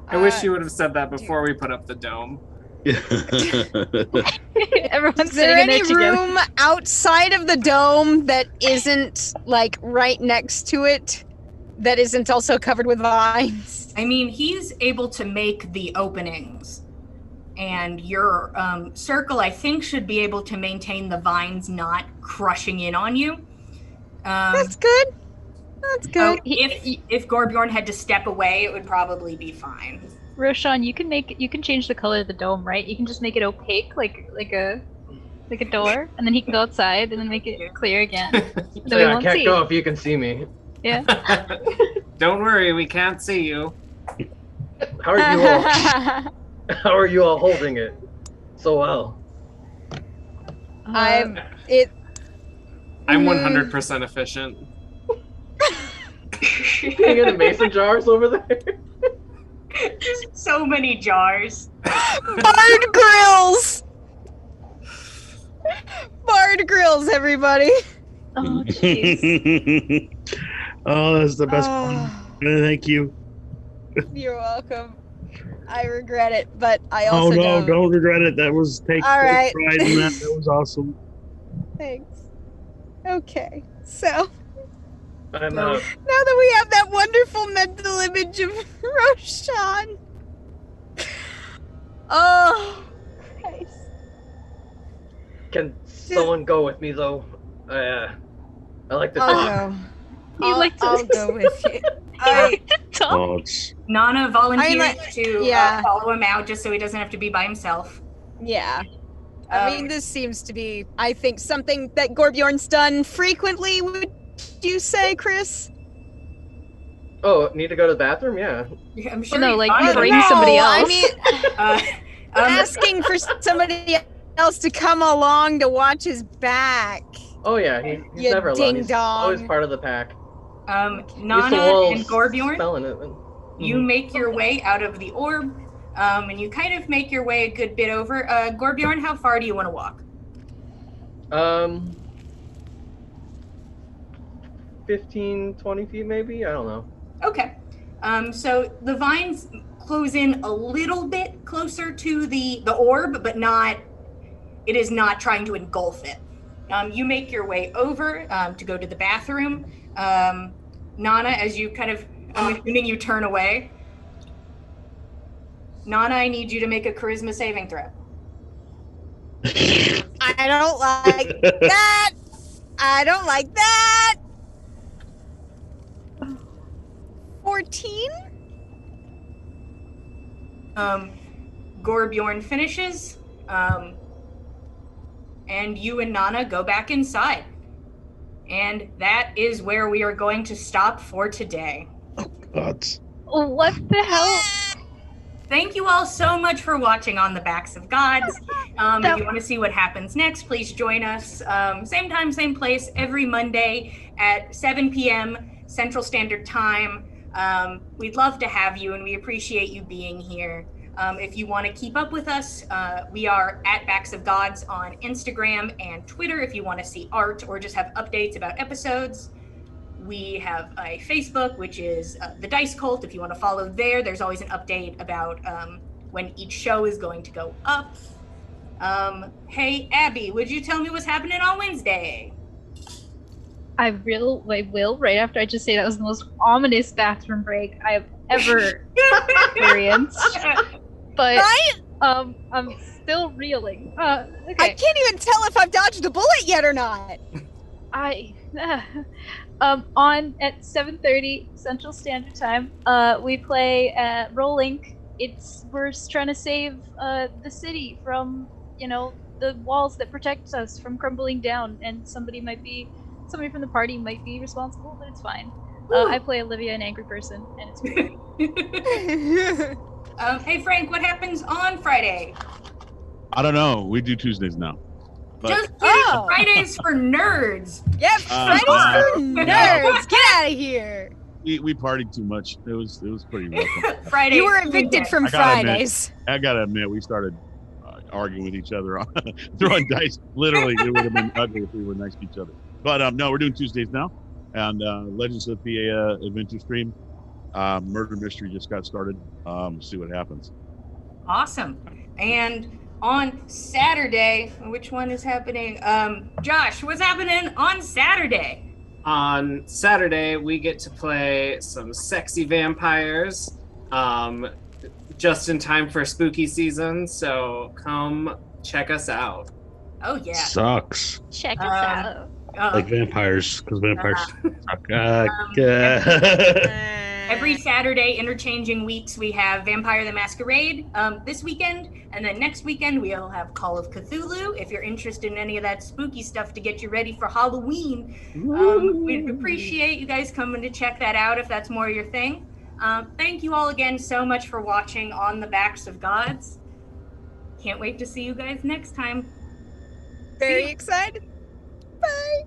I wish you would have said that before we put up the dome. Everyone's Is there sitting in any there together. room outside of the dome that isn't like right next to it that isn't also covered with vines? I mean, he's able to make the openings, and your circle, I think, should be able to maintain the vines not crushing in on you. That's good. That's good. So if Gorbjorn had to step away, it would probably be fine. Roshan, you can change the color of the dome, right? You can just make it opaque, like a door, and then he can go outside and then make it clear again. So we I won't can't see. go if you can see me. Yeah. Don't worry, we can't see you. How are you all? How are you all holding it so well? I'm 100% efficient. Hanging in mason jars over there. Just so many jars. Bard grills. Bard grills, everybody. Oh, jeez. Oh, that's the best one. Thank you. You're welcome. I regret it, but I also don't regret it. That was take All right. pride in that. That was awesome. Thanks. Okay, so I'm now that we have that wonderful mental image of Roshan. Oh, Christ. Can someone go with me though? I like to talk. I'll go. You like to- I'll go with you. Oh, it's Nana volunteers to yeah. follow him out just so he doesn't have to be by himself. Yeah. I mean, this seems to be, I think, something that Gorbjorn's done frequently, would you say, Chris? Oh, need to go to the bathroom? Yeah. I'm sure. no, he's like, fine. bring somebody I else. mean, asking for somebody else to come along to watch his back. Oh yeah, he's You never alone. He's ding-dong. always part of the pack. Nana and Gorbjorn, Smelling it. you make your way out of the orb, and you kind of make your way a good bit over. Gorbjorn, how far do you want to walk? 15, 20 feet maybe? I don't know. Okay. So the vines close in a little bit closer to the orb, but not. It is not trying to engulf it. You make your way over to go to the bathroom. Nana, as you kind of, I'm assuming you turn away. Nana, I need you to make a charisma saving throw. I don't like that. I don't like that. 14? Gorbjorn finishes, and you and Nana go back inside. And that is where we are going to stop for today. God. What the hell? Thank you all so much for watching On the Backs of Gods. If you want to see what happens next, please join us. Same time, same place, every Monday at 7 p.m. Central Standard Time. We'd love to have you, and we appreciate you being here. If you want to keep up with us, we are at Backs of Gods on Instagram and Twitter if you want to see art or just have updates about episodes. We have a Facebook, which is The Dice Cult. If you want to follow there, there's always an update about when each show is going to go up. Hey, Abby, would you tell me what's happening on Wednesday? I will, right after I just say that was the most ominous bathroom break I have ever experienced. But Right? I'm still reeling. I Okay. can't even tell if I've dodged a bullet yet or not. On at 7:30 Central Standard Time, we play Roll Link. We're trying to save the city from, the walls that protect us from crumbling down, and somebody from the party might be responsible, but it's fine. I play Olivia, an angry person, and it's great. Hey, Frank, what happens on Friday? I don't know. We do Tuesdays now. But Just kidding. Fridays for nerds. Yep, Fridays for nerds. Get out of here. we partied too much. It was pretty rough. Friday. You were evicted from Fridays. I gotta admit, we started arguing with each other, throwing dice. Literally, it would have been ugly if we were next to each other. But no, we're doing Tuesdays now, and Legends of the adventure stream. Murder mystery just got started. See what happens. Awesome. And on Saturday, which one is happening? Josh, what's happening on Saturday? On Saturday, we get to play some sexy vampires, just in time for spooky season. So come check us out. Oh yeah. Sucks. Check us out. Like vampires, because vampires suck. Every Saturday, interchanging weeks, we have Vampire the Masquerade this weekend, and then next weekend we'll have Call of Cthulhu. If you're interested in any of that spooky stuff to get you ready for Halloween, we'd appreciate you guys coming to check that out if that's more your thing. Thank you all again so much for watching On the Backs of Gods. Can't wait to see you guys next time. Very excited. Bye.